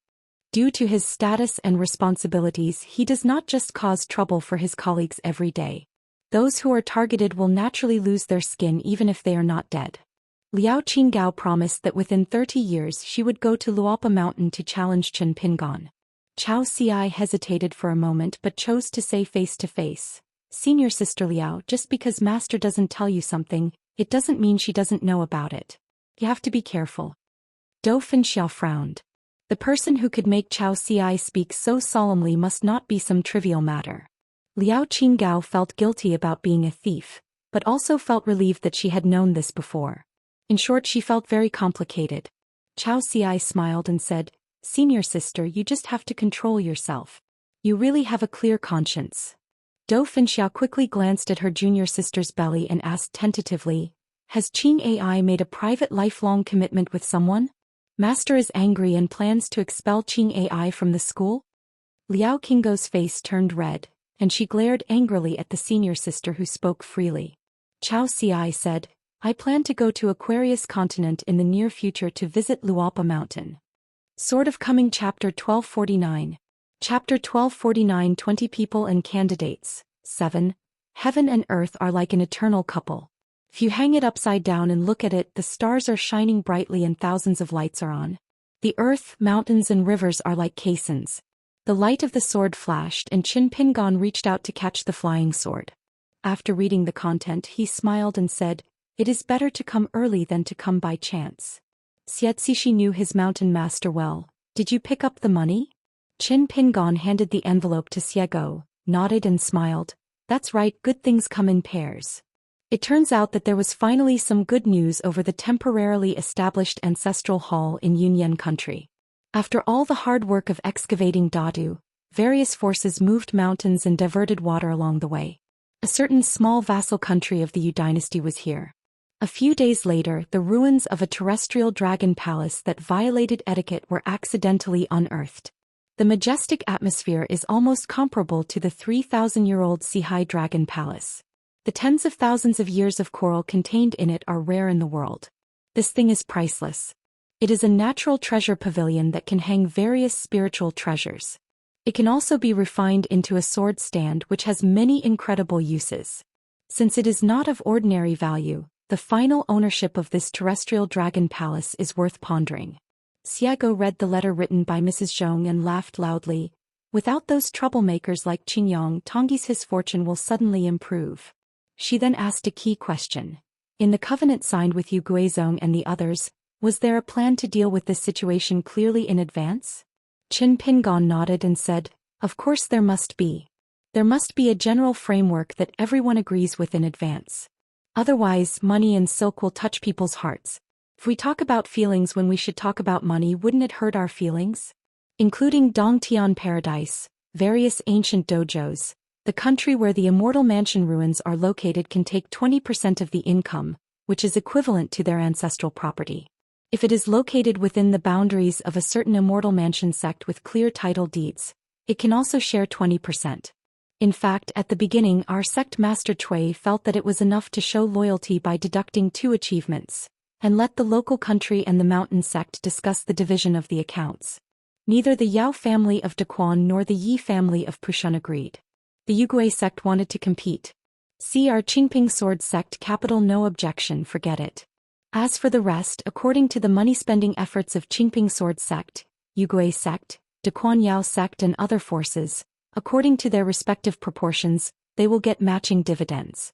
A: Due to his status and responsibilities, he does not just cause trouble for his colleagues every day. Those who are targeted will naturally lose their skin even if they are not dead. Liao Qinggao promised that within 30 years she would go to Luopa Mountain to challenge Qin Pingon. Chao Xiai hesitated for a moment but chose to say face to face, Senior Sister Liao, just because Master doesn't tell you something, it doesn't mean she doesn't know about it. You have to be careful. Dou Fenxiao frowned. The person who could make Chao Xiai speak so solemnly must not be some trivial matter. Liao Qinggao felt guilty about being a thief, but also felt relieved that she had known this before. In short, she felt very complicated. Chao Xiai smiled and said, Senior sister, you just have to control yourself. You really have a clear conscience. Xianxia quickly glanced at her junior sister's belly and asked tentatively, has Qing AI made a private lifelong commitment with someone? Master is angry and plans to expel Qing AI from the school? Liao Qinggo's face turned red, and she glared angrily at the senior sister who spoke freely. Chao Ci said, I plan to go to Aquarius continent in the near future to visit Lualpa Mountain. Sword of Coming Chapter 1249. Chapter 1249 20 People and Candidates. 7. Heaven and earth are like an eternal couple. If you hang it upside down and look at it, the stars are shining brightly and thousands of lights are on. The earth, mountains and rivers are like caissons. The light of the sword flashed and Qin Pingon reached out to catch the flying sword. After reading the content, he smiled and said, it is better to come early than to come by chance. Xianxia knew his mountain master well. Did you pick up the money? Qin Pingon handed the envelope to Xiego, nodded and smiled. That's right, good things come in pairs. It turns out that there was finally some good news over the temporarily established ancestral hall in Yunyan country. After all the hard work of excavating Dadu, various forces moved mountains and diverted water along the way. A certain small vassal country of the Yu dynasty was here. A few days later, the ruins of a terrestrial dragon palace that violated etiquette were accidentally unearthed. The majestic atmosphere is almost comparable to the 3,000-year-old Sihai Dragon Palace. The tens of thousands of years of coral contained in it are rare in the world. This thing is priceless. It is a natural treasure pavilion that can hang various spiritual treasures. It can also be refined into a sword stand which has many incredible uses. Since it is not of ordinary value, the final ownership of this terrestrial dragon palace is worth pondering. Xiego read the letter written by Mrs. Zhong and laughed loudly. Without those troublemakers like Qingyang Tonggi's his fortune will suddenly improve. She then asked a key question. In the covenant signed with Yu Guizhong and the others, was there a plan to deal with this situation clearly in advance? Qin Pingon nodded and said, of course there must be. There must be a general framework that everyone agrees with in advance. Otherwise, money and silk will touch people's hearts. If we talk about feelings when we should talk about money, wouldn't it hurt our feelings? Including Dongtian Paradise, various ancient dojos, the country where the Immortal Mansion ruins are located can take 20% of the income, which is equivalent to their ancestral property. If it is located within the boundaries of a certain Immortal Mansion sect with clear title deeds, it can also share 20%. In fact, at the beginning our sect master Cui felt that it was enough to show loyalty by deducting 2 achievements, and let the local country and the mountain sect discuss the division of the accounts. Neither the Yao family of Daquan nor the Yi family of Pushun agreed. The Yugui sect wanted to compete. See our Qingping sword sect capital, no objection, forget it. As for the rest, according to the money-spending efforts of Qingping sword sect, Yugui sect, Daquan Yao sect and other forces, according to their respective proportions, they will get matching dividends.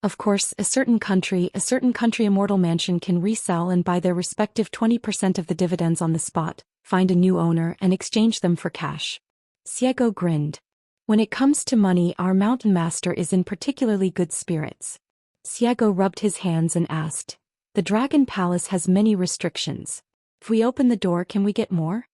A: Of course, a certain country Immortal Mansion can resell and buy their respective 20% of the dividends on the spot, find a new owner and exchange them for cash. Xiego grinned. When it comes to money, our mountain master is in particularly good spirits. Xiego rubbed his hands and asked, the Dragon Palace has many restrictions. If we open the door, can we get more?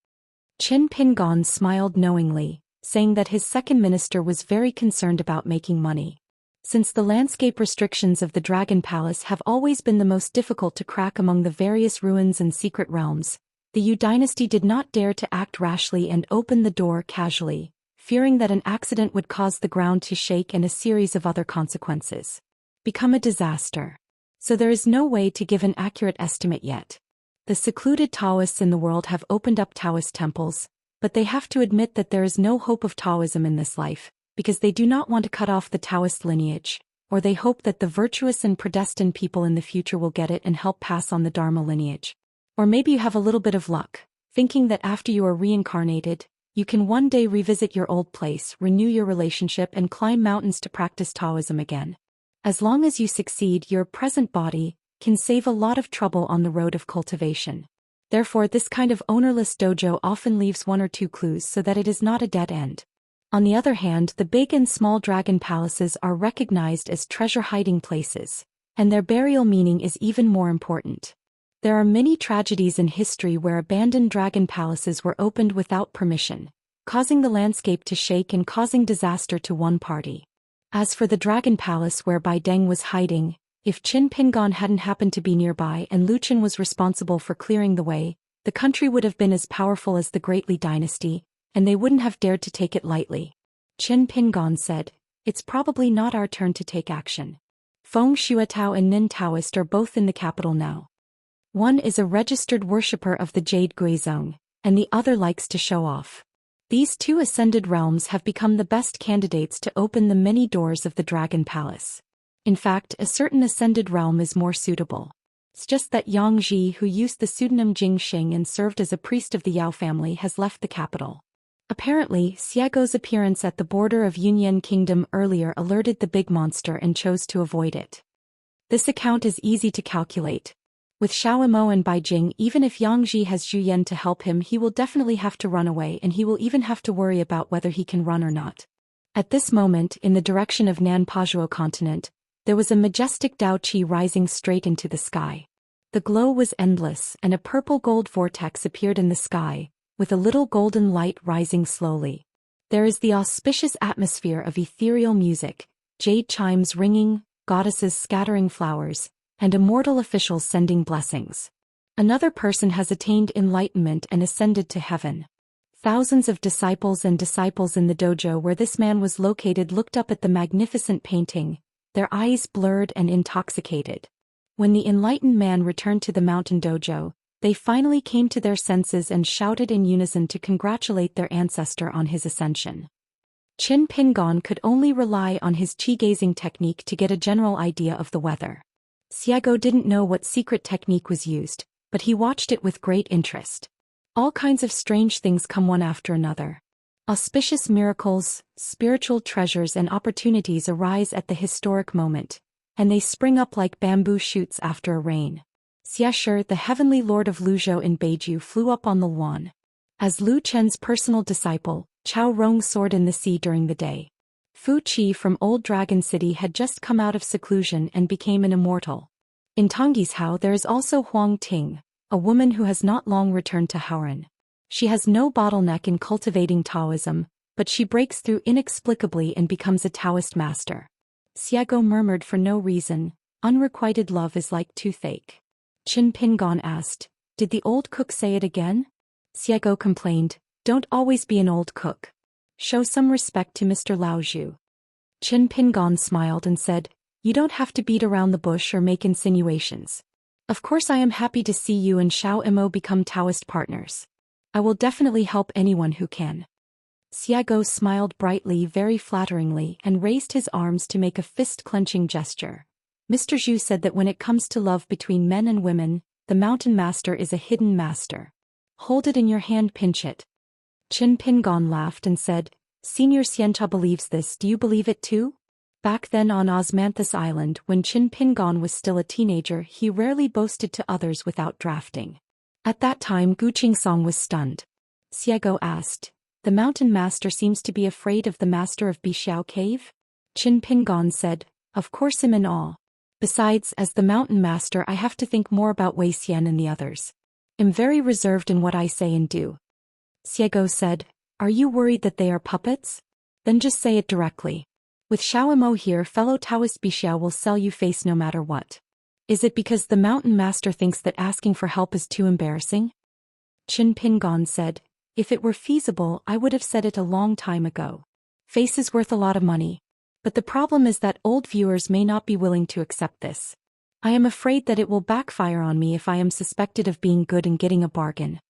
A: Qin Pingon smiled knowingly, saying that his second minister was very concerned about making money. Since the landscape restrictions of the Dragon Palace have always been the most difficult to crack among the various ruins and secret realms, the Yu dynasty did not dare to act rashly and open the door casually, fearing that an accident would cause the ground to shake and a series of other consequences become a disaster. So there is no way to give an accurate estimate yet. The secluded Taoists in the world have opened up Taoist temples, but they have to admit that there is no hope of Taoism in this life, because they do not want to cut off the Taoist lineage, or they hope that the virtuous and predestined people in the future will get it and help pass on the Dharma lineage. Or maybe you have a little bit of luck, thinking that after you are reincarnated, you can one day revisit your old place, renew your relationship and climb mountains to practice Taoism again. As long as you succeed, your present body can save a lot of trouble on the road of cultivation. Therefore, this kind of ownerless dojo often leaves 1 or 2 clues so that it is not a dead end. On the other hand, the big and small dragon palaces are recognized as treasure hiding places, and their burial meaning is even more important. There are many tragedies in history where abandoned dragon palaces were opened without permission, causing the landscape to shake and causing disaster to one party. As for the Dragon Palace where Bai Deng was hiding, if Qin Pingon hadn't happened to be nearby and Lu Chen was responsible for clearing the way, the country would have been as powerful as the Great Li dynasty, and they wouldn't have dared to take it lightly. Qin Pingon said, "It's probably not our turn to take action. Feng Shuatao and Nin Taoist are both in the capital now. One is a registered worshipper of the Jade Guizhong, and the other likes to show off. These two ascended realms have become the best candidates to open the many doors of the Dragon Palace. In fact, a certain ascended realm is more suitable. It's just that Yang Ji, who used the pseudonym Jing Xing and served as a priest of the Yao family, has left the capital." Apparently, Xiago's appearance at the border of Yunyan Kingdom earlier alerted the big monster and chose to avoid it. This account is easy to calculate. With Xiao Imo and Beijing, even if Yang Ji has Zhu Yan to help him, he will definitely have to run away, and he will even have to worry about whether he can run or not. At this moment, in the direction of Nanpazuo continent, there was a majestic Dao Qi rising straight into the sky. The glow was endless, and a purple-gold vortex appeared in the sky, with a little golden light rising slowly. There is the auspicious atmosphere of ethereal music, jade chimes ringing, goddesses scattering flowers, and immortal officials sending blessings. Another person has attained enlightenment and ascended to heaven. Thousands of disciples in the dojo where this man was located looked up at the magnificent painting, their eyes blurred and intoxicated. When the enlightened man returned to the mountain dojo, they finally came to their senses and shouted in unison to congratulate their ancestor on his ascension. Qin Pingon could only rely on his qi-gazing technique to get a general idea of the weather. Xiago didn't know what secret technique was used, but he watched it with great interest. All kinds of strange things come one after another. Auspicious miracles, spiritual treasures and opportunities arise at the historic moment, and they spring up like bamboo shoots after a rain. Xiashi, the heavenly lord of Luzhou in Beiju, flew up on the lawn. As Lu Chen's personal disciple, Chao Rong soared in the sea during the day. Fu Qi from Old Dragon City had just come out of seclusion and became an immortal. In Tonggishao there is also Huang Ting, a woman who has not long returned to Haoran. She has no bottleneck in cultivating Taoism, but she breaks through inexplicably and becomes a Taoist master. Xiago murmured for no reason, "Unrequited love is like toothache." Qin Pingon asked, "Did the old cook say it again?" Xiago complained, "Don't always be an old cook. Show some respect to Mr. Lao Zhu." Qin Pingon smiled and said, "You don't have to beat around the bush or make insinuations. Of course I am happy to see you and Xiao Imo become Taoist partners. I will definitely help anyone who can." Xiago smiled brightly, very flatteringly, and raised his arms to make a fist-clenching gesture. Mr. Zhu said that when it comes to love between men and women, the mountain master is a hidden master. Hold it in your hand, pinch it. Qin Pingon laughed and said, "Senior Xianxia believes this, do you believe it too?" Back then on Osmanthus Island, when Qin Pingon was still a teenager, he rarely boasted to others without drafting. At that time Gu Qingsong was stunned. Xiago asked, "The mountain master seems to be afraid of the master of Bixiao Cave?" Qin Pingon said, "Of course I'm in awe. Besides, as the mountain master I have to think more about Wei Xian and the others. I'm very reserved in what I say and do." Xiago said, "Are you worried that they are puppets? Then just say it directly. With Xiao Imo here, fellow Taoist Bixiao will sell you face no matter what. Is it because the mountain master thinks that asking for help is too embarrassing?" Qin Pingon said, "If it were feasible, I would have said it a long time ago. Face is worth a lot of money. But the problem is that old viewers may not be willing to accept this. I am afraid that it will backfire on me if I am suspected of being good and getting a bargain."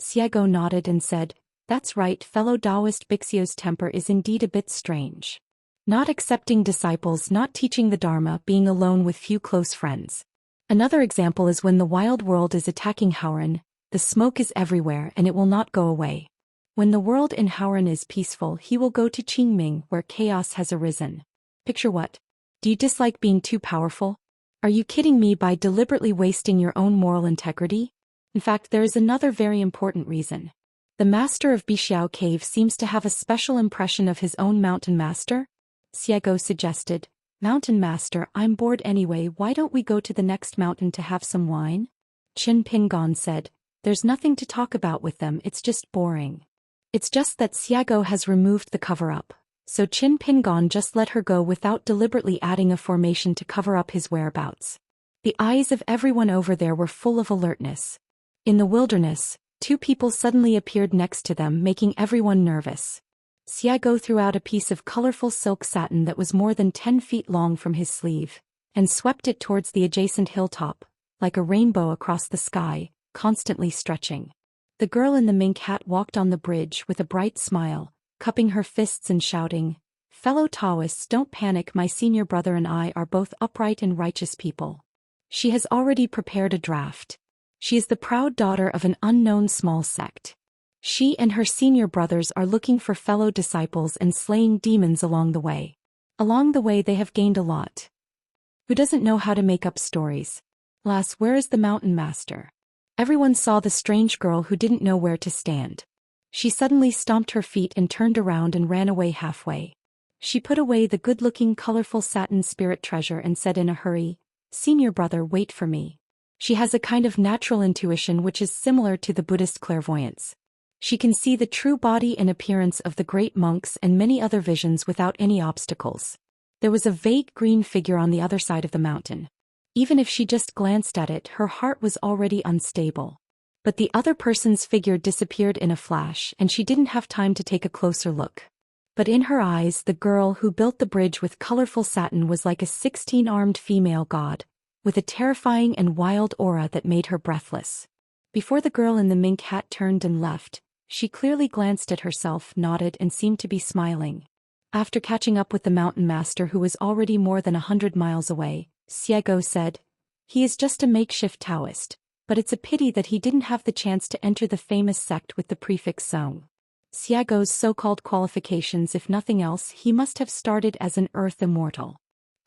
A: Xiago nodded and said, "That's right, fellow Daoist Bixio's temper is indeed a bit strange. Not accepting disciples, not teaching the Dharma, being alone with few close friends. Another example is when the wild world is attacking Haoran, the smoke is everywhere and it will not go away. When the world in Haoran is peaceful, he will go to Qingming where chaos has arisen. Picture what? Do you dislike being too powerful? Are you kidding me by deliberately wasting your own moral integrity? In fact, there is another very important reason. The master of Bixiao Cave seems to have a special impression of his own mountain master." Xiago suggested, "Mountain master, I'm bored anyway, why don't we go to the next mountain to have some wine?" Qin Pingon said, "There's nothing to talk about with them, it's just boring." It's just that Xiago has removed the cover-up, so Qin Pingon just let her go without deliberately adding a formation to cover up his whereabouts. The eyes of everyone over there were full of alertness. In the wilderness, two people suddenly appeared next to them, making everyone nervous. Xiago threw out a piece of colorful silk satin that was more than 10 feet long from his sleeve, and swept it towards the adjacent hilltop, like a rainbow across the sky, constantly stretching. The girl in the mink hat walked on the bridge with a bright smile, cupping her fists and shouting, "Fellow Daoists, don't panic, my senior brother and I are both upright and righteous people." She has already prepared a draft. She is the proud daughter of an unknown small sect. She and her senior brothers are looking for fellow disciples and slaying demons along the way. Along the way they have gained a lot. Who doesn't know how to make up stories? Lass, where is the mountain master? Everyone saw the strange girl who didn't know where to stand. She suddenly stomped her feet and turned around and ran away halfway. She put away the good-looking colorful satin spirit treasure and said in a hurry, "Senior brother, wait for me." She has a kind of natural intuition which is similar to the Buddhist clairvoyance. She can see the true body and appearance of the great monks and many other visions without any obstacles. There was a vague green figure on the other side of the mountain. Even if she just glanced at it, her heart was already unstable. But the other person's figure disappeared in a flash, and she didn't have time to take a closer look. But in her eyes, the girl who built the bridge with colorful satin was like a 16-armed female god, with a terrifying and wild aura that made her breathless. Before the girl in the mink hat turned and left, she clearly glanced at herself, nodded, and seemed to be smiling. After catching up with the mountain master, who was already more than 100 miles away, Xiago said, "He is just a makeshift Taoist, but it's a pity that he didn't have the chance to enter the famous sect with the prefix Song." Xiago's so-called qualifications, if nothing else, he must have started as an earth immortal.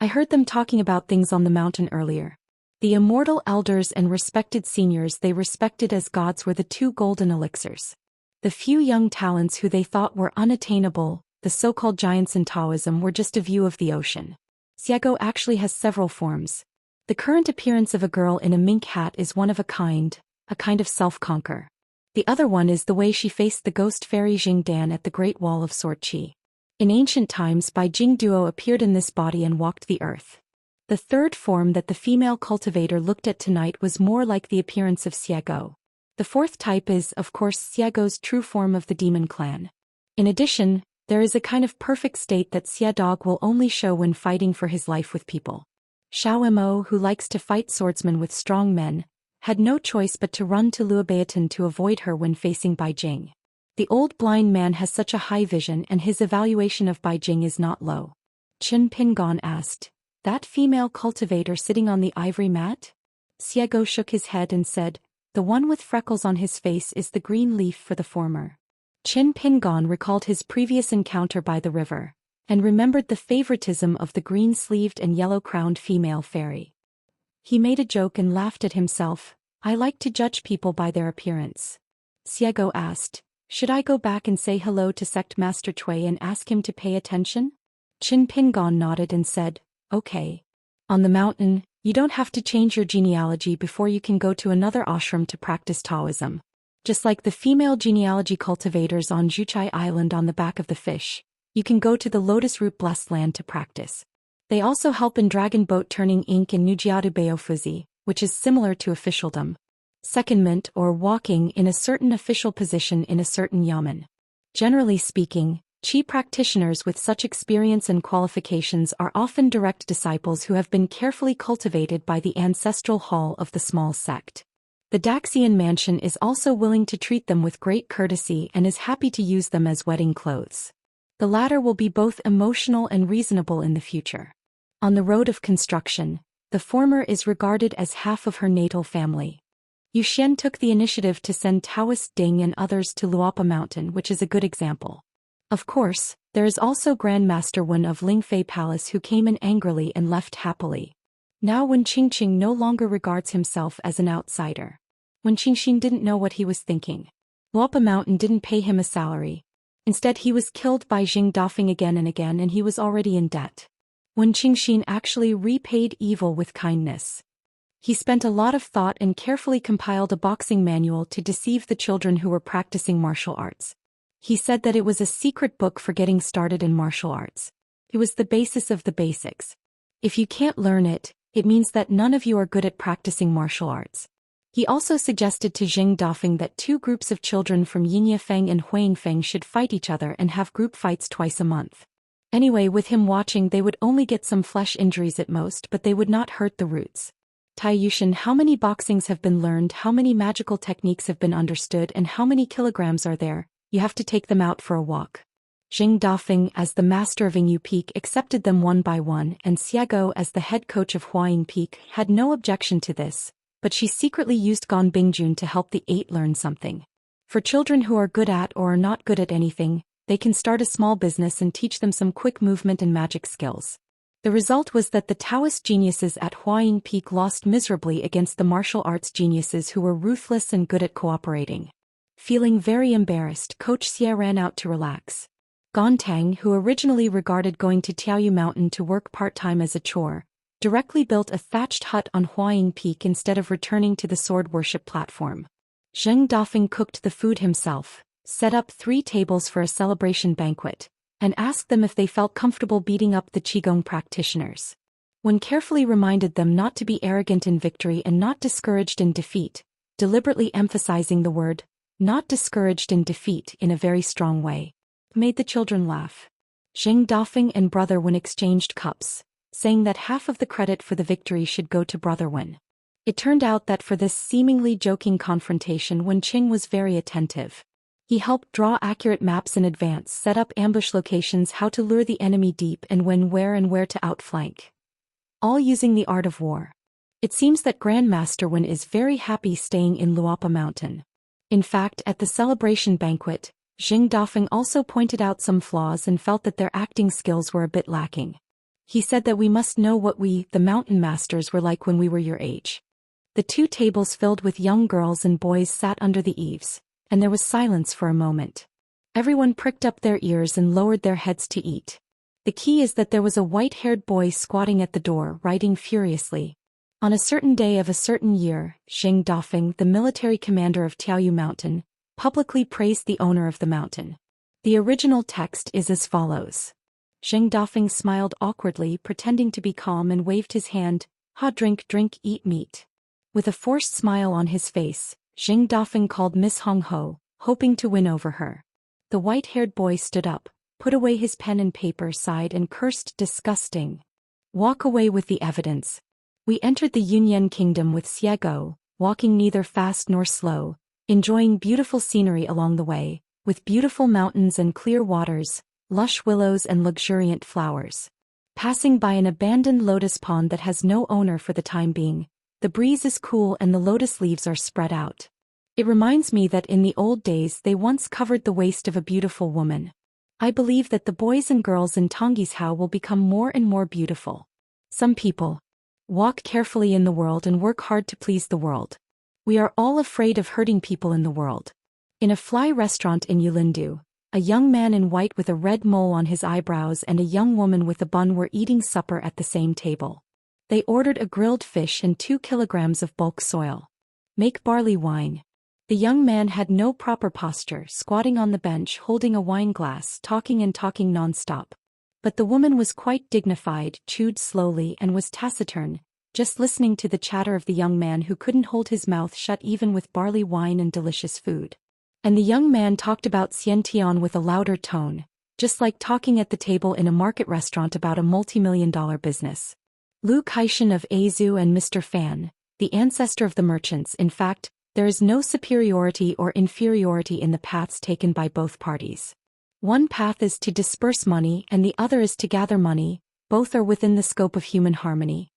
A: I heard them talking about things on the mountain earlier. The immortal elders and respected seniors they respected as gods were the two golden elixirs. The few young talents who they thought were unattainable, the so-called giants in Taoism, were just a view of the ocean. Xiago actually has several forms. The current appearance of a girl in a mink hat is one of a kind of self-conquer. The other one is the way she faced the ghost fairy Jing Dan at the Great Wall of Sword Qi. In ancient times, Bai Jing Duo appeared in this body and walked the earth. The third form that the female cultivator looked at tonight was more like the appearance of Xiago. The fourth type is, of course, Xiago's true form of the demon clan. In addition, there is a kind of perfect state that Xia Dog will only show when fighting for his life with people. Xiao Mo, who likes to fight swordsmen with strong men, had no choice but to run to Luobeatan to avoid her when facing Bai Jing. The old blind man has such a high vision and his evaluation of Bai Jing is not low. Qin Pingon asked, "That female cultivator sitting on the ivory mat?" Xiago shook his head and said, "The one with freckles on his face is the green leaf for the former." Qin Pingon recalled his previous encounter by the river, and remembered the favoritism of the green-sleeved and yellow-crowned female fairy. He made a joke and laughed at himself. "I like to judge people by their appearance." Xiago asked, "Should I go back and say hello to Sect Master Cui and ask him to pay attention?" Qin Pingon nodded and said, "Okay. On the mountain, you don't have to change your genealogy before you can go to another ashram to practice Taoism. Just like the female genealogy cultivators on Zhuchai Island on the back of the fish, you can go to the Lotus Root Blessed Land to practice. They also help in dragon boat turning ink in Nujiatu Baofuzi, which is similar to officialdom. Secondment or walking in a certain official position in a certain yamen. Generally speaking, Qi practitioners with such experience and qualifications are often direct disciples who have been carefully cultivated by the ancestral hall of the small sect. The Daxian mansion is also willing to treat them with great courtesy and is happy to use them as wedding clothes. The latter will be both emotional and reasonable in the future. On the road of construction, the former is regarded as half of her natal family. Yu Xian took the initiative to send Taoist Ding and others to Luopa Mountain, which is a good example. Of course, there is also Grand Master Wen of Lingfei Palace who came in angrily and left happily. Now Wen Qingqing no longer regards himself as an outsider. Wen Qingxin didn't know what he was thinking. Luopa Mountain didn't pay him a salary. Instead he was killed by Jing Dafeng again and again and he was already in debt. Wen Qingxin actually repaid evil with kindness. He spent a lot of thought and carefully compiled a boxing manual to deceive the children who were practicing martial arts. He said that it was a secret book for getting started in martial arts. It was the basis of the basics. If you can't learn it, it means that none of you are good at practicing martial arts. He also suggested to Jing Dafeng that two groups of children from Yinyafeng and Huangfeng should fight each other and have group fights twice a month. Anyway, with him watching, they would only get some flesh injuries at most, but they would not hurt the roots. Tai Yushin, how many boxings have been learned, how many magical techniques have been understood, and how many kilograms are there? You have to take them out for a walk. Jing Dafeng, as the master of Yingyu Peak, accepted them one by one, and Xiago, as the head coach of Huaying Peak, had no objection to this, but she secretly used Gon Bingjun to help the 8 learn something. For children who are good at or are not good at anything, they can start a small business and teach them some quick movement and magic skills. The result was that the Taoist geniuses at Huaying Peak lost miserably against the martial arts geniuses who were ruthless and good at cooperating. Feeling very embarrassed, Coach Xie ran out to relax. Gontang, who originally regarded going to Tiaoyu Mountain to work part-time as a chore, directly built a thatched hut on Huaying Peak instead of returning to the sword worship platform. Zheng Dafeng cooked the food himself, set up 3 tables for a celebration banquet, and asked them if they felt comfortable beating up the Qigong practitioners. When carefully reminded them not to be arrogant in victory and not discouraged in defeat, deliberately emphasizing the word, not discouraged in defeat, in a very strong way, made the children laugh. Zheng Dafeng and Brother Wen exchanged cups, saying that half of the credit for the victory should go to Brother Wen. It turned out that for this seemingly joking confrontation, Wen Qing was very attentive. He helped draw accurate maps in advance, set up ambush locations, how to lure the enemy deep, and when, where, and where to outflank. All using the art of war. It seems that Grandmaster Wen is very happy staying in Luapa Mountain. In fact, at the celebration banquet, Jing Dafeng also pointed out some flaws and felt that their acting skills were a bit lacking. He said that we must know what we, the mountain masters, were like when we were your age. The 2 tables filled with young girls and boys sat under the eaves, and there was silence for a moment. Everyone pricked up their ears and lowered their heads to eat. The key is that there was a white-haired boy squatting at the door, writing furiously. On a certain day of a certain year, Zheng Dafeng, the military commander of Tiaoyu Mountain, publicly praised the owner of the mountain. The original text is as follows. Zheng Dafeng smiled awkwardly, pretending to be calm, and waved his hand. Ha, drink, drink, eat meat. With a forced smile on his face, Zheng Dafeng called Miss Hong Ho, hoping to win over her. The white-haired boy stood up, put away his pen and paper, sighed, and cursed, disgusting. Walk away with the evidence. We entered the Yunyan kingdom with Xiago, walking neither fast nor slow, enjoying beautiful scenery along the way, with beautiful mountains and clear waters, lush willows and luxuriant flowers. Passing by an abandoned lotus pond that has no owner for the time being, the breeze is cool and the lotus leaves are spread out. It reminds me that in the old days they once covered the waist of a beautiful woman. I believe that the boys and girls in Tongisao will become more and more beautiful. Some people walk carefully in the world and work hard to please the world. We are all afraid of hurting people in the world. In a fly restaurant in Yulindu, a young man in white with a red mole on his eyebrows and a young woman with a bun were eating supper at the same table. They ordered a grilled fish and 2 kilograms of bulk soil. Make barley wine. The young man had no proper posture, squatting on the bench holding a wine glass, talking and talking non-stop. But the woman was quite dignified, chewed slowly, and was taciturn, just listening to the chatter of the young man who couldn't hold his mouth shut even with barley wine and delicious food. And the young man talked about Xiantian with a louder tone, just like talking at the table in a market restaurant about a multi-million-dollar business. Lu Kaishan of Azu and Mr. Fan, the ancestor of the merchants. In fact, there is no superiority or inferiority in the paths taken by both parties. One path is to disperse money and the other is to gather money, both are within the scope of human harmony.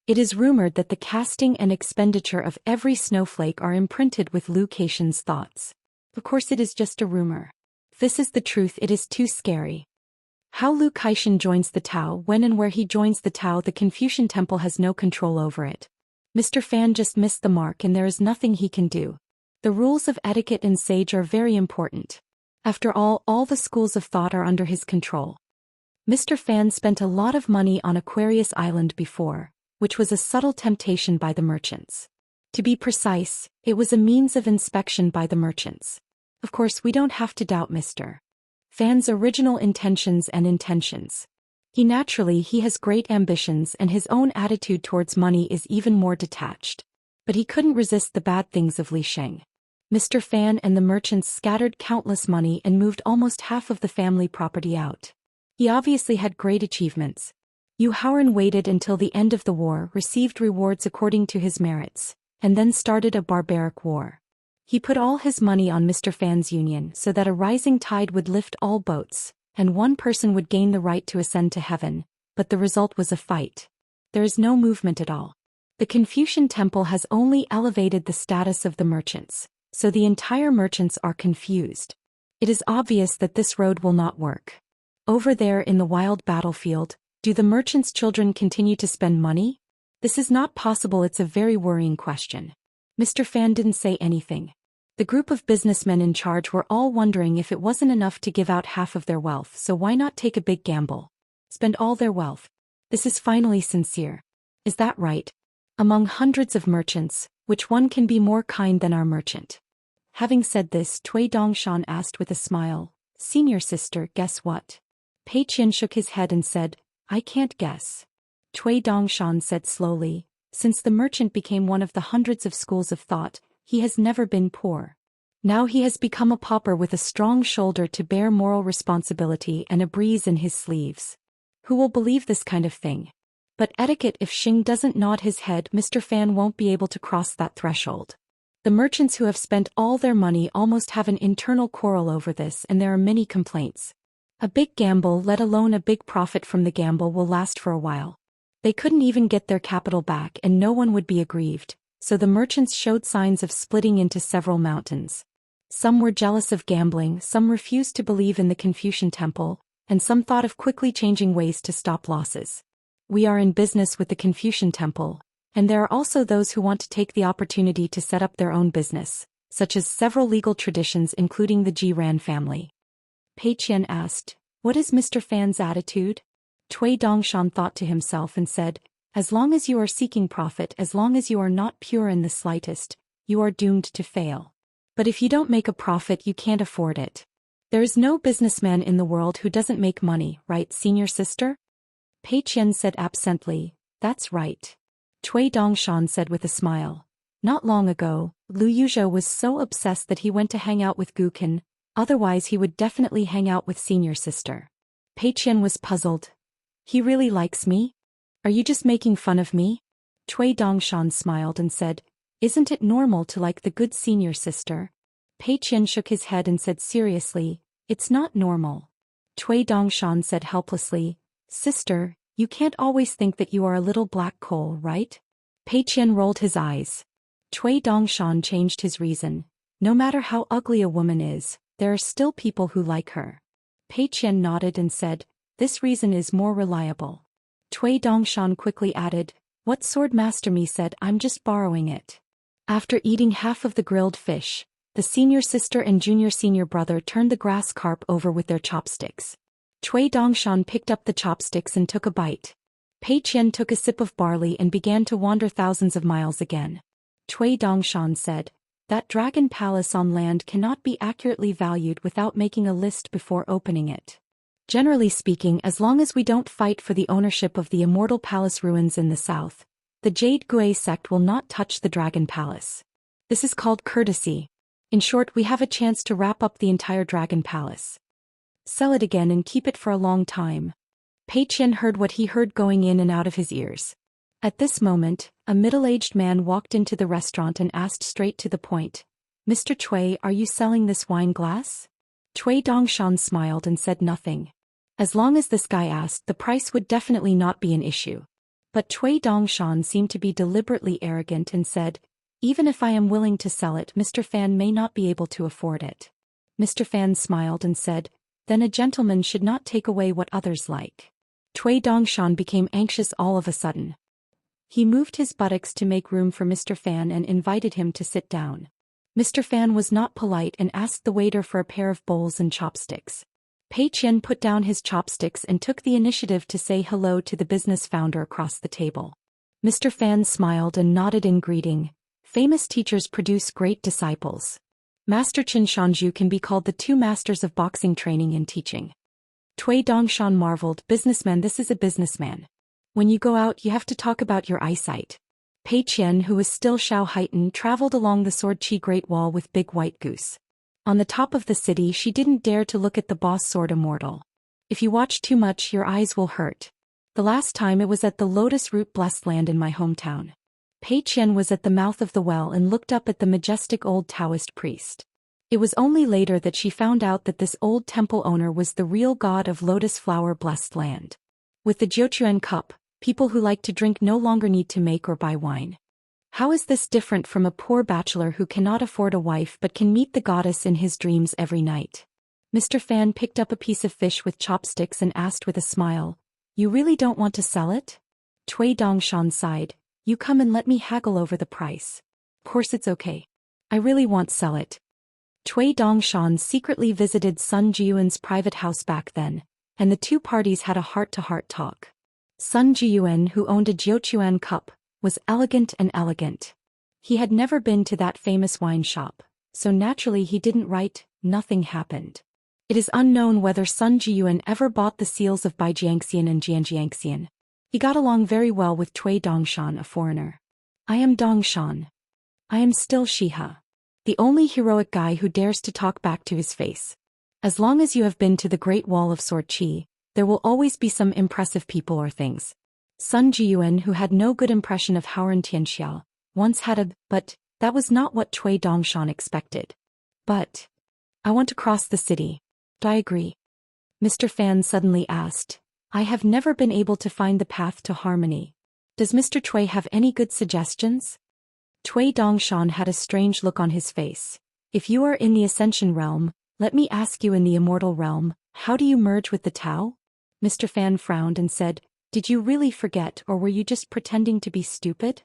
A: It is rumored that the casting and expenditure of every snowflake are imprinted with Lu Kaishan's thoughts. Of course it is just a rumor. If this is the truth, it is too scary. How Lu Kaishan joins the Tao, when and where he joins the Tao, the Confucian temple has no control over it. Mr. Fan just missed the mark and there is nothing he can do. The rules of etiquette and sage are very important. After all the schools of thought are under his control. Mr. Fan spent a lot of money on Aquarius Island before, which was a subtle temptation by the merchants. To be precise, it was a means of inspection by the merchants. Of course, we don't have to doubt Mr. Fan's original intentions and intentions. He has great ambitions and his own attitude towards money is even more detached. But he couldn't resist the bad things of Li Sheng. Mr. Fan and the merchants scattered countless money and moved almost half of the family property out. He obviously had great achievements. Yu Haoran waited until the end of the war, received rewards according to his merits, and then started a barbaric war. He put all his money on Mr. Fan's union so that a rising tide would lift all boats, and one person would gain the right to ascend to heaven, but the result was a fight. There is no movement at all. The Confucian temple has only elevated the status of the merchants, so the entire merchants are confused. It is obvious that this road will not work. Over there in the wild battlefield, do the merchants' children continue to spend money? This is not possible. It's a very worrying question. Mr. Fan didn't say anything. The group of businessmen in charge were all wondering if it wasn't enough to give out half of their wealth, so why not take a big gamble? Spend all their wealth. This is finally sincere. Is that right? Among hundreds of merchants, which one can be more kind than our merchant? Having said this, Cui Dongshan asked with a smile, "Senior sister, guess what?" Pei Qian shook his head and said, "I can't guess." Cui Dongshan said slowly, "Since the merchant became one of the hundreds of schools of thought, he has never been poor. Now he has become a pauper with a strong shoulder to bear moral responsibility and a breeze in his sleeves. Who will believe this kind of thing? But etiquette, if Xing doesn't nod his head, Mr. Fan won't be able to cross that threshold. The merchants who have spent all their money almost have an internal quarrel over this, and there are many complaints. A big gamble, let alone a big profit from the gamble, will last for a while. They couldn't even get their capital back and no one would be aggrieved, so the merchants showed signs of splitting into several mountains. Some were jealous of gambling, some refused to believe in the Confucian temple, and some thought of quickly changing ways to stop losses. We are in business with the Confucian temple, and there are also those who want to take the opportunity to set up their own business, such as several legal traditions including the Jiran family. Pei Qian asked, "What is Mr. Fan's attitude?" Cui Dongshan thought to himself and said, "As long as you are seeking profit, as long as you are not pure in the slightest, you are doomed to fail. But if you don't make a profit, you can't afford it. There is no businessman in the world who doesn't make money, right, senior sister?" Pei Qian said absently, "That's right." Cui Dongshan said with a smile, "Not long ago, Lu Yuzhou was so obsessed that he went to hang out with Gu Qin, otherwise he would definitely hang out with senior sister." Pei Qian was puzzled. "He really likes me? Are you just making fun of me?" Cui Dongshan smiled and said, "Isn't it normal to like the good senior sister?" Pei Qian shook his head and said seriously, "It's not normal." Cui Dongshan said helplessly, "Sister, you can't always think that you are a little black coal, right?" Pei Qian rolled his eyes. Cui Dongshan changed his reason. "No matter how ugly a woman is, there are still people who like her." Pei Qian nodded and said, "This reason is more reliable." Cui Dongshan quickly added, "What sword master me said, I'm just borrowing it." After eating half of the grilled fish, the senior sister and junior senior brother turned the grass carp over with their chopsticks. Cui Dongshan picked up the chopsticks and took a bite. Pei Qian took a sip of barley and began to wander thousands of miles again. Cui Dongshan said, "That dragon palace on land cannot be accurately valued without making a list before opening it. Generally speaking, as long as we don't fight for the ownership of the Immortal Palace ruins in the south, the Jade Gui sect will not touch the Dragon Palace. This is called courtesy. In short, we have a chance to wrap up the entire Dragon Palace. Sell it again and keep it for a long time." Pei Qian heard what he heard going in and out of his ears. At this moment, a middle-aged man walked into the restaurant and asked straight to the point, "Mr. Cui, are you selling this wine glass?" Cui Dongshan smiled and said nothing. As long as this guy asked, the price would definitely not be an issue. But Cui Dongshan seemed to be deliberately arrogant and said, "Even if I am willing to sell it, Mr. Fan may not be able to afford it." Mr. Fan smiled and said, "Then a gentleman should not take away what others like." Cui Dongshan became anxious all of a sudden. He moved his buttocks to make room for Mr. Fan and invited him to sit down. Mr. Fan was not polite and asked the waiter for a pair of bowls and chopsticks. Pei Qian put down his chopsticks and took the initiative to say hello to the business founder across the table. Mr. Fan smiled and nodded in greeting. "Famous teachers produce great disciples. Master Qin Shanzhu can be called the two masters of boxing training and teaching. Cui Dongshan marveled, businessman, this is a businessman. When you go out you have to talk about your eyesight. Pei Qian, who was still Xiao heightened, traveled along the Sword Qi Great Wall with Big White Goose. On the top of the city she didn't dare to look at the boss sword Immortal. If you watch too much your eyes will hurt. The last time it was at the Lotus Root blessed land in my hometown. Pei Qian was at the mouth of the well and looked up at the majestic old Daoist priest. It was only later that she found out that this old temple owner was the real god of Lotus Flower blessed land. With the Jiuquan cup, people who like to drink no longer need to make or buy wine. How is this different from a poor bachelor who cannot afford a wife but can meet the goddess in his dreams every night? Mr. Fan picked up a piece of fish with chopsticks and asked with a smile, "You really don't want to sell it?" Cui Dongshan sighed, "You come and let me haggle over the price." "Course it's okay. I really want sell it." Cui Dongshan secretly visited Sun Jiyuan's private house back then, and the two parties had a heart-to-heart talk. Sun Jiyuan, who owned a Jiuquan cup, was elegant and elegant. He had never been to that famous wine shop, so naturally he didn't write, nothing happened. It is unknown whether Sun Jiyuan ever bought the seals of Bai Jiangxian and Jianjiangxian. He got along very well with Cui Dongshan, a foreigner. "I am Dongshan. I am still Shiha. The only heroic guy who dares to talk back to his face. As long as you have been to the Great Wall of Sword Qi, there will always be some impressive people or things." Sun Jiyuan, who had no good impression of Houran Xianxia, once had a but that was not what Cui Dongshan expected. "But I want to cross the city. Do I agree?" Mr. Fan suddenly asked. "I have never been able to find the path to harmony. Does Mr. Cui have any good suggestions?" Cui Dongshan had a strange look on his face. "If you are in the Ascension realm, let me ask you, in the Immortal realm, how do you merge with the Tao?" Mr. Fan frowned and said, "Did you really forget, or were you just pretending to be stupid?"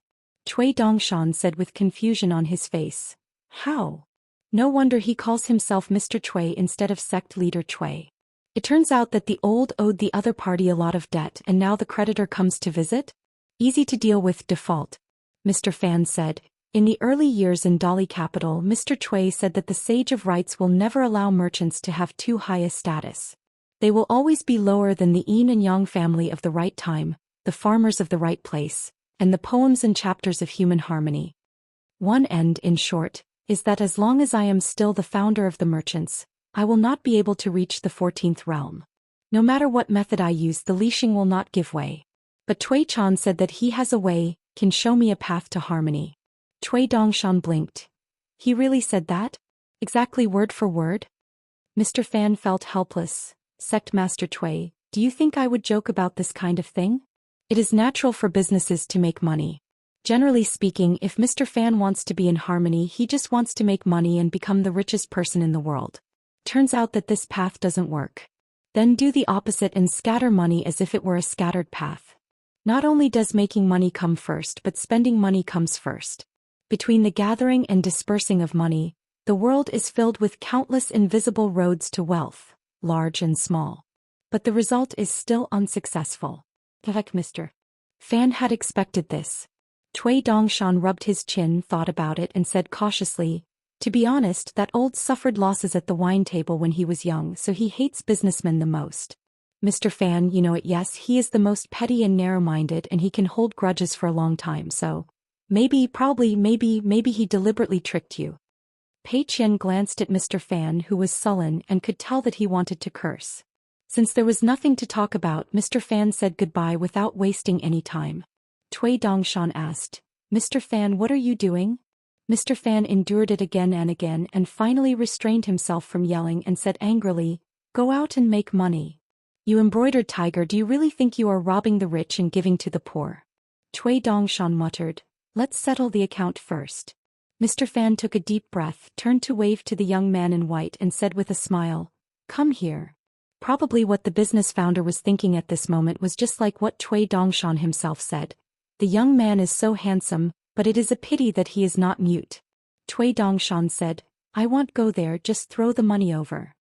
A: Cui Dongshan said with confusion on his face, "How? No wonder he calls himself Mr. Cui instead of sect leader Cui. It turns out that the old owed the other party a lot of debt and now the creditor comes to visit? Easy to deal with, default." Mr. Fan said, "In the early years in Dali capital, Mr. Cui said that the Sage of Rights will never allow merchants to have too high a status. They will always be lower than the Yin and Yang family of the right time, the farmers of the right place, and the poems and chapters of human harmony. One end, in short, is that as long as I am still the founder of the merchants, I will not be able to reach the 14th realm. No matter what method I use, the Lixing will not give way. But Cui Chan said that he has a way, can show me a path to harmony." Cui Dongshan blinked. "He really said that? Exactly word for word?" Mr. Fan felt helpless. "Sect Master Cui, do you think I would joke about this kind of thing? It is natural for businesses to make money. Generally speaking, if Mr. Fan wants to be in harmony, he just wants to make money and become the richest person in the world. Turns out that this path doesn't work. Then do the opposite and scatter money as if it were a scattered path. Not only does making money come first, but spending money comes first. Between the gathering and dispersing of money, the world is filled with countless invisible roads to wealth, large and small. But the result is still unsuccessful." Mr. Fan had expected this. Cui Dongshan rubbed his chin, thought about it and said cautiously, "To be honest, that old suffered losses at the wine table when he was young, so he hates businessmen the most. Mr. Fan, you know it, yes, he is the most petty and narrow-minded and he can hold grudges for a long time, so maybe he deliberately tricked you." Pei Qian glanced at Mr. Fan, who was sullen and could tell that he wanted to curse. Since there was nothing to talk about, Mr. Fan said goodbye without wasting any time. Cui Dongshan asked, "Mr. Fan, what are you doing?" Mr. Fan endured it again and finally restrained himself from yelling and said angrily, "Go out and make money. You embroidered tiger, do you really think you are robbing the rich and giving to the poor?" Cui Dongshan muttered, "Let's settle the account first." Mr. Fan took a deep breath, turned to wave to the young man in white and said with a smile, "Come here." Probably what the business founder was thinking at this moment was just like what Cui Dongshan himself said. The young man is so handsome, but it is a pity that he is not mute. Cui Dongshan said, "I won't go there, just throw the money over."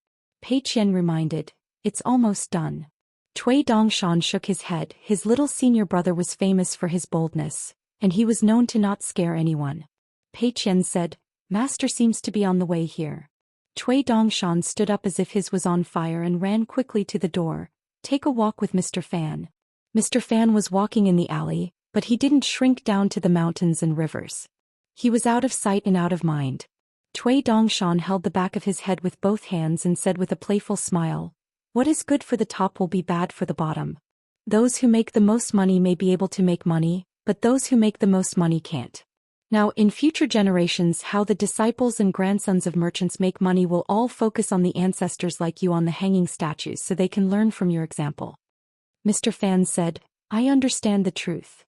A: Pei Qian reminded, "It's almost done." Cui Dongshan shook his head. His little senior brother was famous for his boldness, and he was known to not scare anyone. Pei Qian said, Master seems to be on the way here. Cui Dongshan stood up as if his was on fire and ran quickly to the door. Take a walk with Mr. Fan. Mr. Fan was walking in the alley, but he didn't shrink down to the mountains and rivers. He was out of sight and out of mind. Cui Dongshan held the back of his head with both hands and said with a playful smile, "What is good for the top will be bad for the bottom. Those who make the most money may be able to make money, but those who make the most money can't." Now, in future generations, how the disciples and grandsons of merchants make money will all focus on the ancestors like you on the hanging statues so they can learn from your example. Mr. Fan said, "I understand the truth."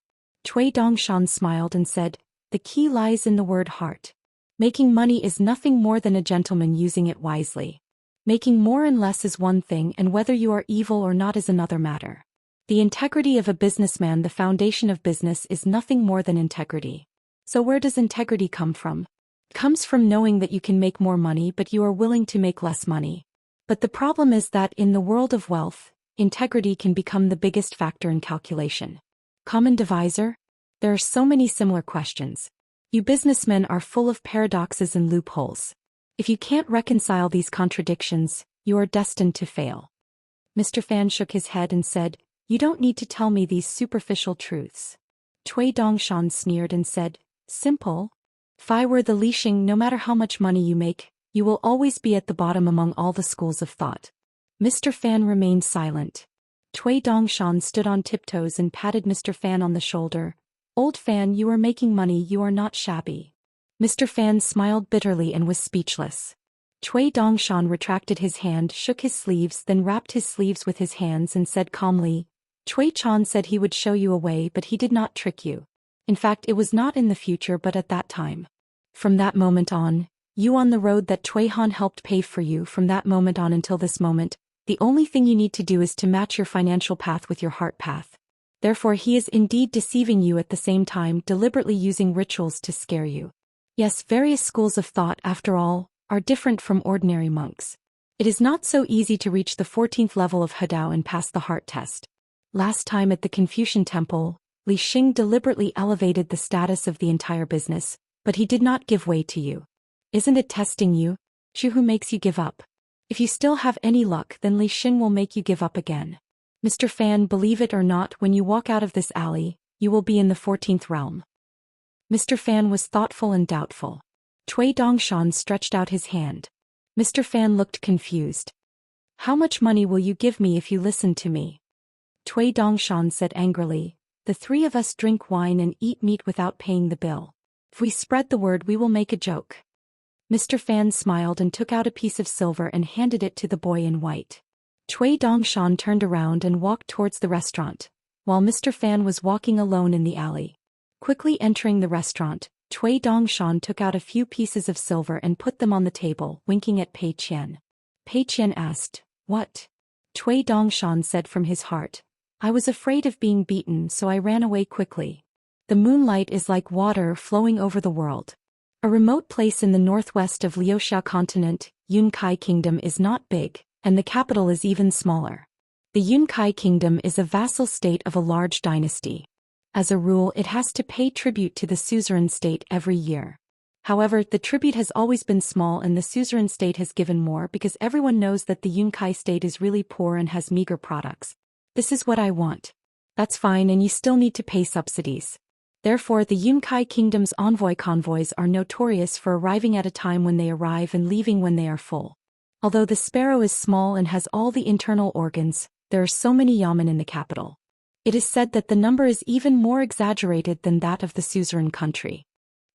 A: Cui Dongshan smiled and said, "The key lies in the word heart. Making money is nothing more than a gentleman using it wisely. Making more and less is one thing, and whether you are evil or not is another matter. The integrity of a businessman, the foundation of business, is nothing more than integrity. So where does integrity come from? It comes from knowing that you can make more money but you are willing to make less money. But the problem is that in the world of wealth, integrity can become the biggest factor in calculation. Common divisor? There are so many similar questions. You businessmen are full of paradoxes and loopholes. If you can't reconcile these contradictions, you are destined to fail." Mr. Fan shook his head and said, "You don't need to tell me these superficial truths." Cui Dongshan sneered and said, "Simple? If I were the Lixing, no matter how much money you make, you will always be at the bottom among all the schools of thought." Mr. Fan remained silent. Cui Dongshan stood on tiptoes and patted Mr. Fan on the shoulder. "Old Fan, you are making money, you are not shabby." Mr. Fan smiled bitterly and was speechless. Cui Dongshan retracted his hand, shook his sleeves, then wrapped his sleeves with his hands and said calmly, "Cui Chan said he would show you a way, but he did not trick you. In fact, it was not in the future but at that time. From that moment on, you on the road that Cui Han helped pave for you, from that moment on until this moment, the only thing you need to do is to match your financial path with your heart path. Therefore he is indeed deceiving you at the same time, deliberately using rituals to scare you. Yes, various schools of thought, after all, are different from ordinary monks. It is not so easy to reach the 14th level of Hadao and pass the heart test. Last time at the Confucian Temple, Li Xing deliberately elevated the status of the entire business, but he did not give way to you. Isn't it testing you? Who makes you give up? If you still have any luck, then Li Xing will make you give up again. Mr. Fan, believe it or not, when you walk out of this alley, you will be in the 14th realm." Mr. Fan was thoughtful and doubtful. Cui Dongshan stretched out his hand. Mr. Fan looked confused. "How much money will you give me if you listen to me?" Cui Dongshan said angrily, "The three of us drink wine and eat meat without paying the bill. If we spread the word, we will make a joke." Mr. Fan smiled and took out a piece of silver and handed it to the boy in white. Cui Dongshan turned around and walked towards the restaurant, while Mr. Fan was walking alone in the alley. Quickly entering the restaurant, Cui Dongshan took out a few pieces of silver and put them on the table, winking at Pei Qian. Pei Qian asked, "What?" Cui Dongshan said from his heart, "I was afraid of being beaten, so I ran away quickly. The moonlight is like water flowing over the world. A remote place in the northwest of Liuxia continent, Yunkai Kingdom, is not big, and the capital is even smaller. The Yunkai Kingdom is a vassal state of a large dynasty. As a rule, it has to pay tribute to the suzerain state every year. However, the tribute has always been small and the suzerain state has given more because everyone knows that the Yunkai state is really poor and has meager products. This is what I want. That's fine, and you still need to pay subsidies. Therefore, the Yunkai Kingdom's envoy convoys are notorious for arriving at a time when they arrive and leaving when they are full. Although the sparrow is small and has all the internal organs, there are so many yamen in the capital. It is said that the number is even more exaggerated than that of the suzerain country.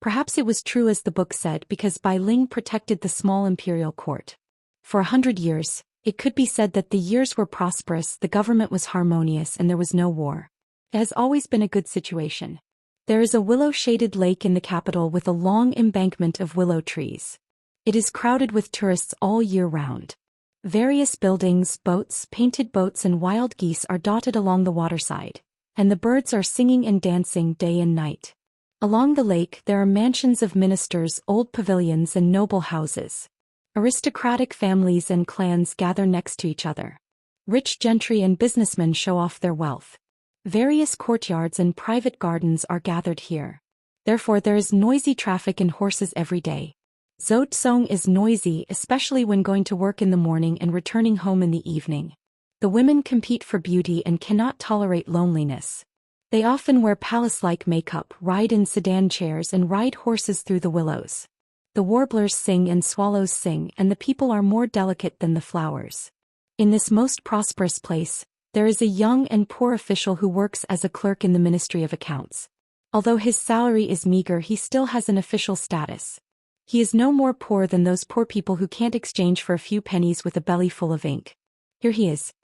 A: Perhaps it was true as the book said because Bai Ling protected the small imperial court. For 100 years, it could be said that the years were prosperous, the government was harmonious, and there was no war. It has always been a good situation. There is a willow-shaded lake in the capital with a long embankment of willow trees. It is crowded with tourists all year round. Various buildings, boats, painted boats and wild geese are dotted along the waterside, and the birds are singing and dancing day and night. Along the lake there are mansions of ministers, old pavilions and noble houses. Aristocratic families and clans gather next to each other. Rich gentry and businessmen show off their wealth. Various courtyards and private gardens are gathered here. Therefore there is noisy traffic and horses every day. Zhou Xian is noisy, especially when going to work in the morning and returning home in the evening. The women compete for beauty and cannot tolerate loneliness. They often wear palace-like makeup, ride in sedan chairs and ride horses through the willows. The warblers sing and swallows sing, and the people are more delicate than the flowers. In this most prosperous place, there is a young and poor official who works as a clerk in the Ministry of Accounts. Although his salary is meager, he still has an official status. He is no more poor than those poor people who can't exchange for a few pennies with a belly full of ink. Here he is.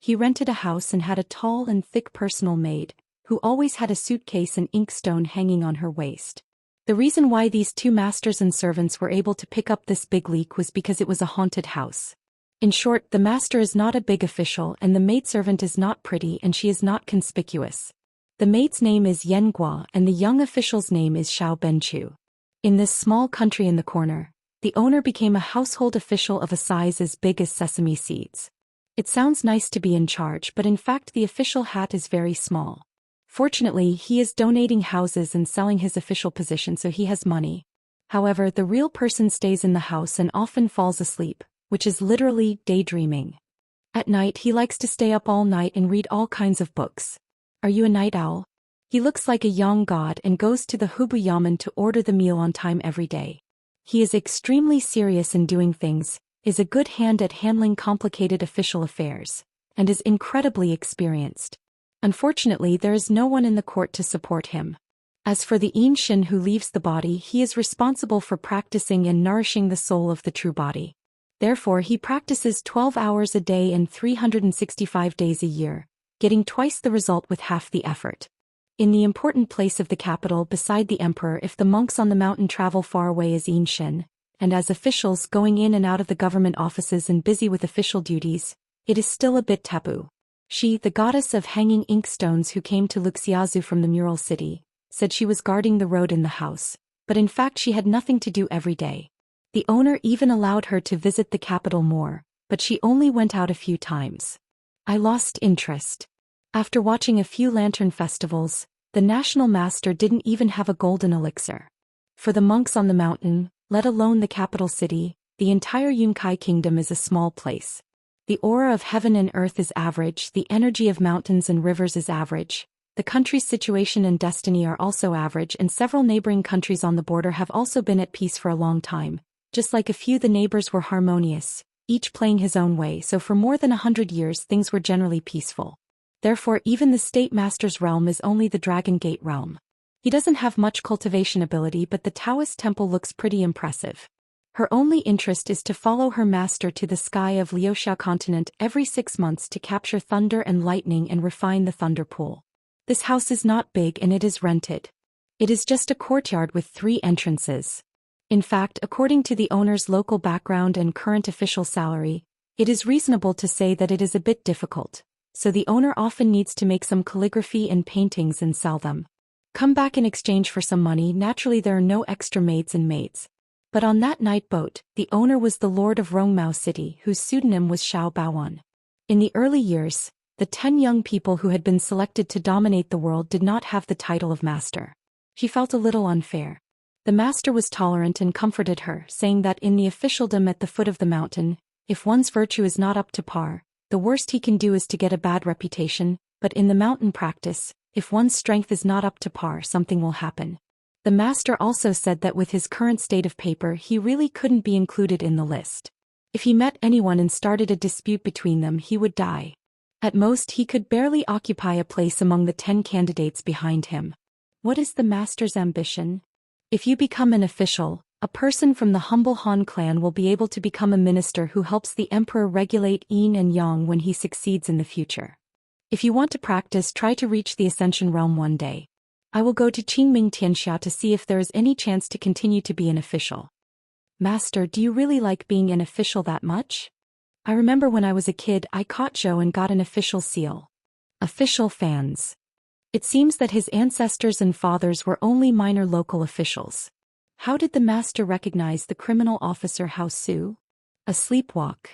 A: He rented a house and had a tall and thick personal maid, who always had a suitcase and inkstone hanging on her waist. The reason why these two masters and servants were able to pick up this big leak was because it was a haunted house. In short, the master is not a big official and the maidservant is not pretty and she is not conspicuous. The maid's name is Yan Gua and the young official's name is Xiao Benchu. In this small country in the corner, the owner became a household official of a size as big as sesame seeds. It sounds nice to be in charge, but in fact the official hat is very small. Fortunately, he is donating houses and selling his official position, so he has money. However, the real person stays in the house and often falls asleep, which is literally daydreaming. At night he likes to stay up all night and read all kinds of books. Are you a night owl? He looks like a young god and goes to the Hubu Yamen to order the meal on time every day. He is extremely serious in doing things, is a good hand at handling complicated official affairs, and is incredibly experienced. Unfortunately, there is no one in the court to support him. As for the Xianxia who leaves the body, he is responsible for practicing and nourishing the soul of the true body. Therefore, he practices 12 hours a day and 365 days a year, getting twice the result with half the effort. In the important place of the capital beside the emperor, if the monks on the mountain travel far away as Xianxia, and as officials going in and out of the government offices and busy with official duties, it is still a bit taboo. She, the goddess of hanging inkstones who came to Wuxia from the Mural City, said she was guarding the road in the house, but in fact she had nothing to do every day. The owner even allowed her to visit the capital more, but she only went out a few times. I lost interest. After watching a few lantern festivals, the national master didn't even have a golden elixir. For the monks on the mountain, let alone the capital city, the entire Yunkai kingdom is a small place. The aura of heaven and earth is average, the energy of mountains and rivers is average, the country's situation and destiny are also average, and several neighboring countries on the border have also been at peace for a long time. Just like a few, the neighbors were harmonious, each playing his own way, so for more than 100 years things were generally peaceful. Therefore, even the state master's realm is only the Dragon Gate realm. He doesn't have much cultivation ability, but the Taoist temple looks pretty impressive. Her only interest is to follow her master to the sky of Liuxia continent every 6 months to capture thunder and lightning and refine the thunder pool. This house is not big and it is rented. It is just a courtyard with 3 entrances. In fact, according to the owner's local background and current official salary, it is reasonable to say that it is a bit difficult, so the owner often needs to make some calligraphy and paintings and sell them. Come back in exchange for some money. Naturally there are no extra maids and maids. But on that night boat, the owner was the lord of Rongmao City, whose pseudonym was Xiao Baoan. In the early years, the 10 young people who had been selected to dominate the world did not have the title of master. She felt a little unfair. The master was tolerant and comforted her, saying that in the officialdom at the foot of the mountain, if one's virtue is not up to par, the worst he can do is to get a bad reputation, but in the mountain practice, if one's strength is not up to par, something will happen. The master also said that with his current state of paper he really couldn't be included in the list. If he met anyone and started a dispute between them, he would die. At most he could barely occupy a place among the 10 candidates behind him. What is the master's ambition? If you become an official, a person from the humble Han clan will be able to become a minister who helps the emperor regulate yin and yang when he succeeds in the future. If you want to practice, try to reach the Ascension realm one day. I will go to Qingming Tianxia to see if there is any chance to continue to be an official. Master, do you really like being an official that much? I remember when I was a kid I caught Zhou and got an official seal. Official fans. It seems that his ancestors and fathers were only minor local officials. How did the master recognize the criminal officer Hao Su? A sleepwalk.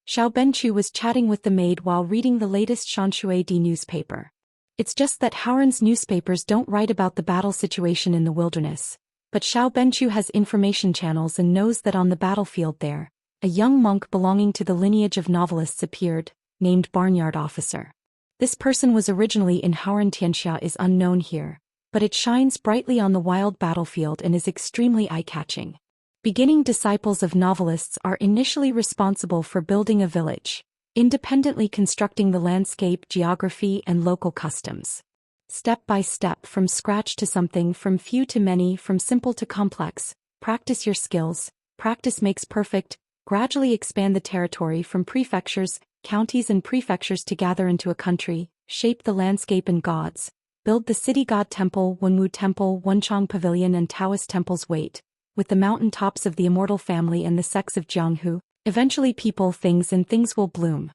A: Xiao Benchu was chatting with the maid while reading the latest Xianxia newspaper. It's just that Howren's newspapers don't write about the battle situation in the wilderness, But Xiao Benchu has information channels and knows that on the battlefield there, a young monk belonging to the lineage of novelists appeared, named Barnyard Officer. This person was originally in Hauran Xianxia is unknown here, but it shines brightly on the wild battlefield and is extremely eye-catching. Beginning disciples of novelists are initially responsible for building a village, independently constructing the landscape, geography, and local customs. Step by step, from scratch to something, from few to many, from simple to complex, practice your skills, practice makes perfect, gradually expand the territory from prefectures, counties and prefectures to gather into a country, shape the landscape and gods, build the city god temple, Wenwu temple, Wenchang pavilion and Taoist temples wait, with the mountain tops of the Immortal family and the sects of Jianghu, eventually people, things and things will bloom.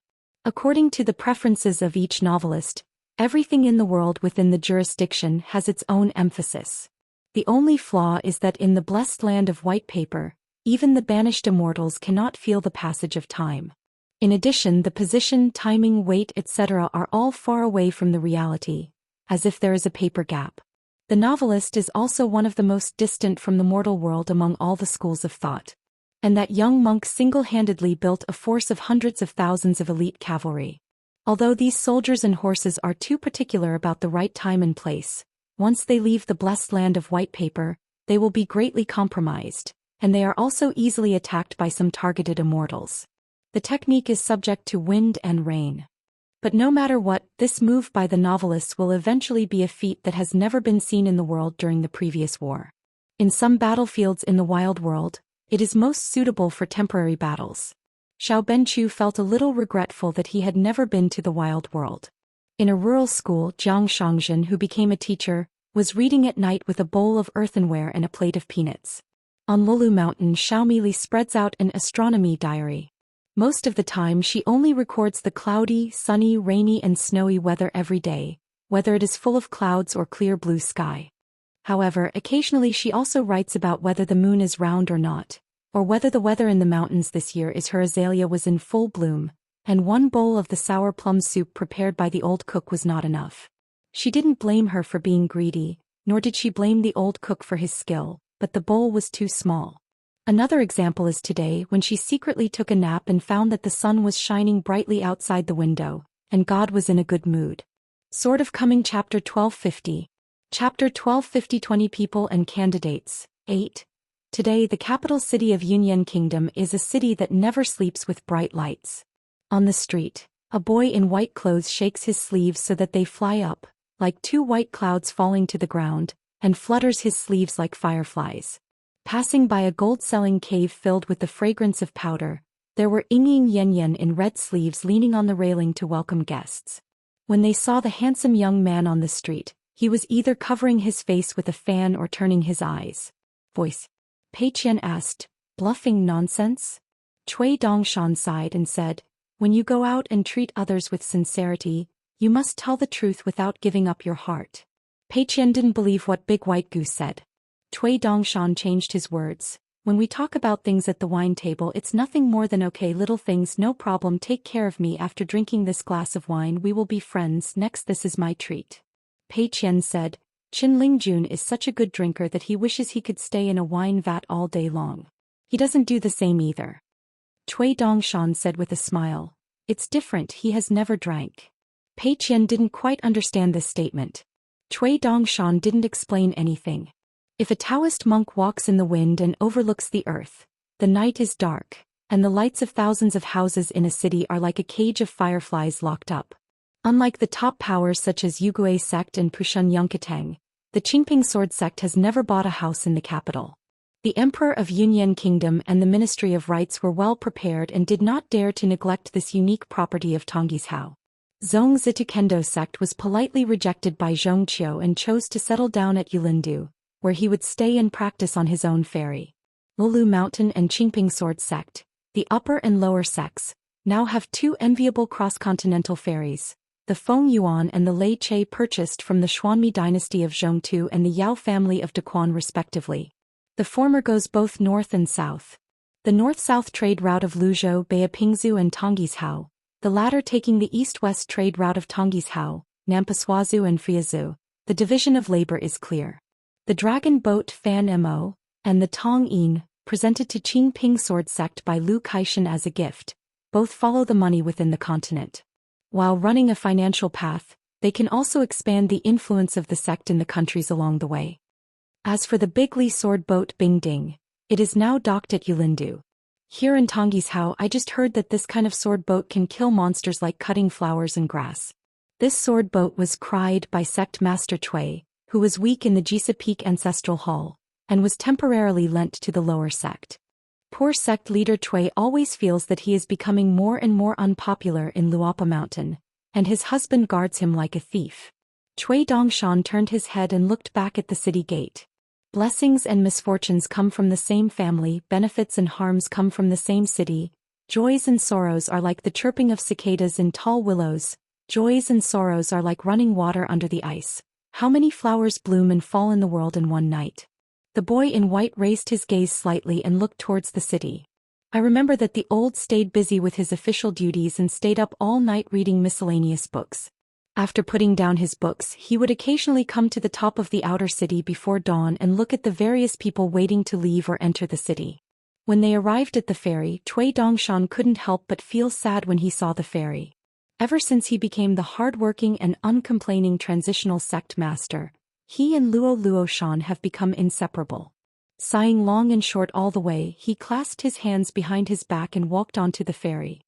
A: According to the preferences of each novelist, everything in the world within the jurisdiction has its own emphasis. The only flaw is that in the blessed land of white paper, even the banished immortals cannot feel the passage of time. In addition, the position, timing, weight, etc. are all far away from the reality, as if there is a paper gap. The novelist is also one of the most distant from the mortal world among all the schools of thought. And that young monk single-handedly built a force of hundreds of thousands of elite cavalry. Although these soldiers and horses are too particular about the right time and place, once they leave the blessed land of white paper, they will be greatly compromised, and they are also easily attacked by some targeted immortals. The technique is subject to wind and rain. But no matter what, this move by the novelists will eventually be a feat that has never been seen in the world during the previous war. In some battlefields in the wild world, it is most suitable for temporary battles. Xiao Benchu felt a little regretful that he had never been to the wild world. In a rural school, Jiang Shangzhen, who became a teacher, was reading at night with a bowl of earthenware and a plate of peanuts. On Lulu Mountain, Xiaomili spreads out an astronomy diary. Most of the time she only records the cloudy, sunny, rainy and snowy weather every day, whether it is full of clouds or clear blue sky. However, occasionally she also writes about whether the moon is round or not, or whether the weather in the mountains this year is her azalea was in full bloom, and one bowl of the sour plum soup prepared by the old cook was not enough. She didn't blame her for being greedy, nor did she blame the old cook for his skill, but the bowl was too small. Another example is today when she secretly took a nap and found that the sun was shining brightly outside the window, and God was in a good mood. Sort of Coming Chapter 1250. Chapter 1250 20 People and Candidates. 8. Today the capital city of Yunyan Kingdom is a city that never sleeps with bright lights. On the street, a boy in white clothes shakes his sleeves so that they fly up, like two white clouds falling to the ground, and flutters his sleeves like fireflies. Passing by a gold-selling cave filled with the fragrance of powder, there were Ying Yanyan in red sleeves leaning on the railing to welcome guests. When they saw the handsome young man on the street, he was either covering his face with a fan or turning his eyes. Voice. Pei Qian asked, bluffing nonsense? Cui Dongshan sighed and said, when you go out and treat others with sincerity, you must tell the truth without giving up your heart. Pei Qian didn't believe what Big White Goose said. Cui Dongshan changed his words. When we talk about things at the wine table, it's nothing more than okay little things, no problem, take care of me after drinking this glass of wine, we will be friends, next this is my treat. Pei Qian said, Qin Lingjun is such a good drinker that he wishes he could stay in a wine vat all day long. He doesn't do the same either. Cui Dongshan said with a smile, it's different, he has never drank. Pei Qian didn't quite understand this statement. Cui Dongshan didn't explain anything. If a Taoist monk walks in the wind and overlooks the earth, the night is dark, and the lights of thousands of houses in a city are like a cage of fireflies locked up. Unlike the top powers such as Yugui sect and Pushun Yunkatang, the Qingping sword sect has never bought a house in the capital. The Emperor of Yunyan Kingdom and the Ministry of Rites were well prepared and did not dare to neglect this unique property of Tongyi's Hao. Zhong Zitukendo sect was politely rejected by Zhongqiu and chose to settle down at Yulindu, where he would stay and practice on his own ferry. Lulu Mountain and Qingping sword sect, the upper and lower sects, now have two enviable cross-continental ferries, the Feng Yuan and the Lei Che, purchased from the Xuanmi dynasty of Zhongtu and the Yao family of Daquan respectively. The former goes both north and south. The north-south trade route of Luzhou, Beipingzu and Tongyi's Hao, the latter taking the east-west trade route of Tongyi's Hao, Nampaswazu and Friazu. The division of labor is clear. The dragon boat Fan Mo, and the Tong Yin, presented to Qing Ping sword sect by Lu Kaishan as a gift, both follow the money within the continent. While running a financial path, they can also expand the influence of the sect in the countries along the way. As for the Big Li sword boat Bing Ding, it is now docked at Yulindu. Here in Tongyi's Hao, I just heard that this kind of sword boat can kill monsters like cutting flowers and grass. This sword boat was cried by sect master Cui, who was weak in the Jisa Peak ancestral hall, and was temporarily lent to the lower sect. Poor sect leader Cui always feels that he is becoming more and more unpopular in Luapa Mountain, and his husband guards him like a thief. Cui Dongshan turned his head and looked back at the city gate. Blessings and misfortunes come from the same family, benefits and harms come from the same city. Joys and sorrows are like the chirping of cicadas in tall willows. Joys and sorrows are like running water under the ice. How many flowers bloom and fall in the world in one night? The boy in white raised his gaze slightly and looked towards the city. I remember that the old stayed busy with his official duties and stayed up all night reading miscellaneous books. After putting down his books, he would occasionally come to the top of the outer city before dawn and look at the various people waiting to leave or enter the city. When they arrived at the ferry, Cui Dongshan couldn't help but feel sad when he saw the ferry. Ever since he became the hard-working and uncomplaining transitional sect master, he and Luo Shan have become inseparable. Sighing long and short all the way, he clasped his hands behind his back and walked onto the ferry.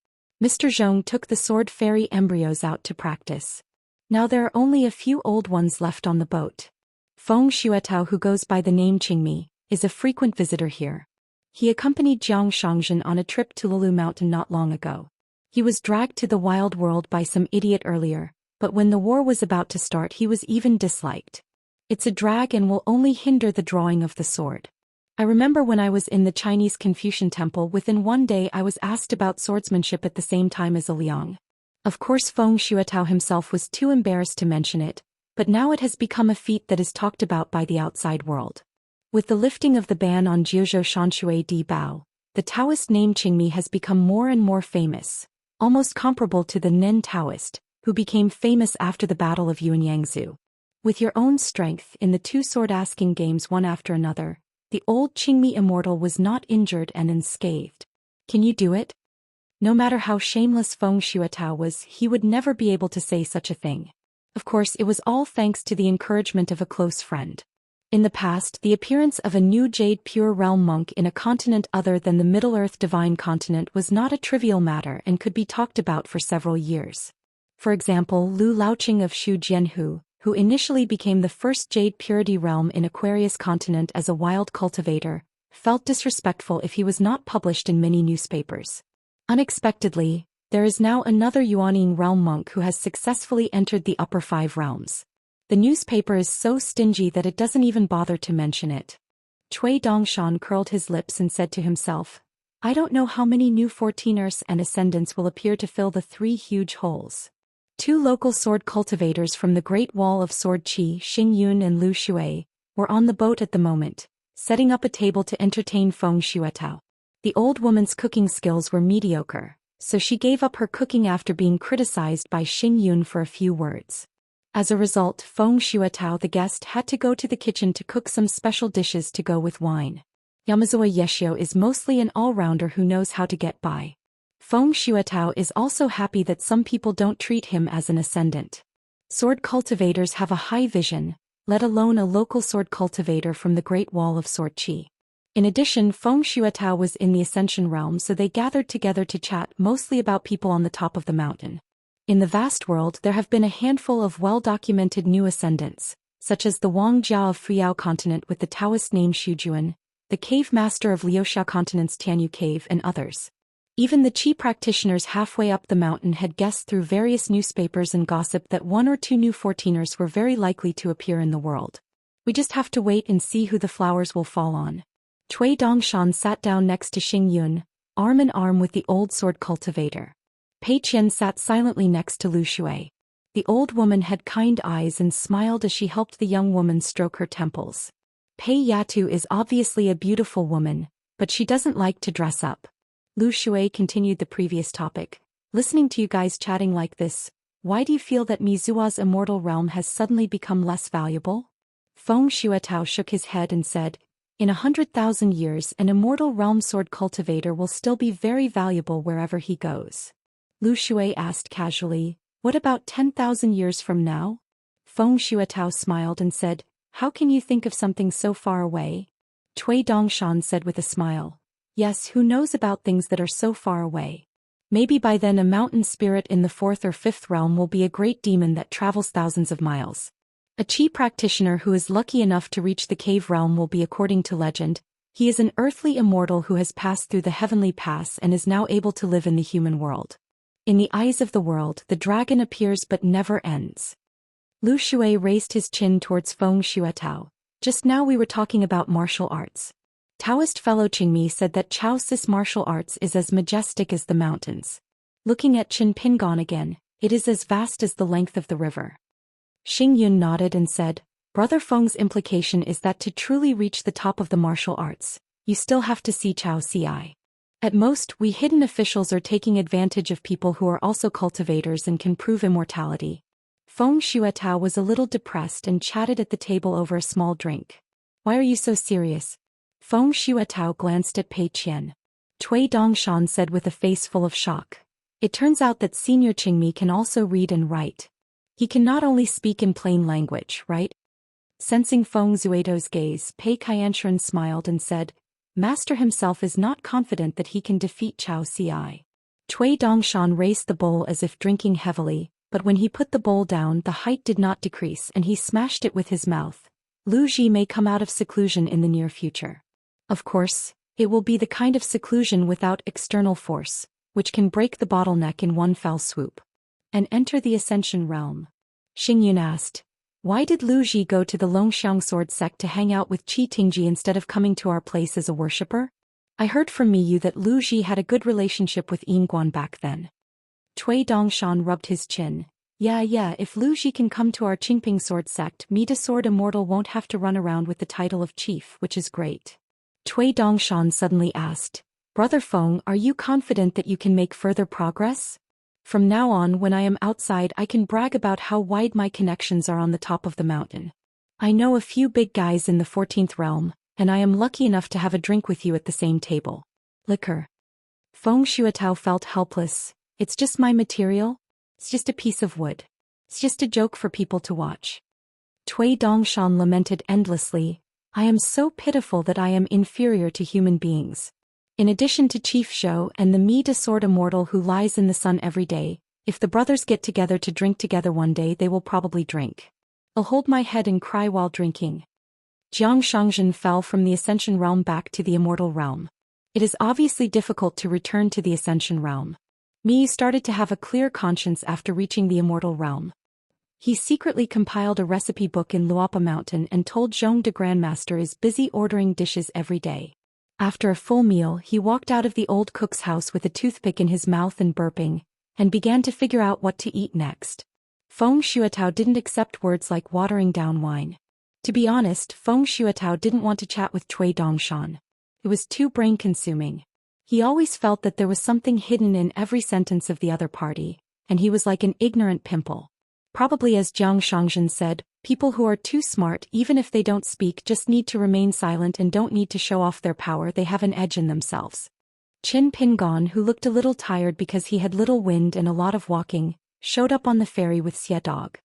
A: Mr. Zhong took the sword fairy embryos out to practice. Now there are only a few old ones left on the boat. Feng Xuetao, who goes by the name Qingmi, is a frequent visitor here. He accompanied Jiang Shangzhen on a trip to Lulu Mountain not long ago. He was dragged to the wild world by some idiot earlier, but when the war was about to start he was even disliked. It's a drag and will only hinder the drawing of the sword. I remember when I was in the Chinese Confucian temple, within one day I was asked about swordsmanship at the same time as a Liang. Of course Feng Xuetao himself was too embarrassed to mention it, but now it has become a feat that is talked about by the outside world. With the lifting of the ban on Jiuzhou Shanshui Di Bao, the Taoist name Qingmi has become more and more famous, almost comparable to the Nen Taoist, who became famous after the Battle of Yuanyangzu. With your own strength in the two sword-asking games one after another, the old Qingmi Immortal was not injured and unscathed. Can you do it? No matter how shameless Feng Xuetao was, he would never be able to say such a thing. Of course, it was all thanks to the encouragement of a close friend. In the past, the appearance of a new Jade Pure Realm monk in a continent other than the Middle-earth Divine Continent was not a trivial matter and could be talked about for several years. For example, Lu Laoqing of Shu Jianhu, who initially became the first Jade Purity Realm in Aquarius Continent as a wild cultivator, felt disrespectful if he was not published in many newspapers. Unexpectedly, there is now another Yuanying realm monk who has successfully entered the upper 5 realms. The newspaper is so stingy that it doesn't even bother to mention it. Cui Dongshan curled his lips and said to himself, I don't know how many new 14ers and ascendants will appear to fill the 3 huge holes. 2 local sword cultivators from the Great Wall of Sword Qi, Xing Yun and Lu Shui, were on the boat at the moment, setting up a table to entertain Feng Xuetao. The old woman's cooking skills were mediocre, so she gave up her cooking after being criticized by Xing Yun for a few words. As a result, Feng Xuetao the guest had to go to the kitchen to cook some special dishes to go with wine. Yamazawa Yeshio is mostly an all-rounder who knows how to get by. Feng Xuetao is also happy that some people don't treat him as an ascendant. Sword cultivators have a high vision, let alone a local sword cultivator from the Great Wall of Sword Qi. In addition, Feng Xuetao was in the Ascension realm, so they gathered together to chat mostly about people on the top of the mountain. In the vast world there have been a handful of well-documented new ascendants, such as the Wang Jiao of Fuyao continent with the Taoist name Shujuan, the cave master of Liuxia continent's Tianyu cave and others. Even the Qi practitioners halfway up the mountain had guessed through various newspapers and gossip that 1 or 2 new 14ers were very likely to appear in the world. We just have to wait and see who the flowers will fall on. Cui Dongshan sat down next to Xing Yun, arm in arm with the old sword cultivator. Pei Qian sat silently next to Lu Shui. The old woman had kind eyes and smiled as she helped the young woman stroke her temples. Pei Yatu is obviously a beautiful woman, but she doesn't like to dress up. Lu Shui continued the previous topic. Listening to you guys chatting like this, why do you feel that Mizua's immortal realm has suddenly become less valuable? Feng Shuetao shook his head and said, in 100,000 years an immortal realm sword cultivator will still be very valuable wherever he goes. Lu Shui asked casually, what about 10,000 years from now? Feng Shuetao smiled and said, how can you think of something so far away? Cui Dongshan said with a smile, yes, who knows about things that are so far away? Maybe by then a mountain spirit in the 4th or 5th realm will be a great demon that travels thousands of miles. A chi practitioner who is lucky enough to reach the cave realm will be, according to legend, he is an earthly immortal who has passed through the heavenly pass and is now able to live in the human world. In the eyes of the world, the dragon appears but never ends. Lu Shui raised his chin towards Feng Shuetao. Just now we were talking about martial arts. Taoist fellow Qingmi said that Chaosis martial arts is as majestic as the mountains. Looking at Qin Pingon again, it is as vast as the length of the river. Xing Yun nodded and said, Brother Feng's implication is that to truly reach the top of the martial arts, you still have to see Chao Ci. At most, we hidden officials are taking advantage of people who are also cultivators and can prove immortality. Feng Shuetao was a little depressed and chatted at the table over a small drink. Why are you so serious? Feng Shuetao glanced at Pei Qian. Cui Dongshan said with a face full of shock. It turns out that Senior Qingmi can also read and write. He can not only speak in plain language, right? Sensing Feng Zuido's gaze, Pei Qianshan smiled and said, Master himself is not confident that he can defeat Chao Ci. Cui Dongshan raised the bowl as if drinking heavily, but when he put the bowl down the height did not decrease and he smashed it with his mouth. Lu Ji may come out of seclusion in the near future. Of course, it will be the kind of seclusion without external force, which can break the bottleneck in one fell swoop. And enter the Ascension realm. Xing Yun asked, why did Lu Ji go to the Longxiang sword sect to hang out with Qi Tingji instead of coming to our place as a worshipper? I heard from Miyu that Lu Ji had a good relationship with Yinguan back then. Cui Dongshan rubbed his chin. Yeah, if Lu Ji can come to our Qingping sword sect, Mida Sword Immortal won't have to run around with the title of chief, which is great. Cui Dongshan suddenly asked, Brother Feng, are you confident that you can make further progress? From now on when I am outside I can brag about how wide my connections are on the top of the mountain. I know a few big guys in the 14th realm, and I am lucky enough to have a drink with you at the same table. Liquor. Feng Shuetao felt helpless. It's just my material? It's just a piece of wood. It's just a joke for people to watch. Cui Dongshan lamented endlessly. I am so pitiful that I am inferior to human beings. In addition to Chief Zhou and the Mida Sword Immortal who lies in the sun every day, if the brothers get together to drink together one day they will probably drink. I'll hold my head and cry while drinking. Jiang Shangzhen fell from the Ascension realm back to the Immortal realm. It is obviously difficult to return to the Ascension realm. Miyu started to have a clear conscience after reaching the Immortal realm. He secretly compiled a recipe book in Luapa Mountain and told Zhong de Grandmaster is busy ordering dishes every day. After a full meal he walked out of the old cook's house with a toothpick in his mouth and burping, and began to figure out what to eat next. Feng Shuetao didn't accept words like watering down wine. To be honest, Feng Shuetao didn't want to chat with Cui Dongshan. It was too brain-consuming. He always felt that there was something hidden in every sentence of the other party, and he was like an ignorant pimple. Probably as Jiang Shangzhen said, people who are too smart even if they don't speak just need to remain silent and don't need to show off their power, they have an edge in themselves. Qin Pingon, who looked a little tired because he had little wind and a lot of walking, showed up on the ferry with Xie Dog.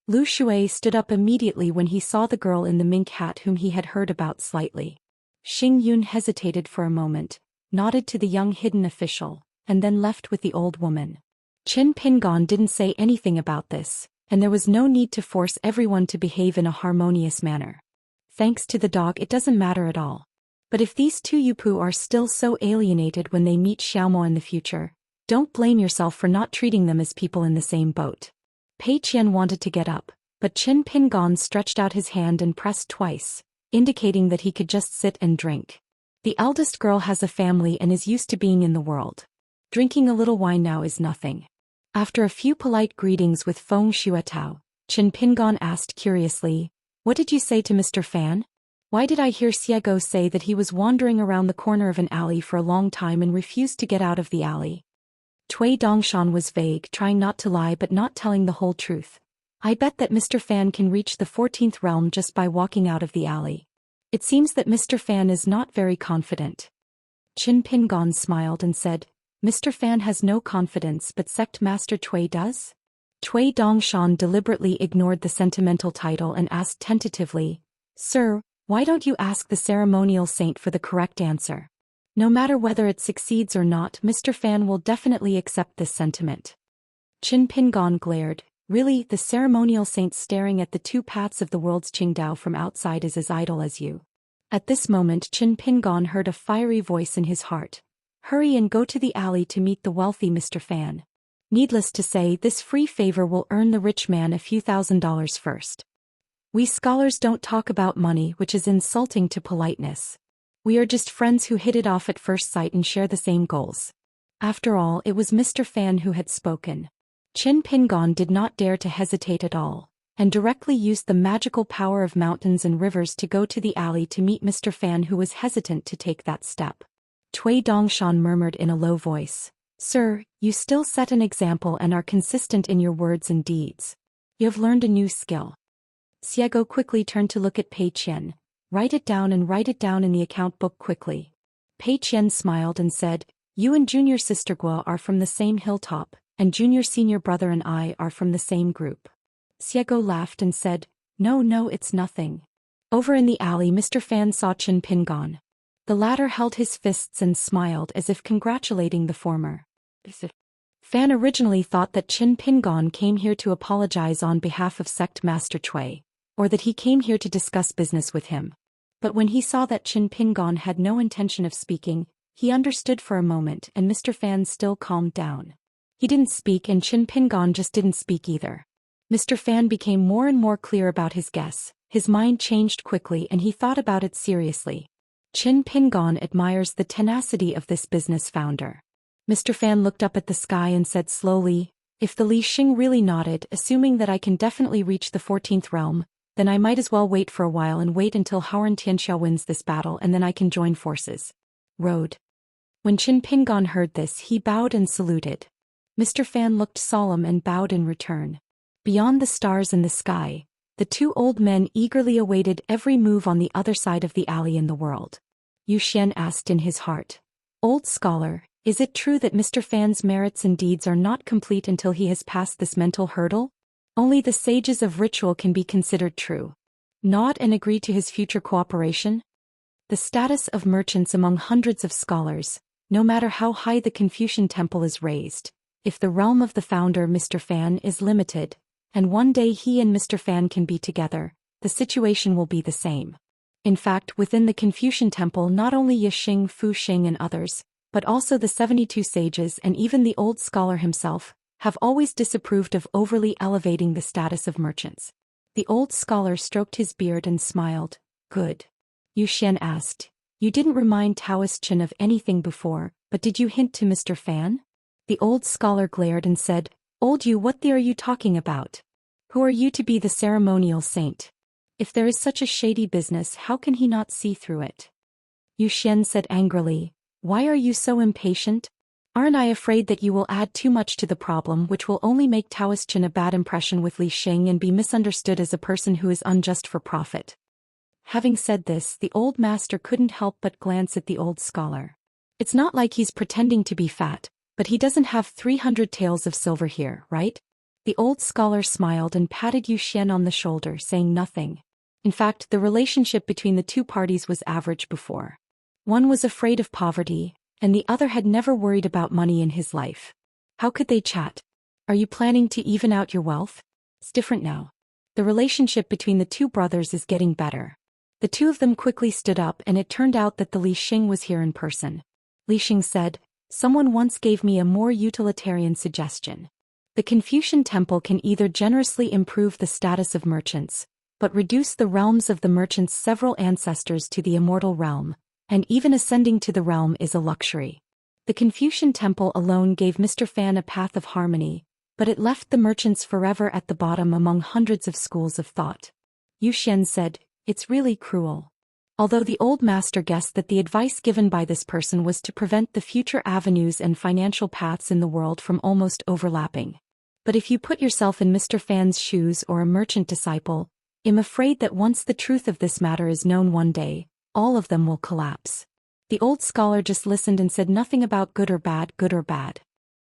A: Lu Shui stood up immediately when he saw the girl in the mink hat whom he had heard about slightly. Xing Yun hesitated for a moment, nodded to the young hidden official, and then left with the old woman. Qin Pingon didn't say anything about this, and there was no need to force everyone to behave in a harmonious manner. Thanks to the dog it doesn't matter at all. But if these two Yupu are still so alienated when they meet Xiaomo in the future, don't blame yourself for not treating them as people in the same boat. Pei Qian wanted to get up, but Qin Pingon stretched out his hand and pressed twice, indicating that he could just sit and drink. The eldest girl has a family and is used to being in the world. Drinking a little wine now is nothing. After a few polite greetings with Feng Shuetao, Qin Pingon asked curiously, "What did you say to Mr. Fan? Why did I hear Xiego say that he was wandering around the corner of an alley for a long time and refused to get out of the alley?" Cui Dongshan was vague, trying not to lie but not telling the whole truth. I bet that Mr. Fan can reach the 14th realm just by walking out of the alley. It seems that Mr. Fan is not very confident. Qin Pingon smiled and said, Mr. Fan has no confidence but Sect Master Cui does? Cui Dongshan deliberately ignored the sentimental title and asked tentatively, Sir, why don't you ask the ceremonial saint for the correct answer? No matter whether it succeeds or not, Mr. Fan will definitely accept this sentiment. Qin Pingon glared. Really, the ceremonial saint staring at the two paths of the world's Qingdao from outside is as idle as you. At this moment Qin Pingon heard a fiery voice in his heart. Hurry and go to the alley to meet the wealthy Mr. Fan. Needless to say, this free favor will earn the rich man a few $1,000s first. We scholars don't talk about money, which is insulting to politeness. We are just friends who hit it off at first sight and share the same goals. After all, it was Mr. Fan who had spoken. Qin Pingon did not dare to hesitate at all, and directly used the magical power of mountains and rivers to go to the alley to meet Mr. Fan, who was hesitant to take that step. Cui Dongshan murmured in a low voice, Sir, you still set an example and are consistent in your words and deeds. You have learned a new skill. Xiego quickly turned to look at Pei Qian. Write it down and write it down in the account book quickly. Pei Qian smiled and said, You and junior sister Guo are from the same hilltop, and junior senior brother and I are from the same group. Xiego laughed and said, No, it's nothing. Over in the alley Mr. Fan saw Qin Pingon. The latter held his fists and smiled as if congratulating the former. Fan originally thought that Qin Pingon came here to apologize on behalf of Sect Master Cui, or that he came here to discuss business with him. But when he saw that Qin Pingon had no intention of speaking, he understood for a moment, and Mr. Fan still calmed down. He didn't speak and Qin Pingon just didn't speak either. Mr. Fan became more and more clear about his guess. His mind changed quickly and he thought about it seriously. Qin Pingon admires the tenacity of this business founder. Mr. Fan looked up at the sky and said slowly, If the Li Xing really nodded, assuming that I can definitely reach the 14th realm, then I might as well wait for a while and wait until Houran Tianxia wins this battle and then I can join forces. Road. When Qin Pingon heard this, he bowed and saluted. Mr. Fan looked solemn and bowed in return. Beyond the stars in the sky, the two old men eagerly awaited every move on the other side of the alley in the world. Zhou Xian asked in his heart, Old scholar, is it true that Mr. Fan's merits and deeds are not complete until he has passed this mental hurdle? Only the sages of ritual can be considered true. Nod and agree to his future cooperation? The status of merchants among hundreds of scholars, no matter how high the Confucian temple is raised, if the realm of the founder Mr. Fan is limited, and one day he and Mr. Fan can be together, the situation will be the same. In fact, within the Confucian temple not only Yixing, Fu Xing and others, but also the 72 sages and even the old scholar himself, have always disapproved of overly elevating the status of merchants. The old scholar stroked his beard and smiled. Good. Zhou Xian asked, You didn't remind Daoist Chen of anything before, but did you hint to Mr. Fan? The old scholar glared and said, Old you, what are you talking about? Who are you to be the ceremonial saint? If there is such a shady business, how can he not see through it? Zhou Xian said angrily, Why are you so impatient? Aren't I afraid that you will add too much to the problem, which will only make Daoist Chen a bad impression with Li Xing and be misunderstood as a person who is unjust for profit? Having said this, the old master couldn't help but glance at the old scholar. It's not like he's pretending to be fat, but he doesn't have 300 taels of silver here, right? The old scholar smiled and patted Zhou Xian on the shoulder, saying nothing. In fact, the relationship between the two parties was average before. One was afraid of poverty, and the other had never worried about money in his life. How could they chat? Are you planning to even out your wealth? It's different now. The relationship between the two brothers is getting better. The two of them quickly stood up and it turned out that the Li Xing was here in person. Li Xing said, Someone once gave me a more utilitarian suggestion. The Confucian temple can either generously improve the status of merchants, but reduce the realms of the merchants' several ancestors to the immortal realm, and even ascending to the realm is a luxury. The Confucian temple alone gave Mr. Fan a path of harmony, but it left the merchants forever at the bottom among hundreds of schools of thought. Zhou Xian said, It's really cruel. Although the old master guessed that the advice given by this person was to prevent the future avenues and financial paths in the world from almost overlapping. But if you put yourself in Mr. Fan's shoes or a merchant disciple, I'm afraid that once the truth of this matter is known one day, all of them will collapse. The old scholar just listened and said nothing about good or bad, good or bad.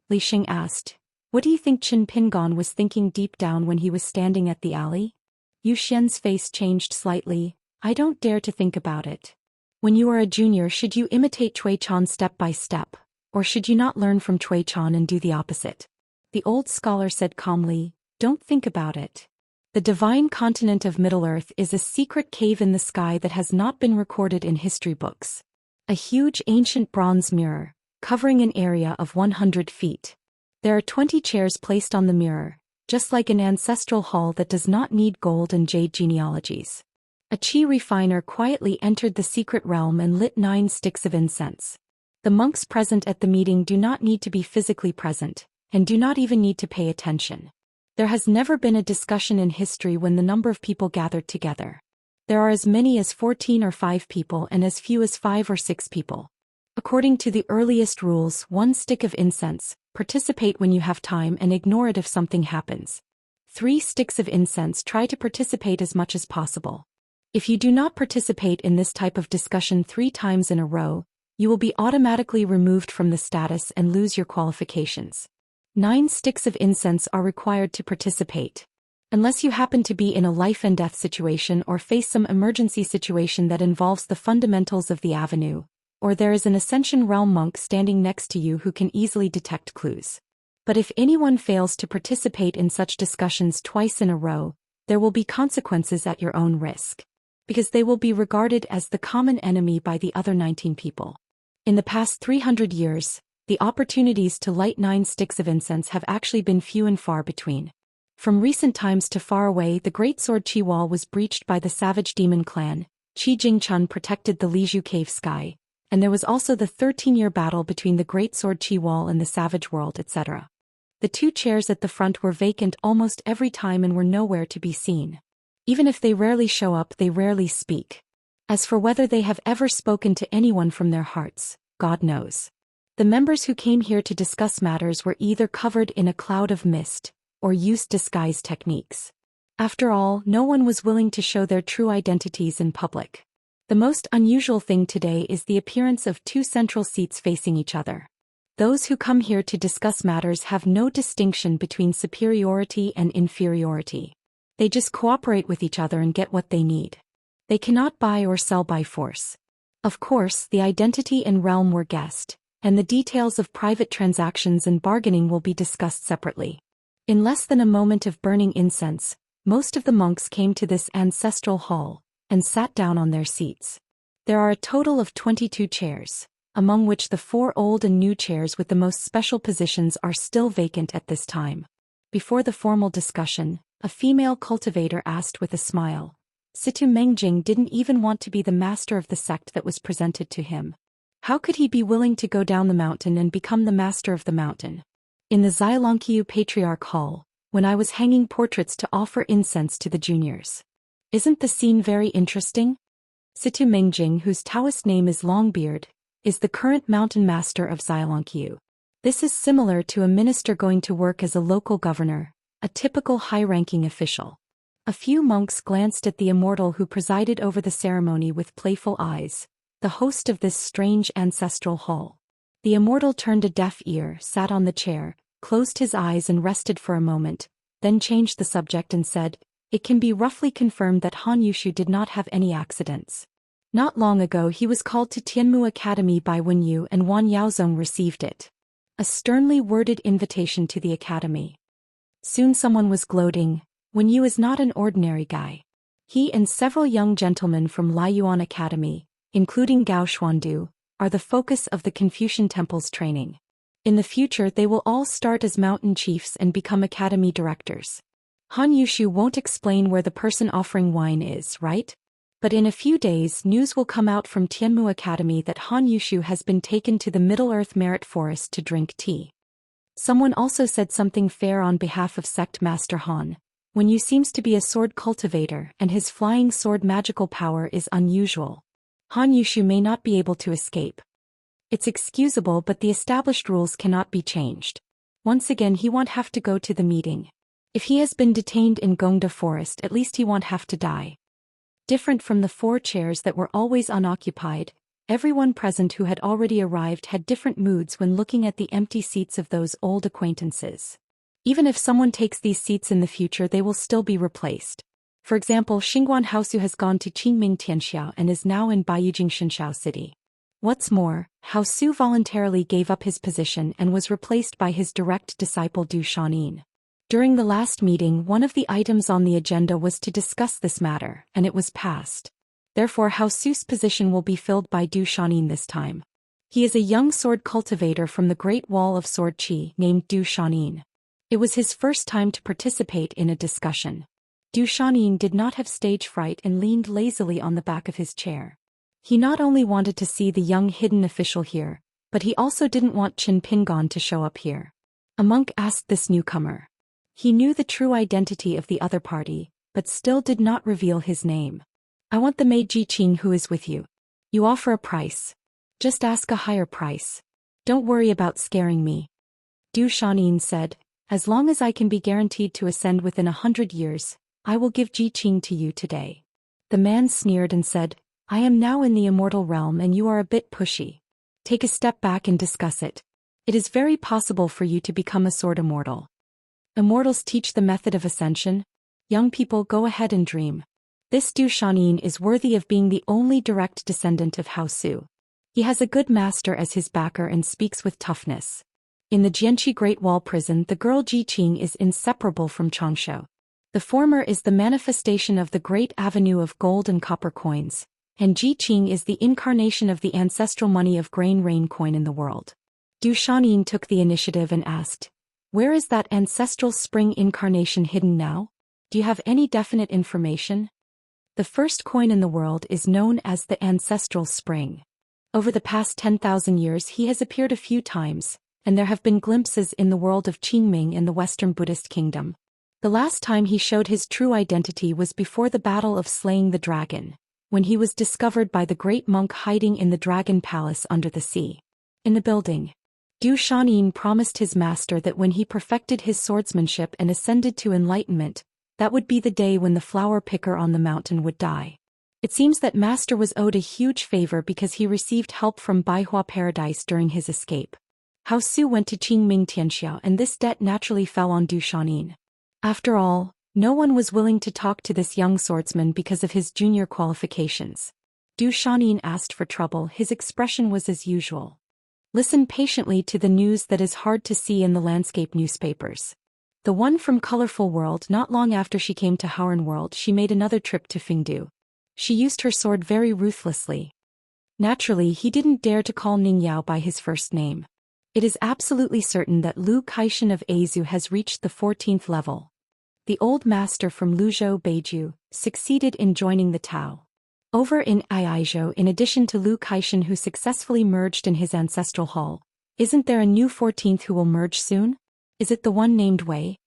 A: Li Xing asked, "What do you think Qin Pingon was thinking deep down when he was standing at the alley?" Yu Xian's face changed slightly. "I don't dare to think about it. When you are a junior, should you imitate Cui Chan step by step, or should you not learn from Cui Chan and do the opposite?" The old scholar said calmly, "Don't think about it. The divine continent of Middle-earth is a secret cave in the sky that has not been recorded in history books. A huge ancient bronze mirror, covering an area of 100 feet. There are 20 chairs placed on the mirror, just like an ancestral hall that does not need gold and jade genealogies. A qi refiner quietly entered the secret realm and lit 9 sticks of incense. The monks present at the meeting do not need to be physically present, and do not even need to pay attention. There has never been a discussion in history when the number of people gathered together. There are as many as 14 or 5 people and as few as 5 or 6 people. According to the earliest rules, 1 stick of incense, participate when you have time and ignore it if something happens. 3 sticks of incense, try to participate as much as possible. If you do not participate in this type of discussion 3 times in a row, you will be automatically removed from the status and lose your qualifications. 9 sticks of incense are required to participate. Unless you happen to be in a life and death situation or face some emergency situation that involves the fundamentals of the avenue, or there is an Ascension Realm monk standing next to you who can easily detect clues. But if anyone fails to participate in such discussions twice in a row, there will be consequences at your own risk. Because they will be regarded as the common enemy by the other 19 people. In the past 300 years, the opportunities to light 9 sticks of incense have actually been few and far between. From recent times to far away, the Great Sword Qi Wall was breached by the savage demon clan, Qi Jingchun protected the Liju Cave sky, and there was also the 13-year battle between the Great Sword Qi Wall and the Savage World, etc. The 2 chairs at the front were vacant almost every time and were nowhere to be seen. Even if they rarely show up, they rarely speak. As for whether they have ever spoken to anyone from their hearts, God knows. The members who came here to discuss matters were either covered in a cloud of mist, or used disguise techniques. After all, no one was willing to show their true identities in public. The most unusual thing today is the appearance of 2 central seats facing each other. Those who come here to discuss matters have no distinction between superiority and inferiority. They just cooperate with each other and get what they need. They cannot buy or sell by force. Of course, the identity and realm were guessed, and the details of private transactions and bargaining will be discussed separately. In less than a moment of burning incense, most of the monks came to this ancestral hall, and sat down on their seats. There are a total of 22 chairs, among which the 4 old and new chairs with the most special positions are still vacant at this time. Before the formal discussion, a female cultivator asked with a smile. Situ Mengjing didn't even want to be the master of the sect that was presented to him. How could he be willing to go down the mountain and become the master of the mountain? In the Xianxia Patriarch Hall, when I was hanging portraits to offer incense to the juniors. Isn't the scene very interesting? Situ Mengjing, whose Taoist name is Longbeard, is the current mountain master of Xianxia. This is similar to a minister going to work as a local governor, a typical high-ranking official. A few monks glanced at the Immortal who presided over the ceremony with playful eyes, the host of this strange ancestral hall. The Immortal turned a deaf ear, sat on the chair, closed his eyes and rested for a moment, then changed the subject and said, "It can be roughly confirmed that Han Yushu did not have any accidents. Not long ago he was called to Tianmu Academy by Wen Yu and Wan Yaozong received it. A sternly worded invitation to the academy. Soon someone was gloating, Wen Yu is not an ordinary guy. He and several young gentlemen from Laiyuan Academy, including Gao Xuandu, are the focus of the Confucian Temple's training. In the future they will all start as mountain chiefs and become academy directors. Han Yushu won't explain where the person offering wine is, right? But in a few days news will come out from Tianmu Academy that Han Yushu has been taken to the Middle-earth Merit Forest to drink tea." Someone also said something fair on behalf of Sect Master Han. Wen Yu seems to be a sword cultivator and his flying sword magical power is unusual. Han Yushu may not be able to escape. It's excusable, but the established rules cannot be changed. Once again he won't have to go to the meeting. If he has been detained in Gongda Forest, at least he won't have to die. Different from the 4 chairs that were always unoccupied, everyone present who had already arrived had different moods when looking at the empty seats of those old acquaintances. Even if someone takes these seats in the future, they will still be replaced. For example, Xingguan Haosu has gone to Qingming Tianxiao and is now in Baiyujing Xianxia City. What's more, Haosu voluntarily gave up his position and was replaced by his direct disciple Zhou Xian. During the last meeting, one of the items on the agenda was to discuss this matter, and it was passed. Therefore, Haosu's position will be filled by Zhou Xian this time. He is a young sword cultivator from the Great Wall of Sword Qi named Zhou Xian. It was his first time to participate in a discussion. Zhou Xian did not have stage fright and leaned lazily on the back of his chair. He not only wanted to see the young hidden official here, but he also didn't want Qin Pingon to show up here. A monk asked this newcomer. He knew the true identity of the other party, but still did not reveal his name. I want the maid Jiqing who is with you. You offer a price. Just ask a higher price. Don't worry about scaring me. Zhou Xian said, as long as I can be guaranteed to ascend within 100 years, I will give Jiqing to you today. The man sneered and said, I am now in the immortal realm and you are a bit pushy. Take a step back and discuss it. It is very possible for you to become a sword immortal. Immortals teach the method of ascension. Young people, go ahead and dream. This Zhou Xian is worthy of being the only direct descendant of Haosu. He has a good master as his backer and speaks with toughness. In the Jianqi Great Wall prison, the girl Jiqing is inseparable from Changshu. The former is the manifestation of the great avenue of gold and copper coins, and Jiqing is the incarnation of the ancestral money of grain rain coin in the world. Zhou Xian took the initiative and asked, where is that ancestral spring incarnation hidden now? Do you have any definite information? The first coin in the world is known as the ancestral spring. Over the past 10,000 years he has appeared a few times, and there have been glimpses in the world of Qingming and the Western Buddhist kingdom. The last time he showed his true identity was before the battle of slaying the dragon, when he was discovered by the great monk hiding in the dragon palace under the sea. In the building, Zhou Xian promised his master that when he perfected his swordsmanship and ascended to enlightenment, that would be the day when the flower picker on the mountain would die. It seems that master was owed a huge favor because he received help from Baihua Paradise during his escape. Haosu went to Qingming Tianxiao and this debt naturally fell on Zhou Xian. After all, no one was willing to talk to this young swordsman because of his junior qualifications. Zhou Xian asked for trouble. His expression was as usual. Listen patiently to the news that is hard to see in the landscape newspapers. The one from Colorful World. Not long after she came to Howren World, she made another trip to Fingdu. She used her sword very ruthlessly. Naturally, he didn't dare to call Ning Yao by his first name. It is absolutely certain that Lu Kaishan of Azu has reached the 14th level. The old master from Luzhou Beiju succeeded in joining the Tao. Over in Aizhou, in addition to Lu Kaishan who successfully merged in his ancestral hall, isn't there a new 14th who will merge soon? Is it the one named Wei?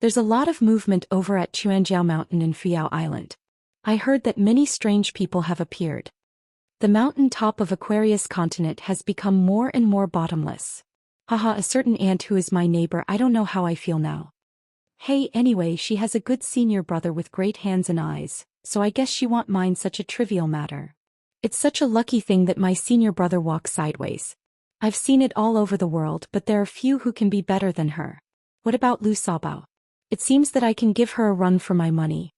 A: There's a lot of movement over at Chuanjiao Mountain in Fuyao Island. I heard that many strange people have appeared. The mountain top of Aquarius continent has become more and more bottomless. Haha, a certain aunt who is my neighbor, I don't know how I feel now. Hey, anyway, she has a good senior brother with great hands and eyes, so I guess she won't mind such a trivial matter. It's such a lucky thing that my senior brother walks sideways. I've seen it all over the world, but there are few who can be better than her. What about Lu Sabao? It seems that I can give her a run for my money.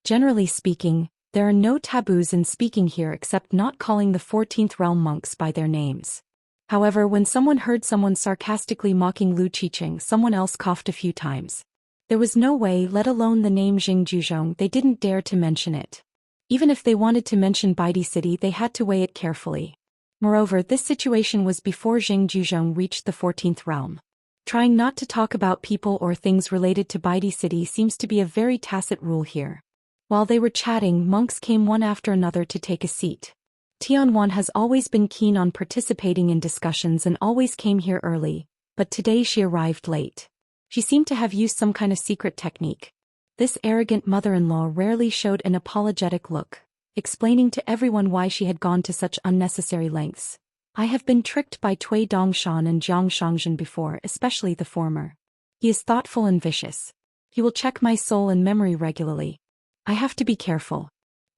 A: Generally speaking, there are no taboos in speaking here except not calling the 14th realm monks by their names. However, when someone heard someone sarcastically mocking Lu Qiqing, someone else coughed a few times. There was no way, let alone the name Jing Juzhong, they didn't dare to mention it. Even if they wanted to mention Baidi City, they had to weigh it carefully. Moreover, this situation was before Jing Juzhong reached the 14th realm. Trying not to talk about people or things related to Baidi City seems to be a very tacit rule here. While they were chatting, monks came one after another to take a seat. Tianwan has always been keen on participating in discussions and always came here early, but today she arrived late. She seemed to have used some kind of secret technique. This arrogant mother-in-law rarely showed an apologetic look, explaining to everyone why she had gone to such unnecessary lengths. I have been tricked by Cui Dongshan and Jiang Shangzhen before, especially the former. He is thoughtful and vicious. He will check my soul and memory regularly. I have to be careful.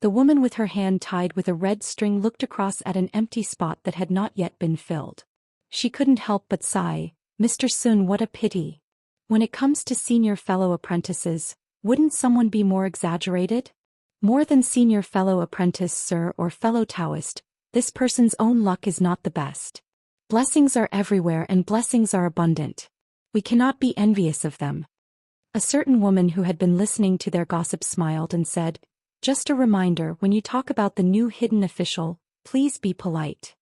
A: The woman with her hand tied with a red string looked across at an empty spot that had not yet been filled. She couldn't help but sigh. Mr. Sun, what a pity. When it comes to senior fellow apprentices, wouldn't someone be more exaggerated? More than senior fellow apprentice, sir, or fellow Daoist, this person's own luck is not the best. Blessings are everywhere and blessings are abundant. We cannot be envious of them. A certain woman who had been listening to their gossip smiled and said, just a reminder, when you talk about the new hidden official, please be polite.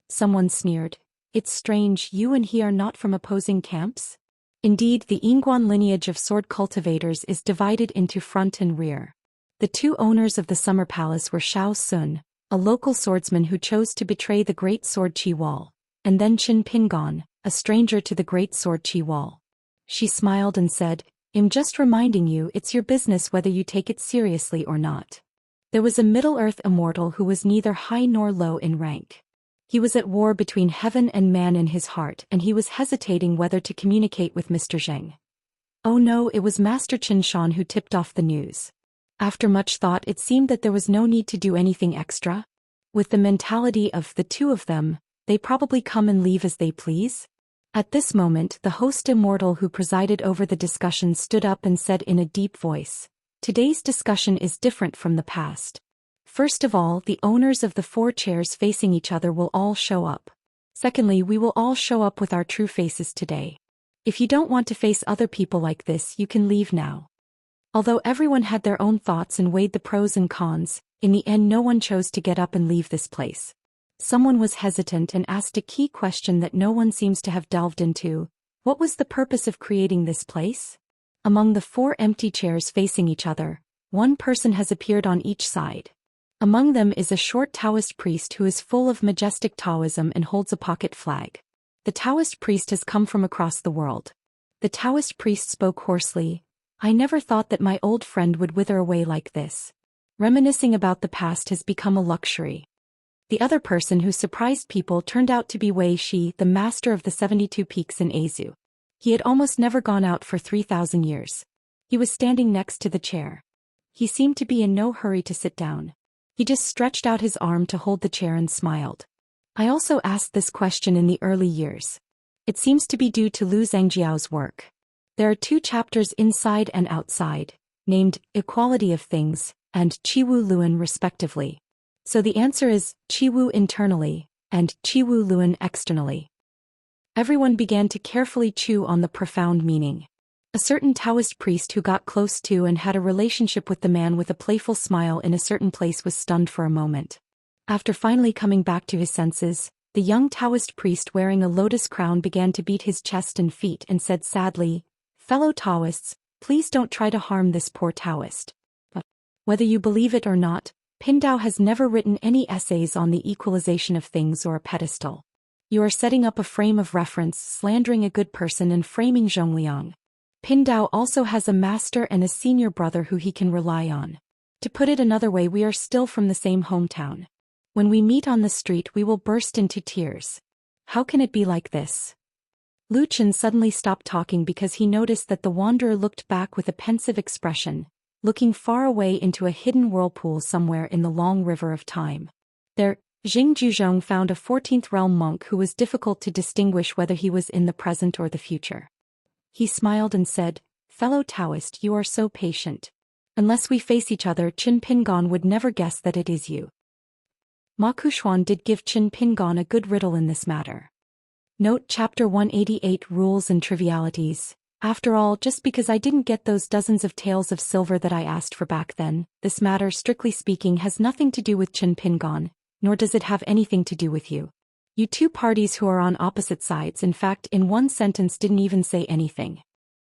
A: Someone sneered, it's strange, you and he are not from opposing camps? Indeed, the Yingguan lineage of sword cultivators is divided into front and rear. The two owners of the Summer Palace were Shao Sun, a local swordsman who chose to betray the Great Sword Qi Wall, and then Qin Pingon, a stranger to the Great Sword Qi Wall. She smiled and said, I'm just reminding you it's your business whether you take it seriously or not. There was a Middle-earth immortal who was neither high nor low in rank. He was at war between heaven and man in his heart, and he was hesitating whether to communicate with Mr. Zheng. Oh no, it was Master Qin Shan who tipped off the news. After much thought, it seemed that there was no need to do anything extra. With the mentality of the two of them, they probably come and leave as they please. At this moment, the host Immortal who presided over the discussion stood up and said in a deep voice, today's discussion is different from the past. First of all, the owners of the 4 chairs facing each other will all show up. Secondly, we will all show up with our true faces today. If you don't want to face other people like this, you can leave now. Although everyone had their own thoughts and weighed the pros and cons, in the end no one chose to get up and leave this place. Someone was hesitant and asked a key question that no one seems to have delved into. What was the purpose of creating this place? Among the 4 empty chairs facing each other, one person has appeared on each side. Among them is a short Taoist priest who is full of majestic Taoism and holds a pocket flag. The Taoist priest has come from across the world. The Taoist priest spoke hoarsely, I never thought that my old friend would wither away like this. Reminiscing about the past has become a luxury. The other person who surprised people turned out to be Wei Shi, the master of the 72 peaks in Azu. He had almost never gone out for 3,000 years. He was standing next to the chair. He seemed to be in no hurry to sit down. He just stretched out his arm to hold the chair and smiled. I also asked this question in the early years. It seems to be due to Lu Zhangjiao's work. There are 2 chapters inside and outside, named Equality of Things and Qiwu Luan respectively. So the answer is Qiwu internally and Qiwu Luan externally. Everyone began to carefully chew on the profound meaning. A certain Taoist priest who got close to and had a relationship with the man with a playful smile in a certain place was stunned for a moment. After finally coming back to his senses, the young Taoist priest wearing a lotus crown began to beat his chest and feet and said sadly, fellow Taoists, please don't try to harm this poor Taoist. Whether you believe it or not, Pindao has never written any essays on the equalization of things or a pedestal. You are setting up a frame of reference, slandering a good person and framing Zhongliang. Pindao also has a master and a senior brother who he can rely on. To put it another way, we are still from the same hometown. When we meet on the street, we will burst into tears. How can it be like this? Lu Chen suddenly stopped talking because he noticed that the wanderer looked back with a pensive expression, looking far away into a hidden whirlpool somewhere in the long river of time. There, Jing Juzhong found a 14th realm monk who was difficult to distinguish whether he was in the present or the future. He smiled and said, fellow Taoist, you are so patient. Unless we face each other, Qin Pingon would never guess that it is you. Ma Kuxuan did give Qin Pingon a good riddle in this matter. Note Chapter 188 Rules and Trivialities. After all, just because I didn't get those dozens of taels of silver that I asked for back then, this matter, strictly speaking, has nothing to do with Qin Pingon, nor does it have anything to do with you. You 2 parties who are on opposite sides, in fact, in one sentence didn't even say anything.